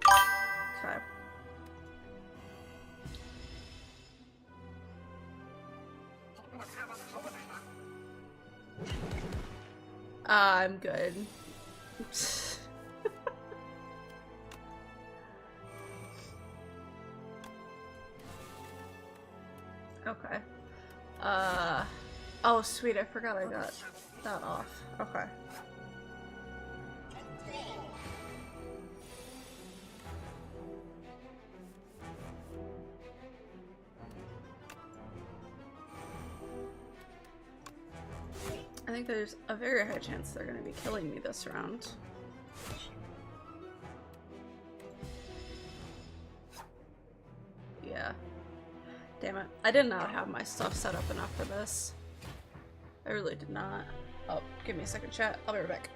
Okay. I'm good. Okay. Oh sweet, I forgot I got that off. Okay. I think there's a very high chance they're gonna be killing me this round. Yeah. Damn it. I did not have my stuff set up enough for this. I really did not. Oh, give me a second, chat. I'll be right back.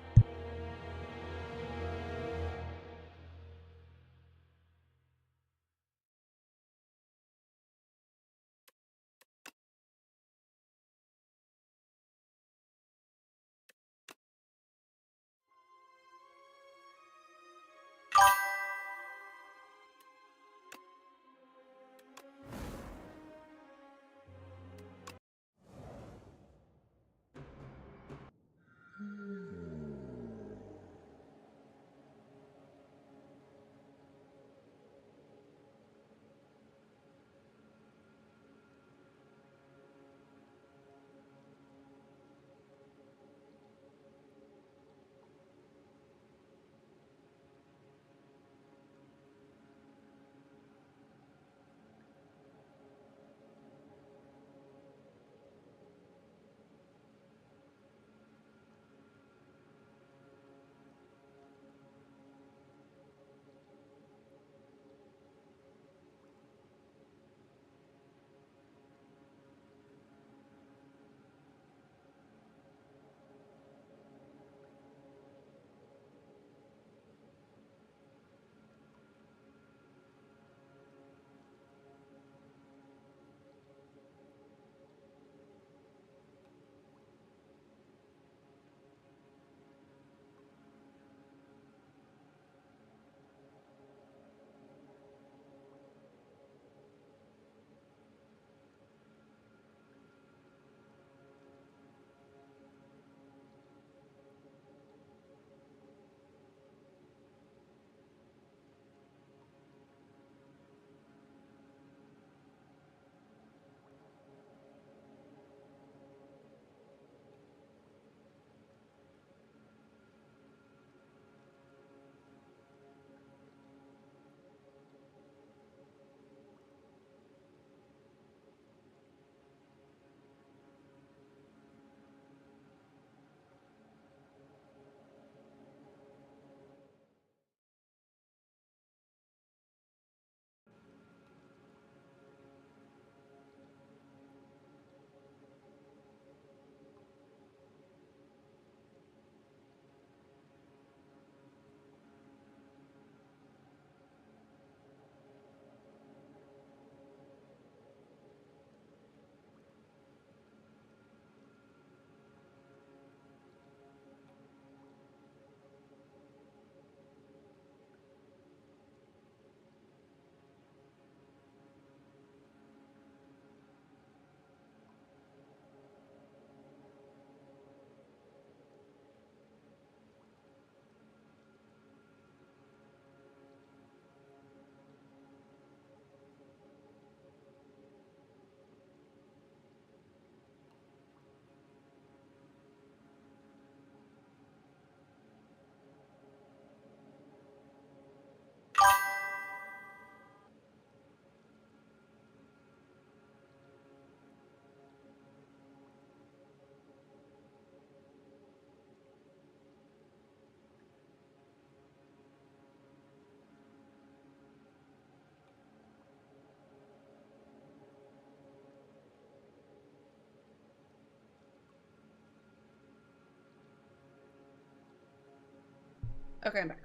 Okay, I'm back.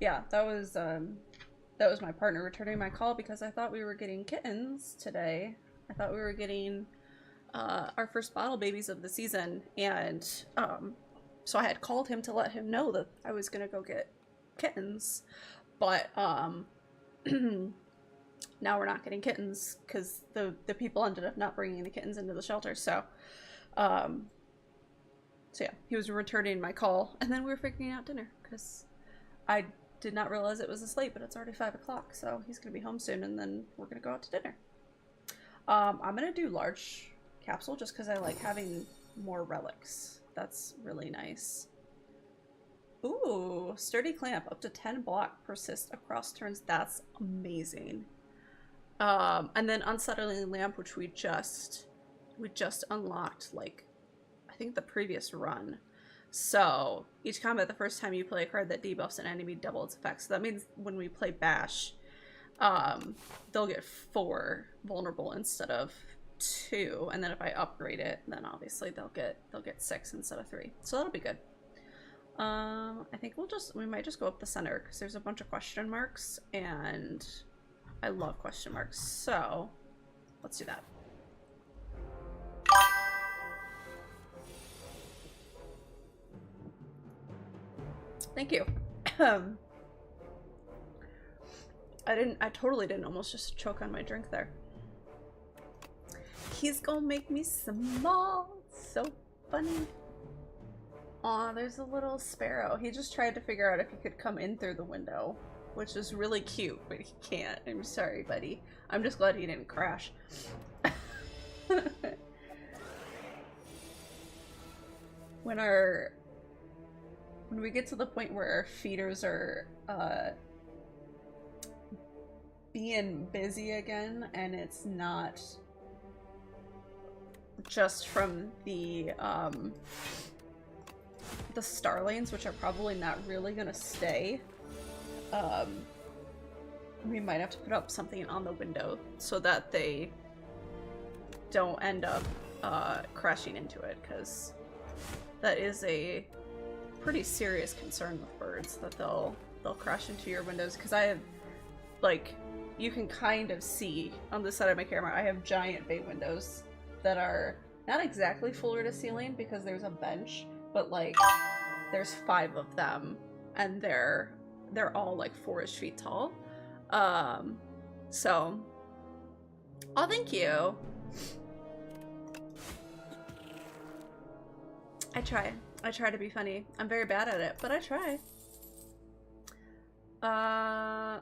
Yeah, that was my partner returning my call because I thought we were getting kittens today. I thought we were getting our first bottle babies of the season, and so I had called him to let him know that I was gonna go get kittens, but now we're not getting kittens because the people ended up not bringing the kittens into the shelter. So yeah, he was returning my call, and then we were figuring out dinner because I did not realize it was this late, but it's already 5 o'clock, so he's gonna be home soon, and then we're gonna go out to dinner. I'm gonna do large capsule just because I like having more relics. That's really nice. Ooh, sturdy clamp, up to 10 block persist across turns. That's amazing. And then unsettling lamp, which we just unlocked, like I think the previous run. So each combat, the first time you play a card that debuffs an enemy, double its effect. So that means when we play Bash, they'll get 4 vulnerable instead of 2, and then if I upgrade it, then obviously they'll get 6 instead of 3. So that'll be good. I think we might just go up the center because there's a bunch of question marks, and I love question marks. So let's do that. Thank you. I totally didn't almost just choke on my drink there. He's gonna make me small. So funny. Aw, there's a little sparrow. He just tried to figure out if he could come in through the window, which is really cute, but he can't. I'm sorry, buddy. I'm just glad he didn't crash. When we get to the point where our feeders are being busy again, and it's not just from the starlings, which are probably not really gonna stay, we might have to put up something on the window so that they don't end up crashing into it, because that is a pretty serious concern with birds, that they'll crash into your windows. Because I have, like, you can kind of see on the side of my camera, I have giant bay windows that are not exactly floor to ceiling because there's a bench, but like there's 5 of them, and they're all like 4-ish feet tall. So, oh, thank you. I try to be funny. I'm very bad at it, but I try.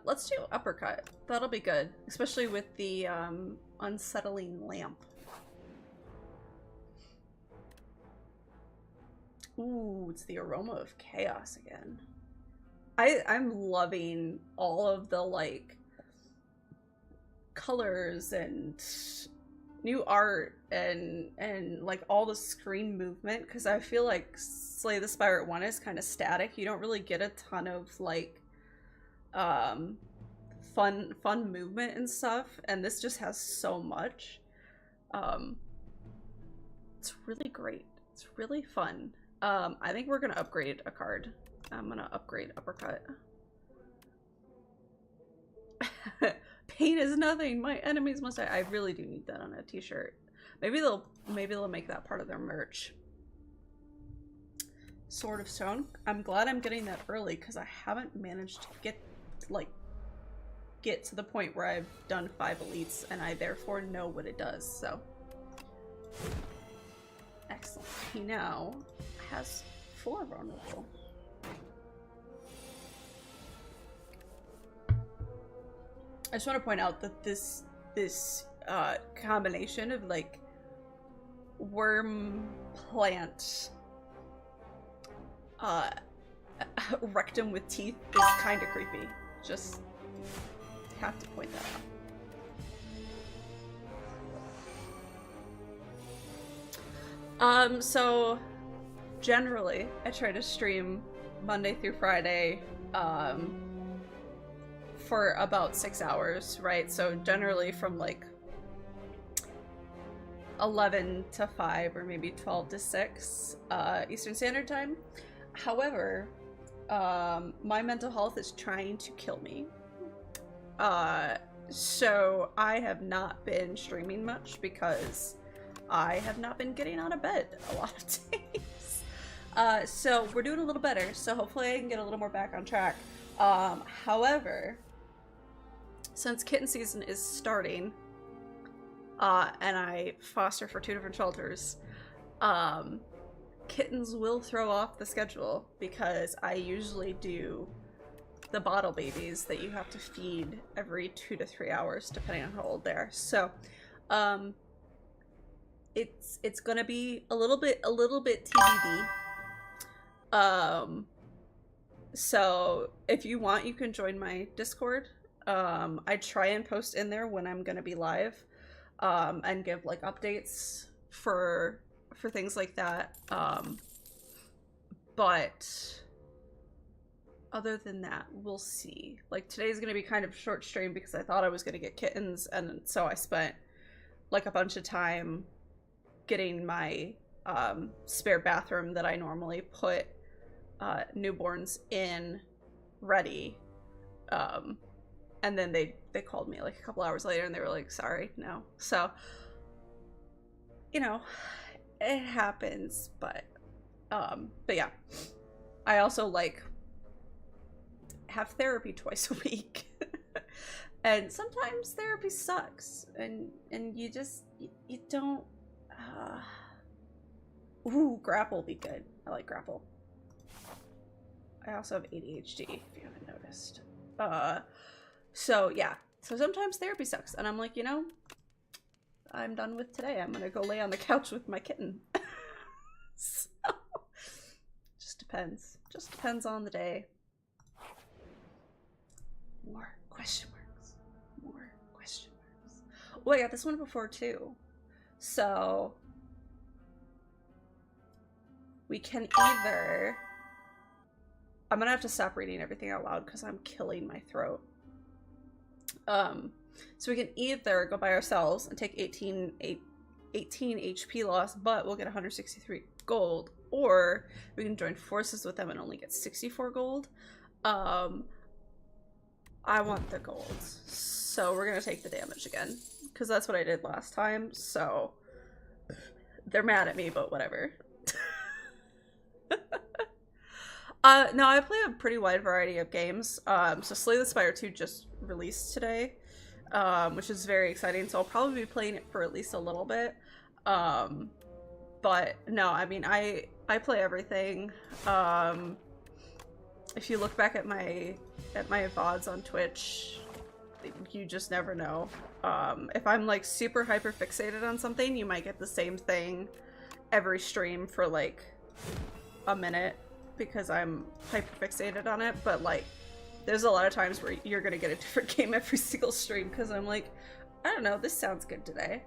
Let's do uppercut. That'll be good, especially with the unsettling lamp. Ooh, it's the aroma of chaos again. I'm loving all of the like colors and new art and like all the screen movement, because I feel like Slay the Spire 1 is kind of static. You don't really get a ton of like fun movement and stuff, and this just has so much. It's really great. It's really fun. I think we're gonna upgrade a card. I'm gonna upgrade uppercut. Pain is nothing. My enemies must die. I really do need that on a t-shirt. Maybe they'll make that part of their merch. Sword of Stone. I'm glad I'm getting that early because I haven't managed to get to the point where I've done 5 elites, and I therefore know what it does. So excellent. He now has 4 vulnerable. I just want to point out that this combination of like worm plant rectum with teeth is kind of creepy. Just have to point that out. So generally I try to stream Monday through Friday for about 6 hours, right? So generally from like 11 to 5 or maybe 12 to 6 Eastern Standard Time. However, My mental health is trying to kill me. So I have not been streaming much because I have not been getting out of bed a lot of days. So we're doing a little better, so hopefully I can get a little more back on track. However, since kitten season is starting, and I foster for 2 different shelters, kittens will throw off the schedule because I usually do the bottle babies that you have to feed every 2 to 3 hours depending on how old they are. So it's gonna be a little bit TBD. So if you want, you can join my Discord. I try and post in there when I'm gonna be live, and give like updates for things like that. But other than that, we'll see. Like today's gonna be kind of short stream because I thought I was gonna get kittens, and so I spent like a bunch of time getting my spare bathroom that I normally put newborns in ready. And then they called me like a couple hours later and they were like, sorry, no. So, you know, it happens, but yeah. I also like have therapy twice a week. And sometimes therapy sucks and you just you don't ooh, grapple would be good. I like grapple. I also have ADHD if you haven't noticed. So yeah, so sometimes therapy sucks and I'm like, you know, I'm done with today. I'm gonna go lay on the couch with my kitten. So just depends on the day. More question marks. Oh, I got this one before too. So we can either, I'm gonna have to stop reading everything out loud because I'm killing my throat. So we can either go by ourselves and take 18 HP loss, but we'll get 163 gold, or we can join forces with them and only get 64 gold. I want the gold, so we're gonna take the damage again because that's what I did last time. So they're mad at me, but whatever. No, I play a pretty wide variety of games. So Slay the Spire 2 just released today, which is very exciting. So I'll probably be playing it for at least a little bit. But no, I mean, I play everything. If you look back at my VODs on Twitch, you just never know. If I'm like super hyper fixated on something, you might get the same thing every stream for like a minute because I'm hyper fixated on it, but like there's a lot of times where you're gonna get a different game every single stream because I'm like, I don't know, this sounds good today.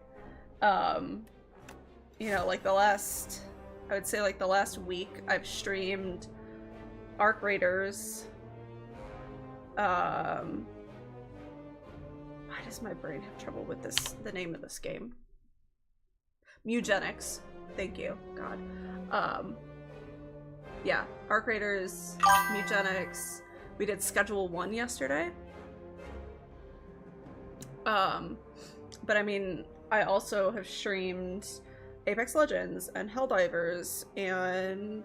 You know, like I would say like the last week I've streamed Arc Raiders. Why does my brain have trouble with the name of this game? Mugenics. Thank you, God. Yeah, Arc Raiders, Mugenics. We did Schedule 1 yesterday. But I mean, I also have streamed Apex Legends and Helldivers and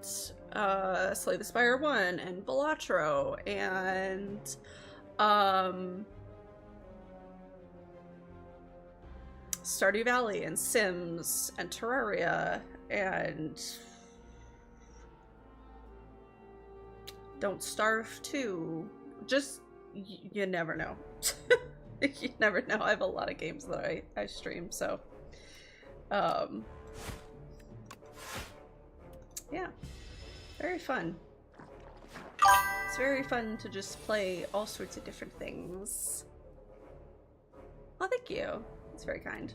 Slay the Spire 1 and Balatro and Stardew Valley and Sims and Terraria and Don't Starve 2. Just, you never know. You never know. I have a lot of games that I stream, so yeah, very fun. It's very fun to just play all sorts of different things. Oh, thank you. That's very kind.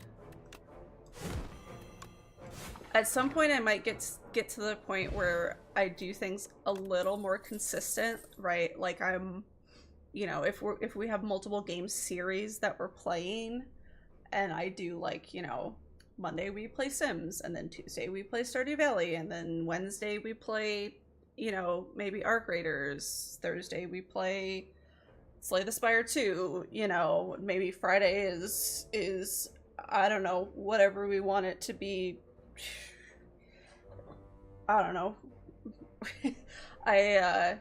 At some point I might get to the point where I do things a little more consistent, right? Like I'm, you know, if we have multiple game series that we're playing and I do like, you know, Monday we play Sims and then Tuesday we play Stardew Valley and then Wednesday we play, you know, maybe Arc Raiders. Thursday we play Slay the Spire 2, you know, maybe Friday is I don't know, whatever we want it to be. I don't know. I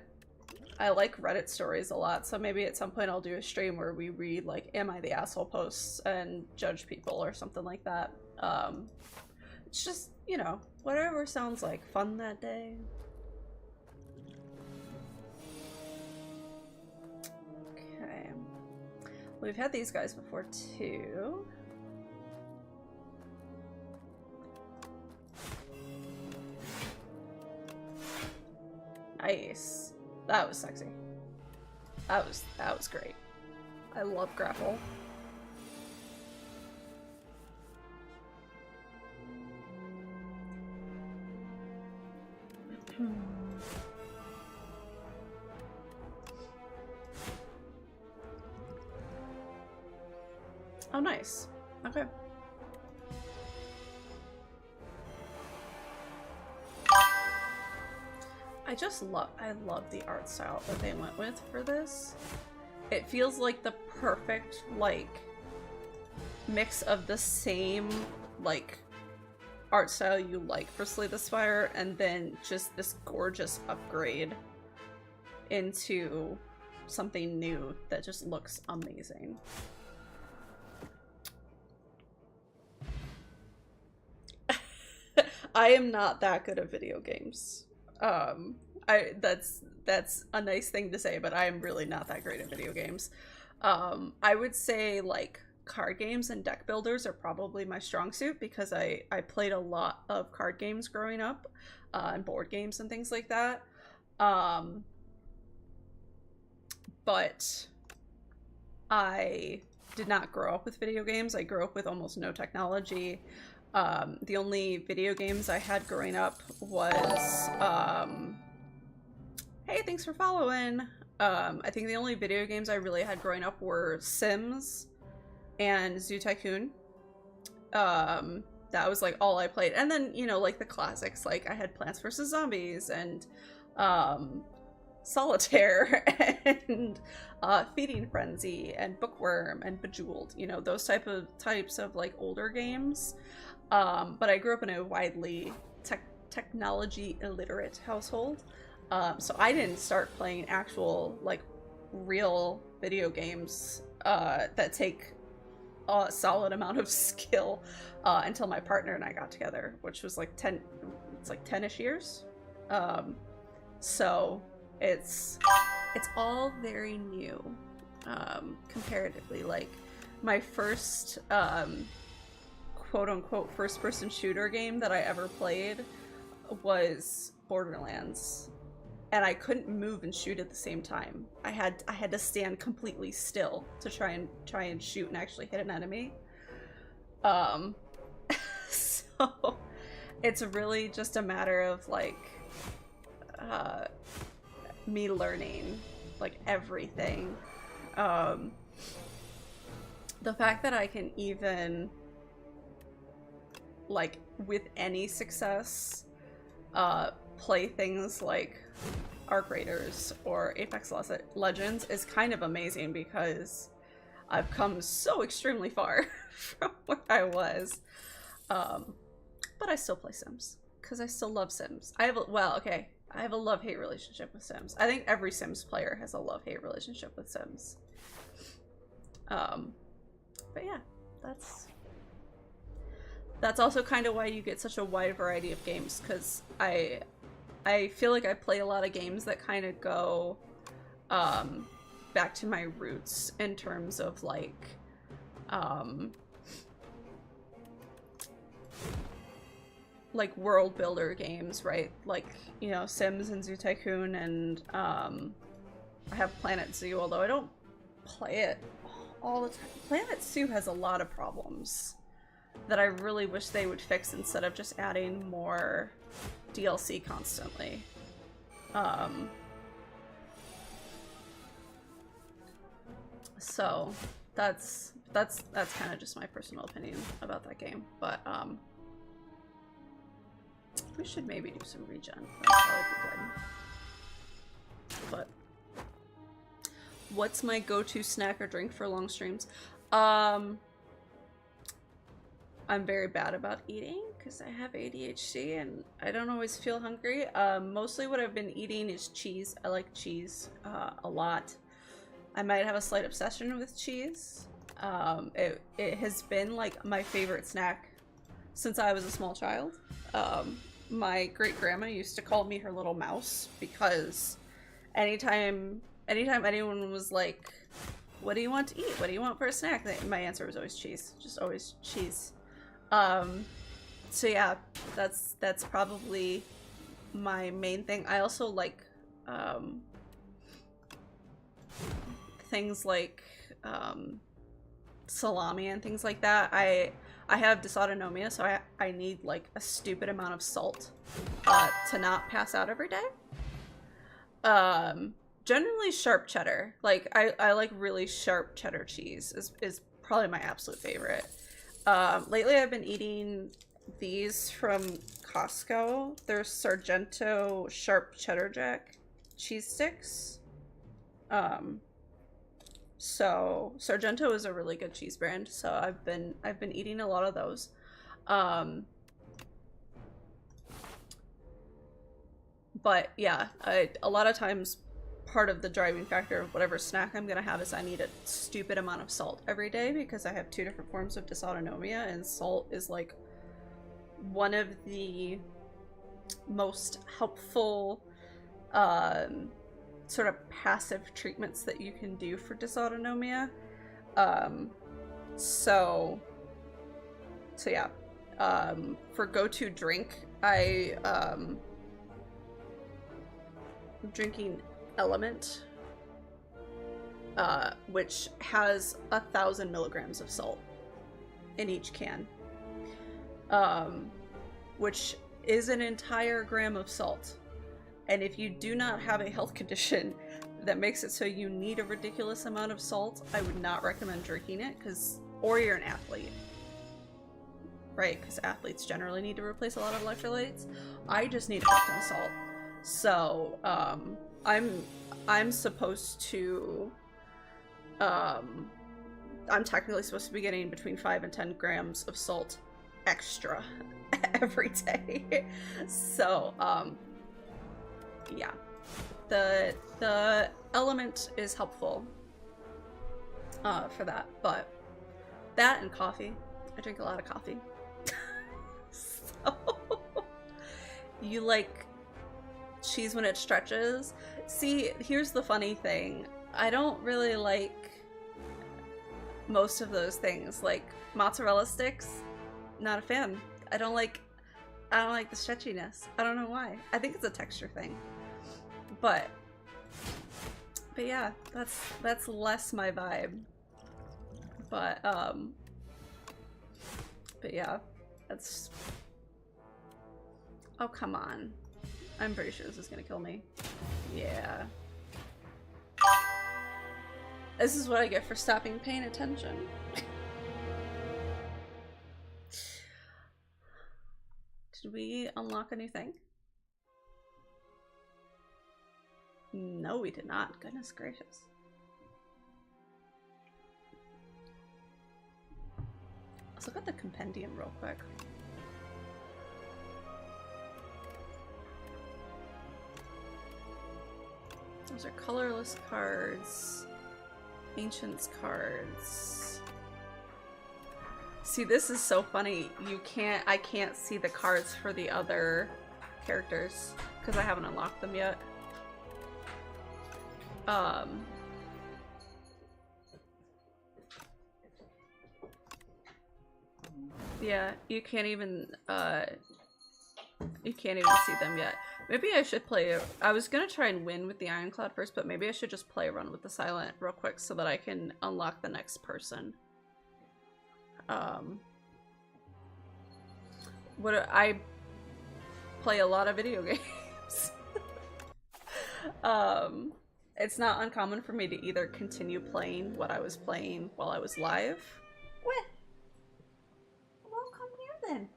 like Reddit stories a lot, so maybe at some point I'll do a stream where we read like Am I the Asshole posts and judge people or something like that. It's just, you know, whatever sounds like fun that day. Okay. We've had these guys before too. Nice. That was sexy. That was great. I love grapple. Oh, nice. Okay. I love the art style that they went with for this. It feels like the perfect, like, mix of the same, like, art style you like for Slay the Spire, and then just this gorgeous upgrade into something new that just looks amazing. I am not that good at video games. That's a nice thing to say, but I am really not that great at video games. I would say like card games and deck builders are probably my strong suit because I played a lot of card games growing up, and board games and things like that. But I did not grow up with video games. I grew up with almost no technology. The only video games I had growing up was, hey, thanks for following. I think the only video games I really had growing up were Sims and Zoo Tycoon. That was like all I played. And then, you know, like the classics, like I had Plants vs. Zombies and, Solitaire and Feeding Frenzy and Bookworm and Bejeweled, you know, those types of like older games. But I grew up in a widely technology illiterate household, so I didn't start playing actual like real video games that take a solid amount of skill until my partner and I got together, which was like 10-ish years. So it's all very new, comparatively. Like my first quote-unquote first-person shooter game that I ever played was Borderlands, and I couldn't move and shoot at the same time. I had to stand completely still to try and shoot and actually hit an enemy. So it's really just a matter of like me learning like everything. The fact that I can even like with any success play things like Arc Raiders or Apex Legends is kind of amazing because I've come so extremely far from where I was. But I still play Sims because I still love Sims. I have a love-hate relationship with Sims. I think every Sims player has a love-hate relationship with Sims. But yeah, that's also kind of why you get such a wide variety of games, because I feel like I play a lot of games that kind of go back to my roots in terms of like world builder games, right? Like, you know, Sims and Zoo Tycoon, and I have Planet Zoo, although I don't play it all the time. Planet Zoo has a lot of problems that I really wish they would fix instead of just adding more DLC constantly. So that's kind of just my personal opinion about that game, but we should maybe do some regen. That'd probably be good. What's my go-to snack or drink for long streams? I'm very bad about eating because I have ADHD and I don't always feel hungry. Mostly what I've been eating is cheese. I like cheese a lot. I might have a slight obsession with cheese. It has been like my favorite snack since I was a small child. My great-grandma used to call me her little mouse because anytime anyone was like, what do you want to eat? What do you want for a snack? My answer was always cheese. Just always cheese. So yeah, that's probably my main thing. I also like things like salami and things like that. I have dysautonomia, so I need like a stupid amount of salt to not pass out every day. Generally sharp cheddar. Like I like really sharp cheddar cheese is probably my absolute favorite. Lately I've been eating these from Costco. They're Sargento Sharp Cheddar Jack cheese sticks. So Sargento is a really good cheese brand, so I've been eating a lot of those. But yeah, a lot of times part of the driving factor of whatever snack I'm gonna have is I need a stupid amount of salt every day because I have 2 different forms of dysautonomia, and salt is like one of the most helpful sort of passive treatments that you can do for dysautonomia. So yeah, for go-to drink, I'm drinking Element, which has 1,000 milligrams of salt in each can, which is an entire gram of salt. And if you do not have a health condition that makes it so you need a ridiculous amount of salt, I would not recommend drinking it, or you're an athlete, right? Because athletes generally need to replace a lot of electrolytes. I just need a ton of salt. So, I'm supposed to, I'm technically supposed to be getting between 5 and 10 grams of salt extra every day. So, yeah, the Element is helpful, for that, but that and coffee. I drink a lot of coffee. So, you like cheese when it stretches? See, here's the funny thing. I don't really like most of those things. Like mozzarella sticks, not a fan. I don't like the stretchiness. I don't know why. I think it's a texture thing. But yeah, that's less my vibe. But yeah, that's, oh come on. I'm pretty sure this is gonna kill me. Yeah. This is what I get for stopping paying attention. Did we unlock a new thing? No, we did not. Goodness gracious. Let's look at the compendium real quick. Those are colorless cards. Ancients cards. See, this is so funny. I can't see the cards for the other characters because I haven't unlocked them yet. Yeah, you can't even see them yet. Maybe I should play. I was gonna try and win with the Ironclad first, but maybe I should just play a run with the Silent real quick so that I can unlock the next person. I play a lot of video games. It's not uncommon for me to either continue playing what I was playing while I was live. What? Well, come here then.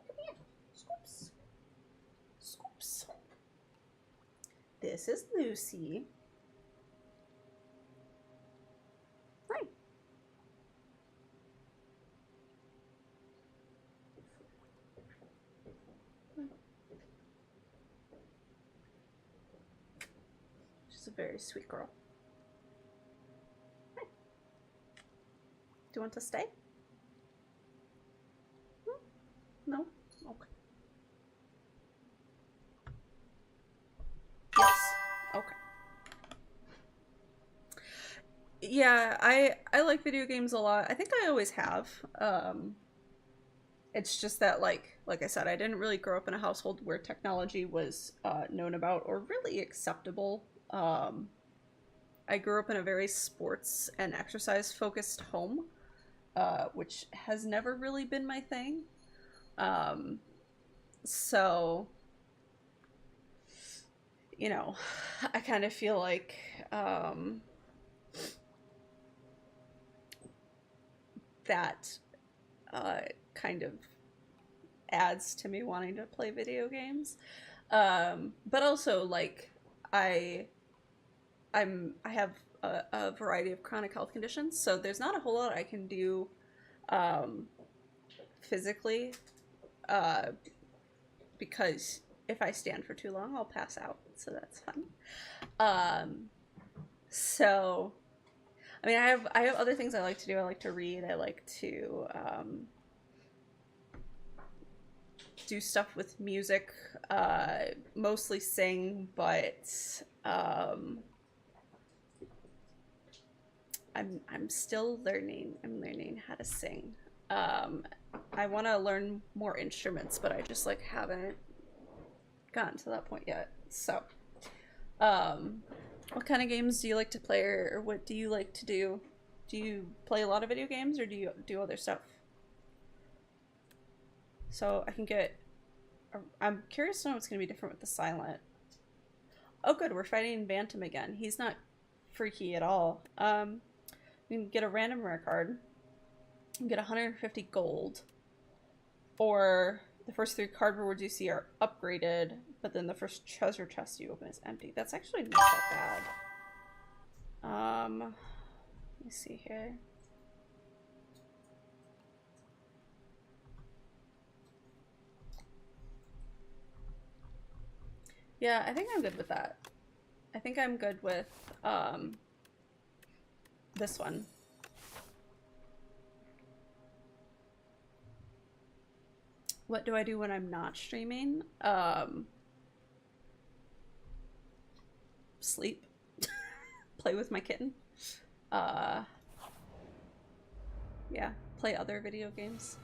Come here. Scoops. Scoops. This is Lucy. She's a very sweet girl. Hi. Do you want to stay? No? Okay. Yes. Okay. Yeah, I like video games a lot. I think I always have. It's just that like I said, I didn't really grow up in a household where technology was known about or really acceptable. I grew up in a very sports and exercise focused home, which has never really been my thing. Um, so, you know, I kind of feel like that kind of adds to me wanting to play video games. But also, like, I have a variety of chronic health conditions, so there's not a whole lot I can do physically, because if I stand for too long, I'll pass out. So that's fun. So, I mean, I have other things I like to do. I like to read. I like to do stuff with music, mostly sing, but I'm still learning. I'm learning how to sing. I want to learn more instruments, but I just like haven't gotten to that point yet. So, what kind of games do you like to play, or what do you like to do? Do you play a lot of video games, or do you do other stuff? So I can get. I'm curious to know what's going to be different with the silent. Oh, good, we're fighting Bantam again. He's not freaky at all. You can get a random rare card. You can get 150 gold. Or the first 3 card rewards you see are upgraded, but then the first treasure chest you open is empty. That's actually not that bad. Let me see here. Yeah, I think I'm good with that. I think I'm good with this one. What do I do when I'm not streaming? Sleep. Play with my kitten. Yeah, play other video games.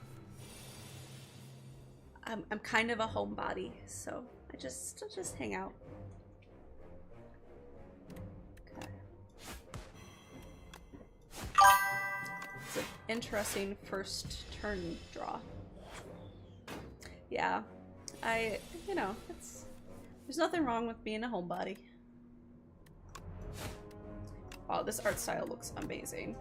I'm kind of a homebody, so I just hang out. Okay. It's an interesting first turn draw. Yeah, you know, there's nothing wrong with being a homebody. Wow, this art style looks amazing.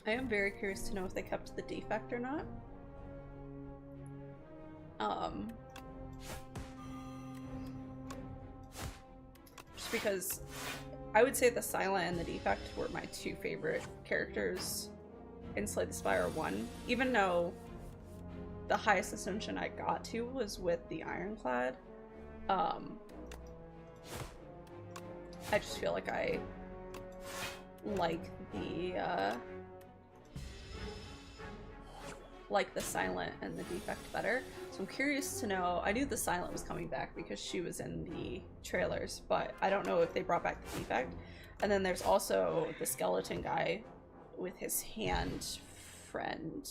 I am very curious to know if they kept the defect or not. Just because I would say the Silent and the Defect were my 2 favorite characters in Slay the Spire 1, even though the highest ascension I got to was with the Ironclad. I just feel like I like the Silent and the Defect better. So I'm curious to know. I knew the Silent was coming back because she was in the trailers, but I don't know if they brought back the Defect. And then there's also the skeleton guy with his hand friend.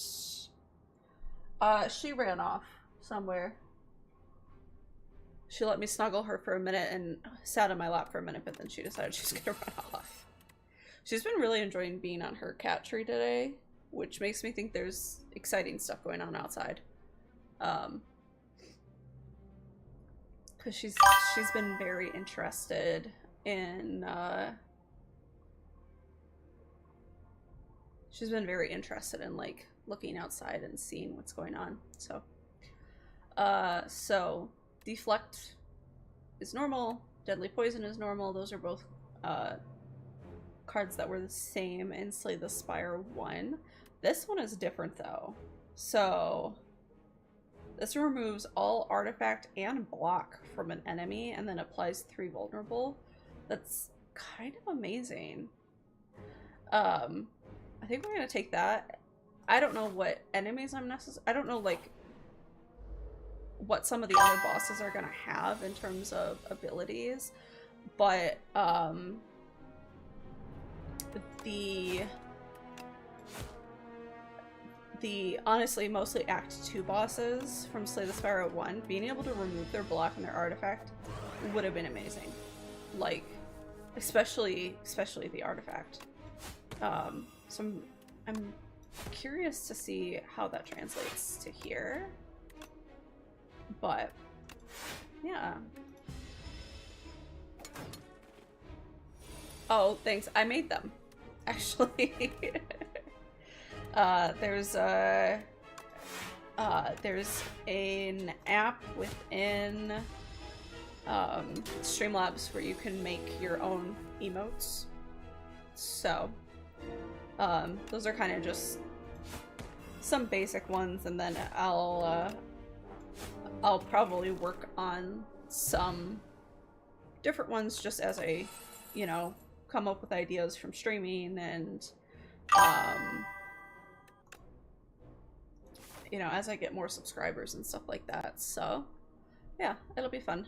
She ran off somewhere. She let me snuggle her for a minute and sat on my lap for a minute, but then she decided she was gonna run off. She's been really enjoying being on her cat tree today, which makes me think there's exciting stuff going on outside. Because she's been very interested in like looking outside and seeing what's going on. So so Deflect is normal, Deadly Poison is normal. Those are both cards that were the same in Slay the Spire 1. This one is different though. So This removes all artifact and block from an enemy and then applies 3 vulnerable. That's kind of amazing. I think we're gonna take that. I don't know what enemies I'm I don't know like what some of the other bosses are gonna have in terms of abilities, but the honestly mostly Act 2 bosses from Slay the Spire 1, being able to remove their block and their artifact would have been amazing. Like, especially the artifact. So I'm curious to see how that translates to here. But yeah. Oh, thanks. I made them, actually. There's an app within Streamlabs where you can make your own emotes. So those are kind of just some basic ones, and then I'll probably work on some different ones just as I, you know, come up with ideas from streaming and you know, as I get more subscribers and stuff like that. So yeah, it'll be fun.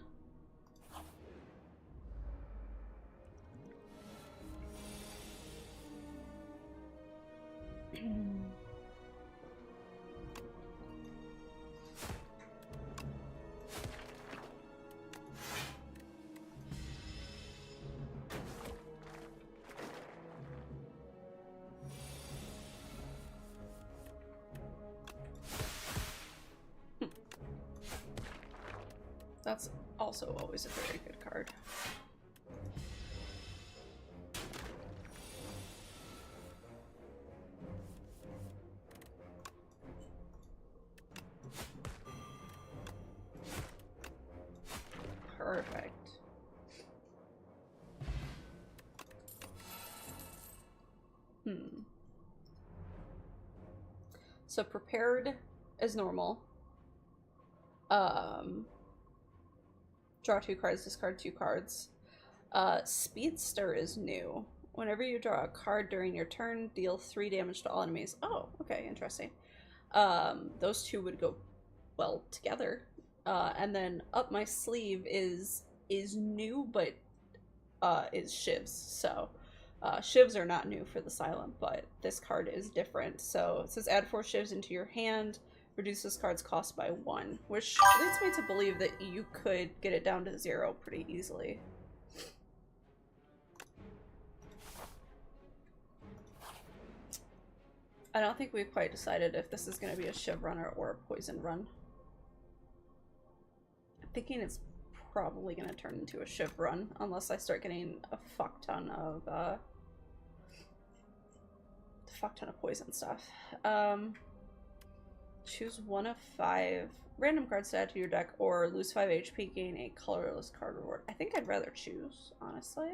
That's also always a very good card. Perfect. So prepared as normal. Draw 2 cards, discard 2 cards. Speedster is new. Whenever you draw a card during your turn, deal 3 damage to all enemies. Oh, okay, interesting. Those two would go well together. And then up my sleeve is new, but is Shivs. So Shivs are not new for the Silent, but this card is different. So it says add 4 Shivs into your hand. Reduce this card's cost by 1, which leads me to believe that you could get it down to 0 pretty easily. I don't think we've quite decided if this is going to be a Shiv run or a poison run. I'm thinking it's probably going to turn into a Shiv run, unless I start getting a fuck ton of poison stuff. Choose 1 of 5 random cards to add to your deck, or lose 5 HP, gain a colorless card reward. I think I'd rather choose, honestly.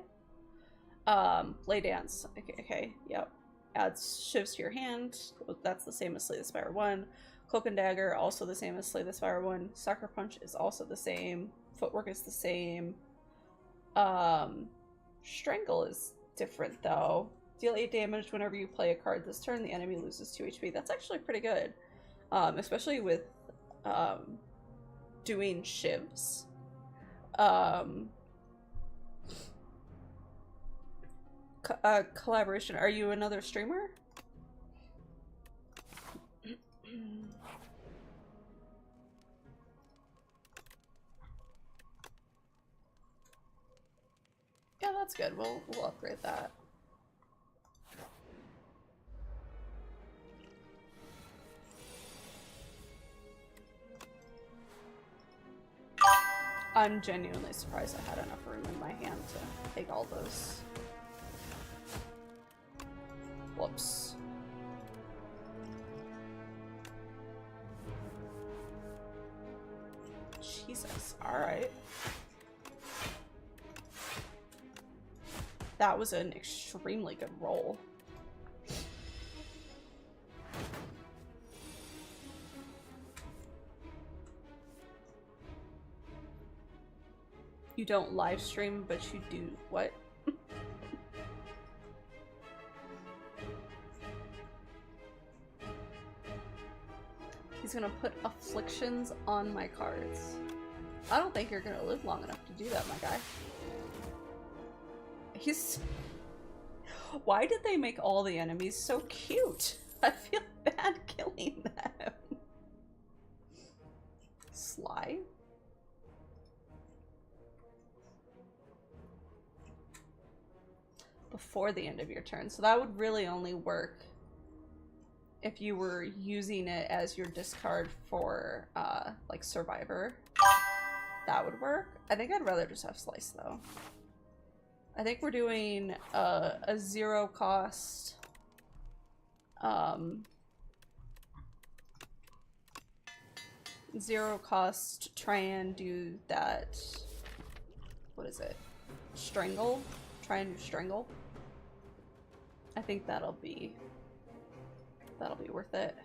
Play Dance. Okay, yep. Adds Shivs to your hand. That's the same as Slay the Spire 1. Cloak and Dagger, also the same as Slay the Spire 1. Sucker Punch is also the same. Footwork is the same. Strangle is different, though. Deal 8 damage whenever you play a card this turn. The enemy loses 2 HP. That's actually pretty good. Especially with doing Shivs. Collaboration. Are you another streamer? Yeah, that's good. We'll upgrade that. I'm genuinely surprised I had enough room in my hand to take all those. Whoops. Jesus. Alright. That was an extremely good roll. You don't live stream, but you do what? He's gonna put afflictions on my cards. I don't think you're gonna live long enough to do that, my guy. He's... Why did they make all the enemies so cute? I feel bad killing them. Sly? Before the end of your turn. So that would really only work if you were using it as your discard for, like, Survivor. That would work. I think I'd rather just have Slice, though. I think we're doing a 0 cost, try and do that, what is it? Strangle? Try and do Strangle. I think that'll be worth it.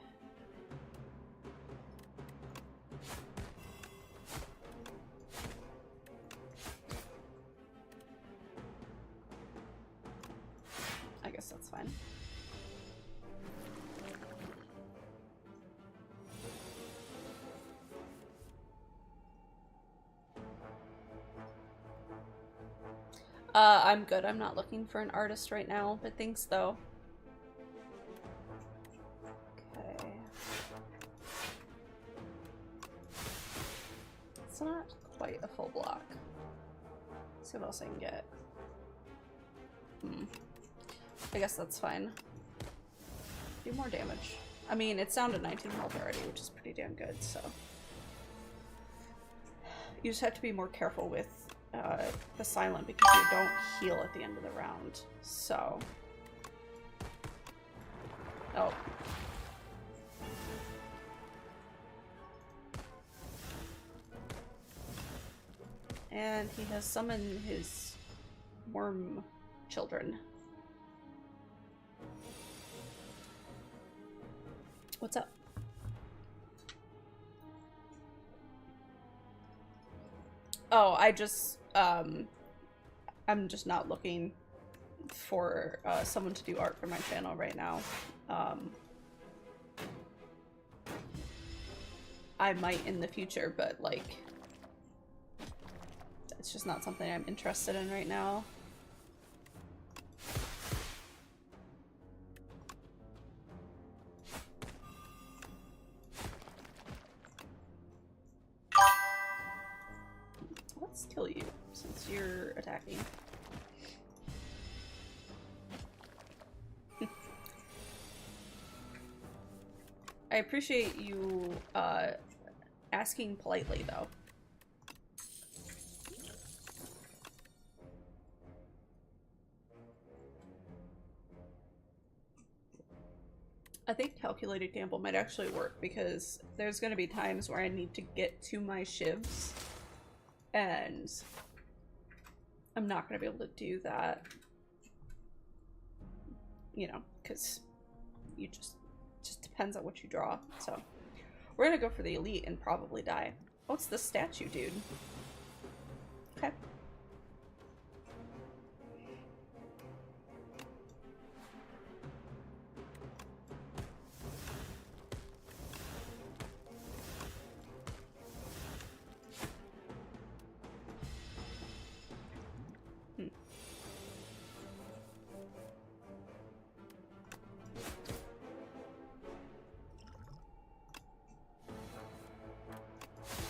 I guess that's fine. I'm good. I'm not looking for an artist right now, but thanks though. Okay. It's not quite a full block. Let's see what else I can get. I guess that's fine. Do more damage. I mean, it's down to 19 health already, which is pretty damn good, so. You just have to be more careful with the silent because you don't heal at the end of the round, so. Oh. And he has summoned his worm children. What's up? Oh, I'm just not looking for someone to do art for my channel right now. I might in the future, but like, it's just not something I'm interested in right now. Let's kill you since you're attacking. I appreciate you asking politely though. I think calculated gamble might actually work because there's going to be times where I need to get to my shivs and I'm not going to be able to do that, you know, because you just depends on what you draw. So we're going to go for the elite and probably die. Oh, it's the statue, dude. Okay.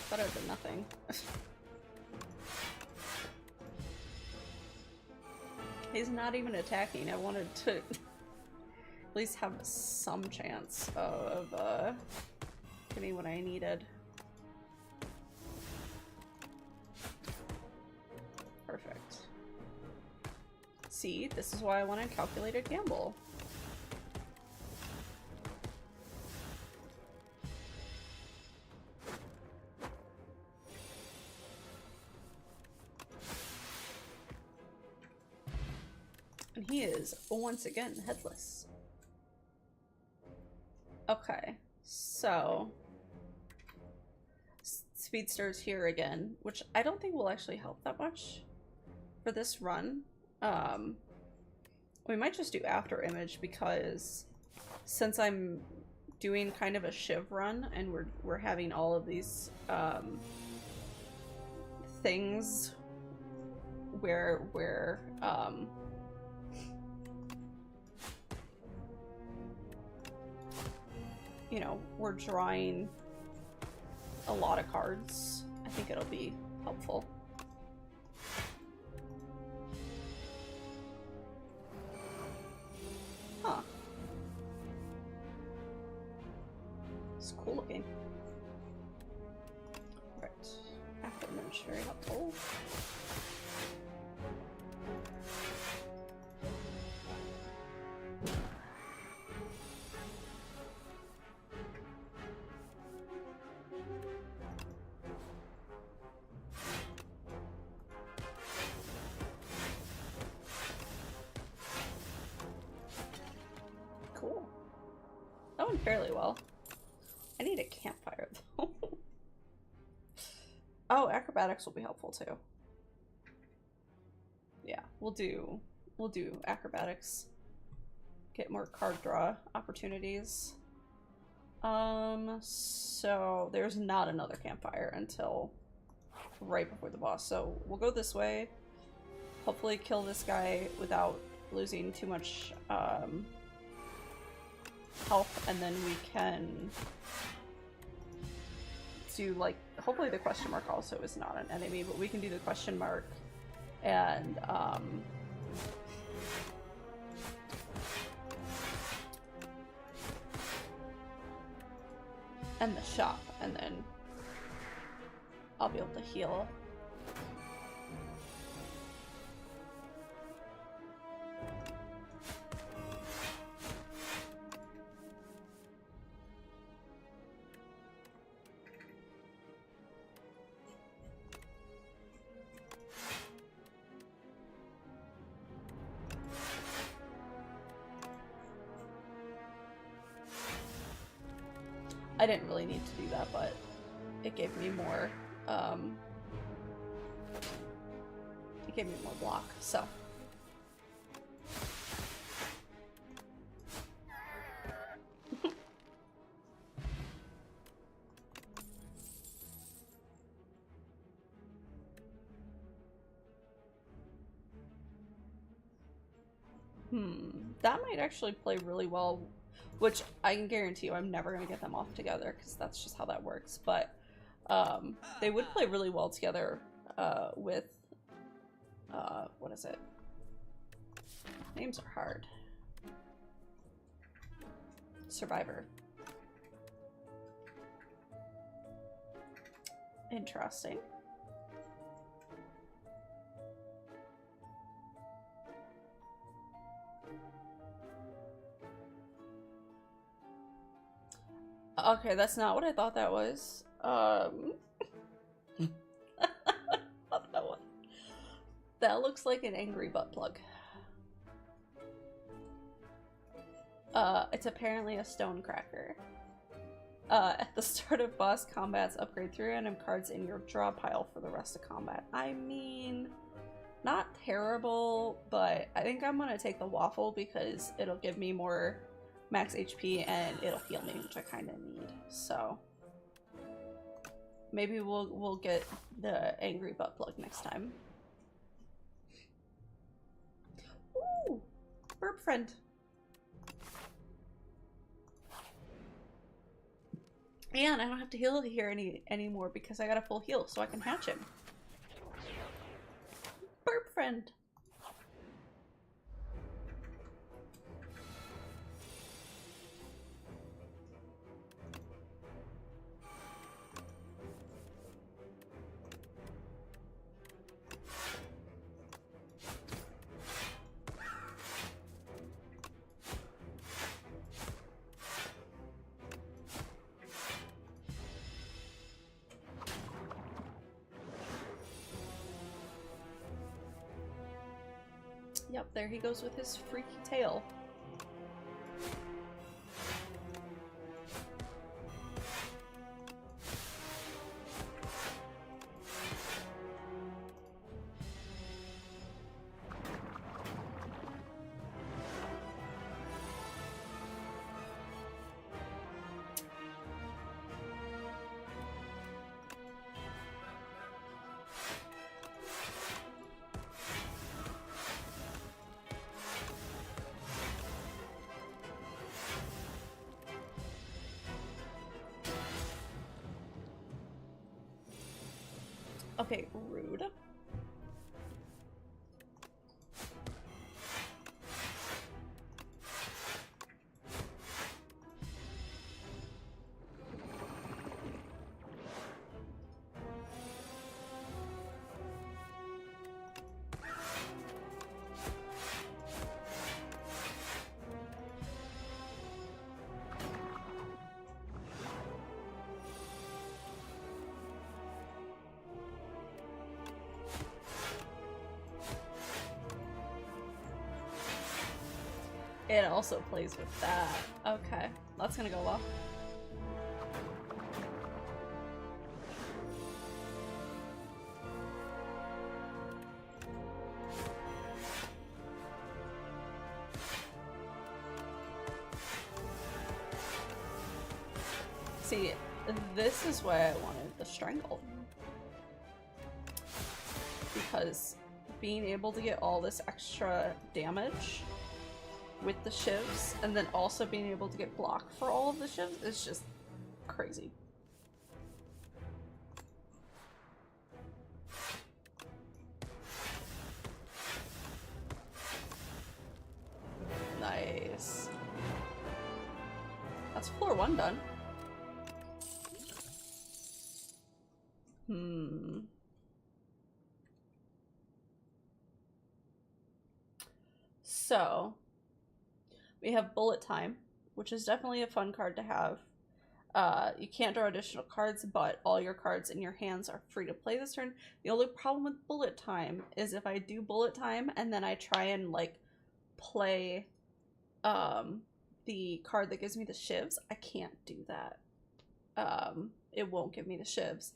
Better than nothing. He's not even attacking. I wanted to at least have some chance of getting what I needed. Perfect. See, this is why I want a calculated gamble. And he is, once again, headless. Okay, so... It's speedsters here again, which I don't think will actually help that much for this run. We might just do after image because since I'm doing kind of a Shiv run and we're having all of these things where we're you know, we're drawing a lot of cards. I think it'll be helpful. Huh. It's cool looking. Right. After image, very helpful. Cool. That went fairly well. I need a campfire though. Oh, acrobatics will be helpful too. Yeah, we'll do acrobatics. Get more card draw opportunities. So there's not another campfire until right before the boss. So we'll go this way. Hopefully kill this guy without losing too much health, and then we can do, like, hopefully the question mark also is not an enemy, but we can do the question mark and the shop, and then I'll be able to heal. I didn't really need to do that, but it gave me more, block, so. That might actually play really well, which I can guarantee you I'm never going to get them off together because that's just how that works, but they would play really well together with, what is it? Names are hard. Survivor. Interesting. Okay, that's not what I thought that was. That looks like an angry butt plug. It's apparently a stone cracker. At the start of boss combats, upgrade 3 random cards in your draw pile for the rest of combat. I mean, not terrible, but I think I'm gonna take the waffle because it'll give me more max HP and it'll heal me, which I kind of need. So maybe we'll get the angry butt plug next time. Ooh, burp friend. And I don't have to heal here anymore because I got a full heal, so I can hatch him. Burp friend. Yep, there he goes with his freaky tail. Okay, rude. It also plays with that. Okay, that's gonna go well. See, this is why I wanted the strangle. Because being able to get all this extra damage with the shivs, and then also being able to get block for all of the shivs is just crazy. Nice. That's floor 1 done. So, we have Bullet Time, which is definitely a fun card to have. You can't draw additional cards, but all your cards in your hands are free to play this turn. The only problem with Bullet Time is if I do Bullet Time and then I try and like play the card that gives me the shivs, I can't do that. It won't give me the shivs.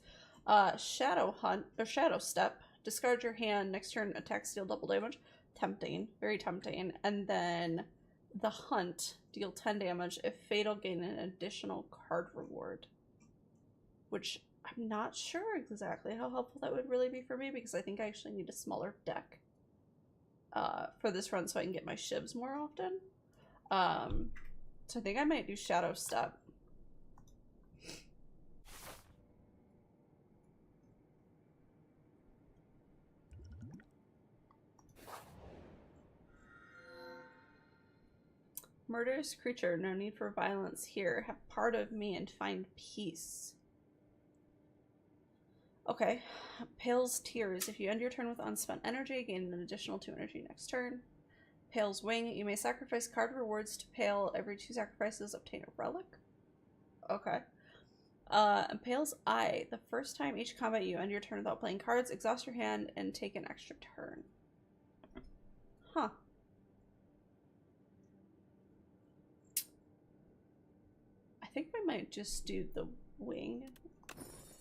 Shadow Hunt or Shadow Step. Discard your hand. Next turn, attack, deal double damage. Tempting, very tempting. And then the Hunt, deal 10 damage. If fatal, gain an additional card reward. Which I'm not sure exactly how helpful that would really be for me, because I think I actually need a smaller deck for this run so I can get my shivs more often. So I think I might do Shadow Step. Murderous creature, no need for violence here. Have part of me and find peace. Okay. Pale's Tears. If you end your turn with unspent energy, gain an additional 2 energy next turn. Pale's Wing. You may sacrifice card rewards to Pale. Every 2 sacrifices, obtain a relic. Okay. And Pale's Eye. The first time each combat you end your turn without playing cards, exhaust your hand and take an extra turn. Huh. I think I might just do the Wing.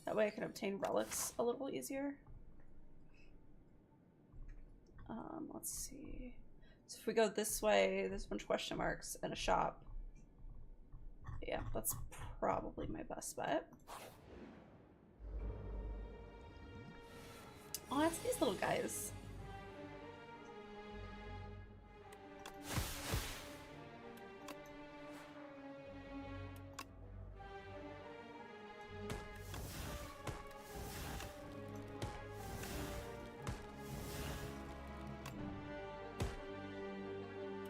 That way I can obtain relics a little easier. Let's see. So if we go this way, there's a bunch of question marks and a shop. Yeah, that's probably my best bet. Oh, it's these little guys.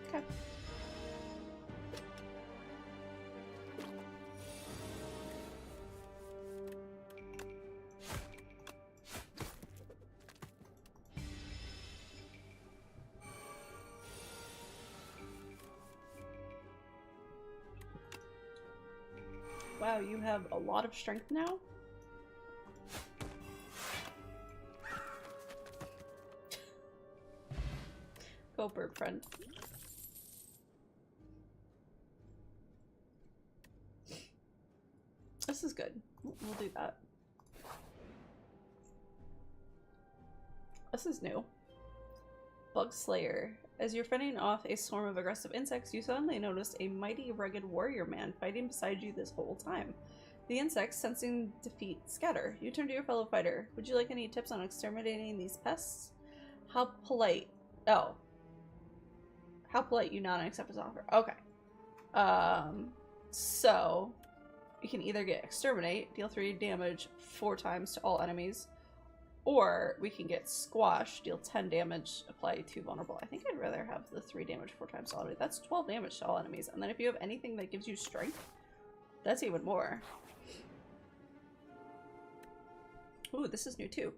Okay. Wow, you have a lot of strength now? Go, bird friend. This is good. We'll do that. This is new. Bug Slayer. As you're fending off a swarm of aggressive insects, you suddenly notice a mighty, rugged warrior man fighting beside you this whole time. The insects, sensing defeat, scatter. You turn to your fellow fighter. Would you like any tips on exterminating these pests? How polite. Oh. How polite you not accept his offer. Okay. So you can either get Exterminate, deal 3 damage 4 times to all enemies, Or we can get Squash, deal 10 damage, apply 2 vulnerable. I think I'd rather have the 3 damage 4 times all enemies. That's 12 damage to all enemies. And then if you have anything that gives you strength, that's even more. Ooh, this is new too.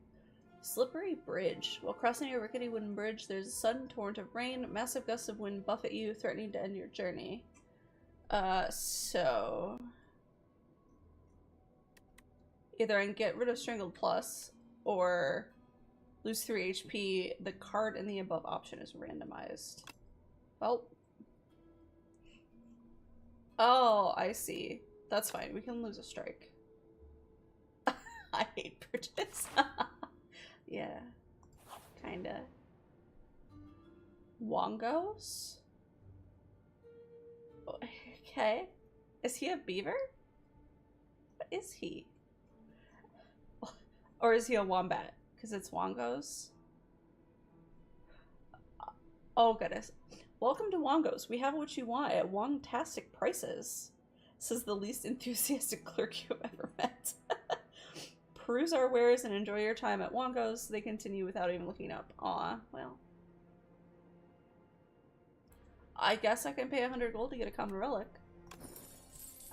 Slippery Bridge. While crossing a rickety wooden bridge, there's a sudden torrent of rain. Massive gusts of wind buffet you, threatening to end your journey. So... either I can get rid of Strangled Plus, or lose 3 HP. The card in the above option is randomized. Well. Oh, I see. That's fine. We can lose a strike. I hate bridges. Yeah. Kinda. Wongos? Okay. Is he a beaver? What is he? Or is he a wombat? Because it's Wongos. Oh, goodness. Welcome to Wongos. We have what you want at Wongtastic prices, says the least enthusiastic clerk you've ever met. Peruse our wares and enjoy your time at Wongos. They continue without even looking up. Aw, well. I guess I can pay 100 gold to get a common relic.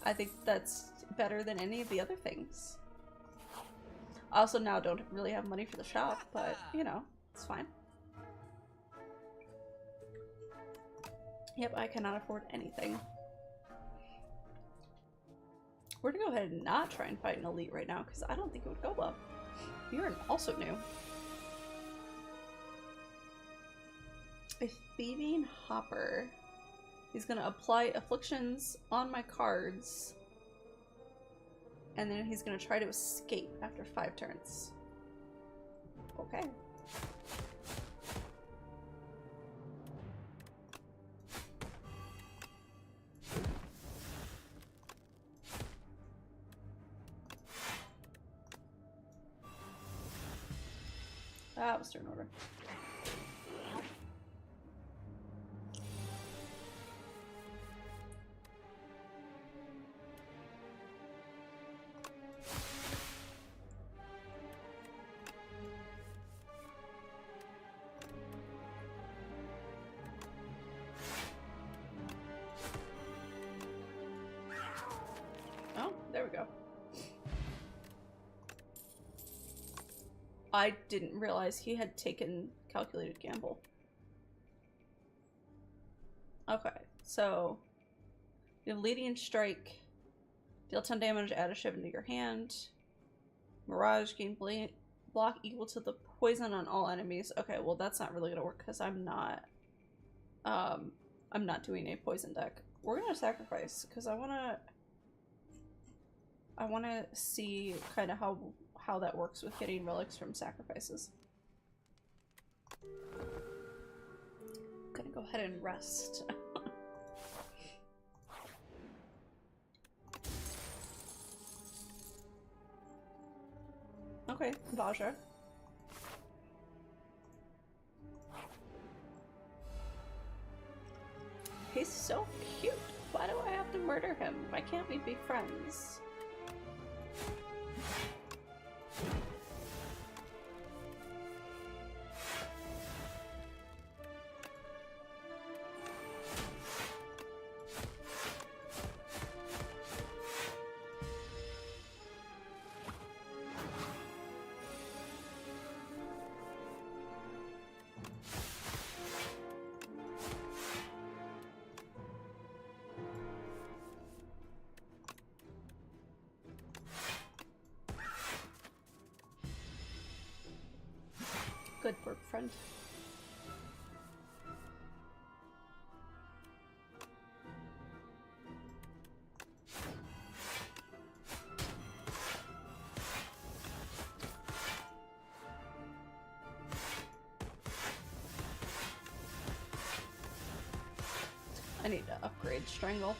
I think that's better than any of the other things. I also now don't really have money for the shop, but, you know, it's fine. Yep, I cannot afford anything. We're gonna go ahead and not try and fight an elite right now, because I don't think it would go well. You're also new. A Thieving Hopper. He's gonna apply afflictions on my cards. And then he's gonna try to escape after 5 turns. Okay. That was turn order. Oh, there we go. I didn't realize he had taken Calculated Gamble. Okay, so you have Leading Strike, deal 10 damage, add a shiv into your hand. Mirage, gain block equal to the poison on all enemies. Okay, well that's not really gonna work because I'm not doing a poison deck. We're gonna sacrifice because I wanna see kind of how that works with getting relics from sacrifices. I'm gonna go ahead and rest. Okay, Vajra. He's so cute. Why do I have to murder him? Why can't we be friends? Good work, friend. I need to upgrade Strangle.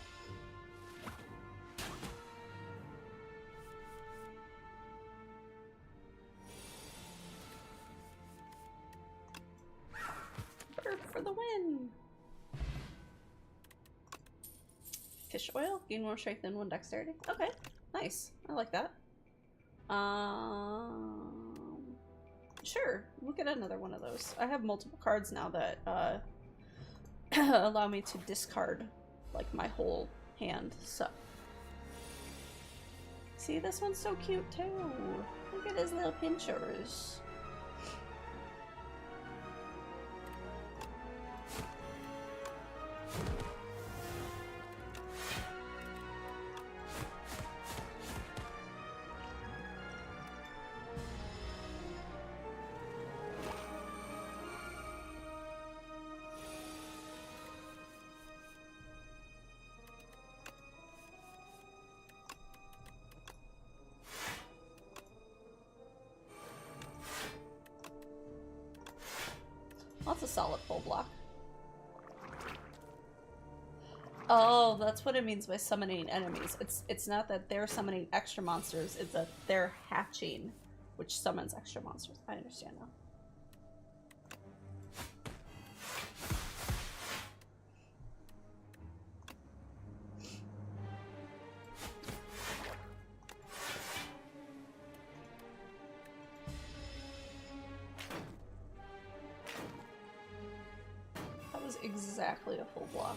For the win! Fish oil? Gain more strength than 1 dexterity? Okay, nice. I like that. Sure, we'll get another one of those. I have multiple cards now that allow me to discard like my whole hand, so. See, this one's so cute too. Look at his little pinchers. That's a solid full block. Oh, that's what it means by summoning enemies. It's not that they're summoning extra monsters, it's that they're hatching, which summons extra monsters. I understand now. That was exactly a full block.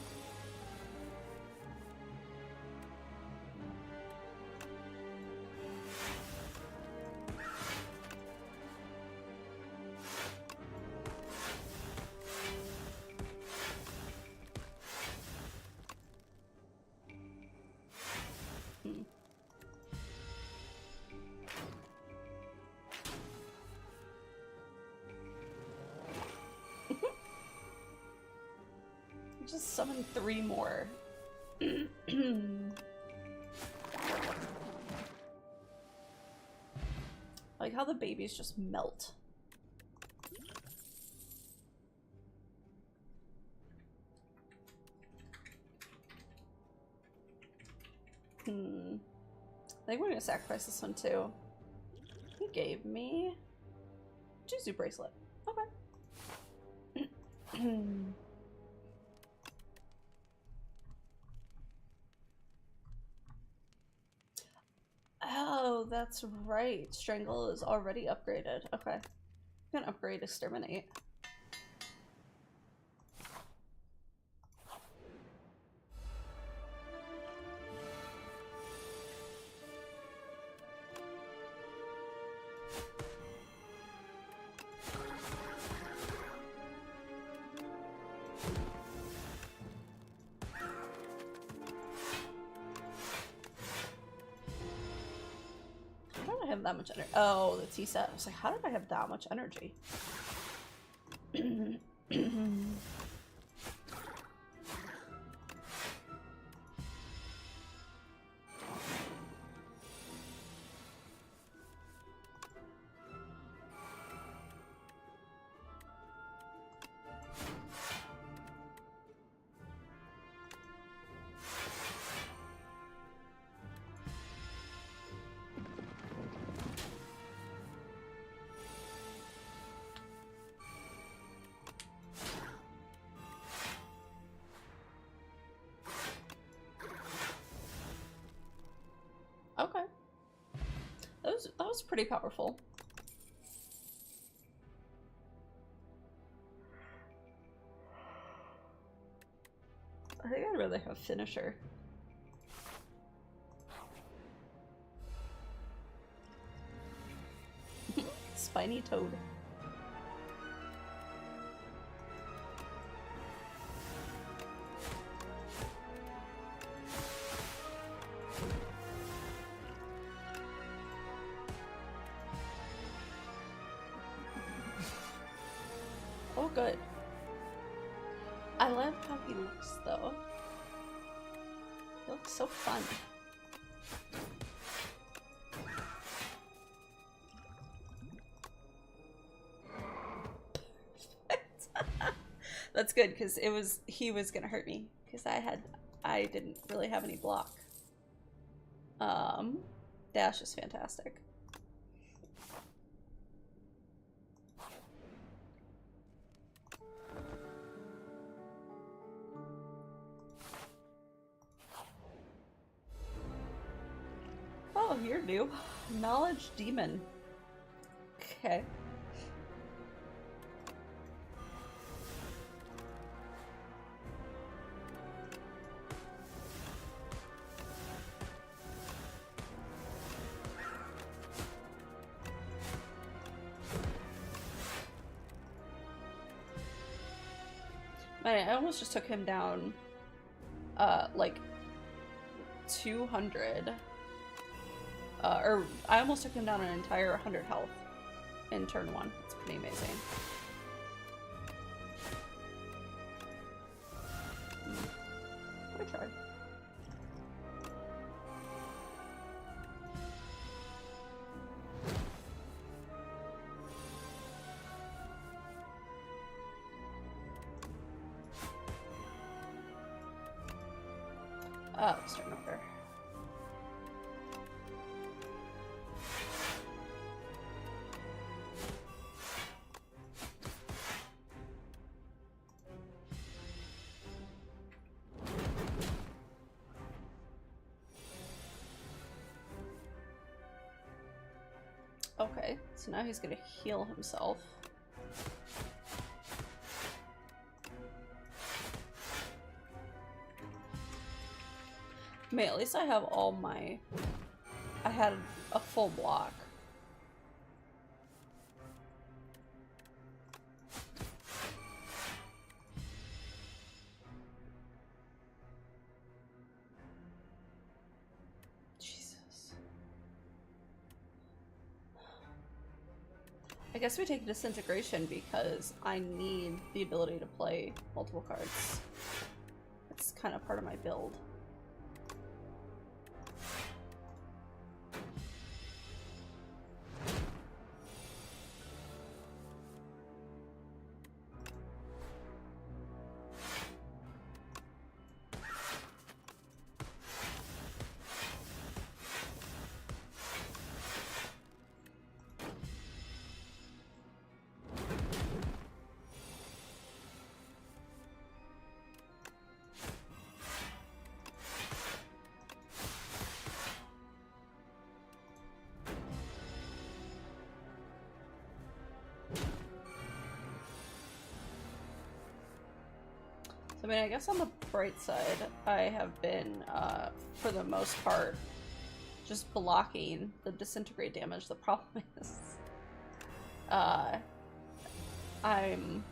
Just summon 3 more. Like how the babies just melt. I think we're gonna sacrifice this one too. He gave me Juzu bracelet. Okay. Oh, that's right. Strangle is already upgraded. Okay. I'm gonna upgrade Exterminate. Have that much energy. Oh, the T-set. I was like, how did I have that much energy? Okay. That was pretty powerful. I think I'd rather have Finisher. Spiny Toad. Oh, good. I love how he looks, though. He looks so fun. That's good, because he was gonna hurt me, because I didn't really have any block. Dash is fantastic. Oh, you're new. Knowledge Demon. Okay. I almost just took him down, like 200. Or I almost took him down an entire 100 health in turn 1. It's pretty amazing. I tried. Starting over. Okay, so now he's gonna heal himself. I mean, at least I have all my... I had a full block. Jesus. I guess we take Disintegration because I need the ability to play multiple cards. It's kind of part of my build. I mean, I guess on the bright side, I have been, for the most part, just blocking the disintegrate damage. The problem is, I'm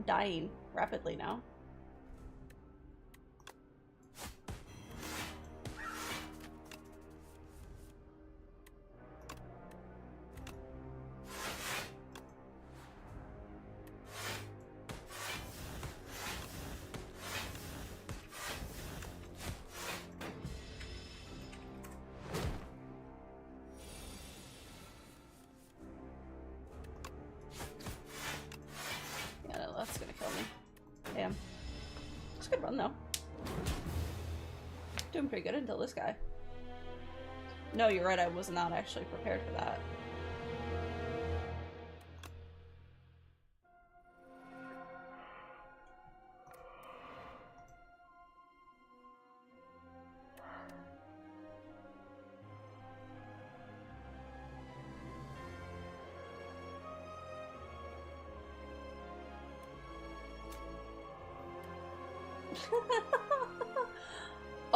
dying rapidly now. That's gonna kill me. Damn. It's a good run though. Doing pretty good until this guy. No, you're right, I was not actually prepared for that.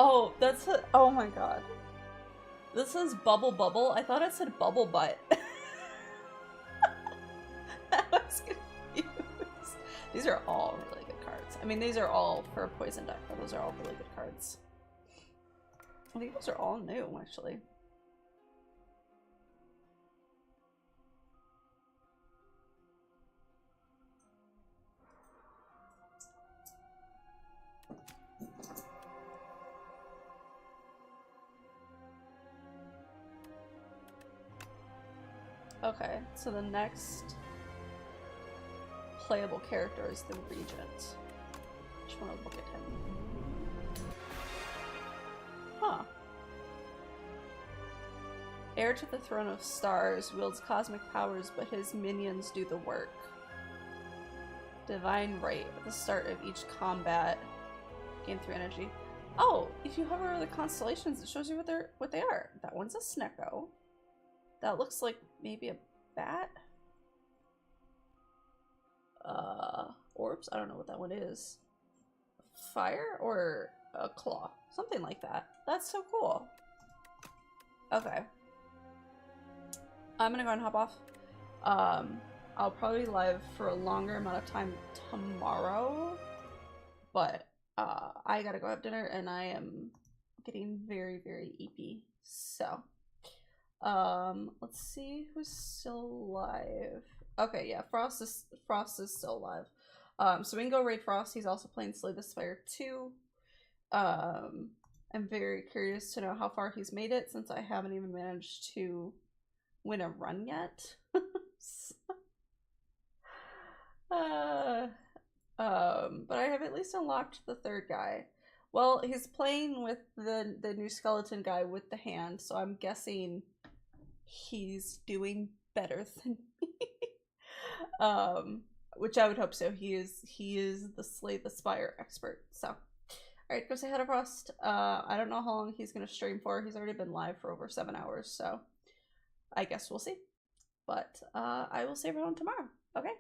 Oh, that's a, oh my god. This says bubble bubble. I thought it said bubble butt. I was confused. These are all really good cards. I mean, these are all for a poison deck, but those are all really good cards. I think those are all new, actually. Okay, so the next playable character is the Regent. Just want to look at him. Huh. Heir to the Throne of Stars, wields cosmic powers, but his minions do the work. Divine Right, at the start of each combat, gain 3 energy. Oh, if you hover over the constellations, it shows you what they are. That one's a Snecko. That looks like maybe a bat? Orbs? I don't know what that one is. Fire or a claw? Something like that. That's so cool. Okay. I'm gonna go and hop off. I'll probably be live for a longer amount of time tomorrow, but I gotta go have dinner and I am getting very, very eepy. So, let's see who's still live. Okay, yeah, Frost is still alive. So we can go raid Frost. He's also playing Slay the Spire 2. I'm very curious to know how far he's made it since I haven't even managed to win a run yet. But I have at least unlocked the third guy. Well, he's playing with the new skeleton guy with the hand, so I'm guessing he's doing better than me. Which I would hope so. He is the Slay the Spire expert. So, all right, go say hi to Frost. I don't know how long he's gonna stream for. He's already been live for over 7 hours, so I guess we'll see. But I will see everyone tomorrow. Okay.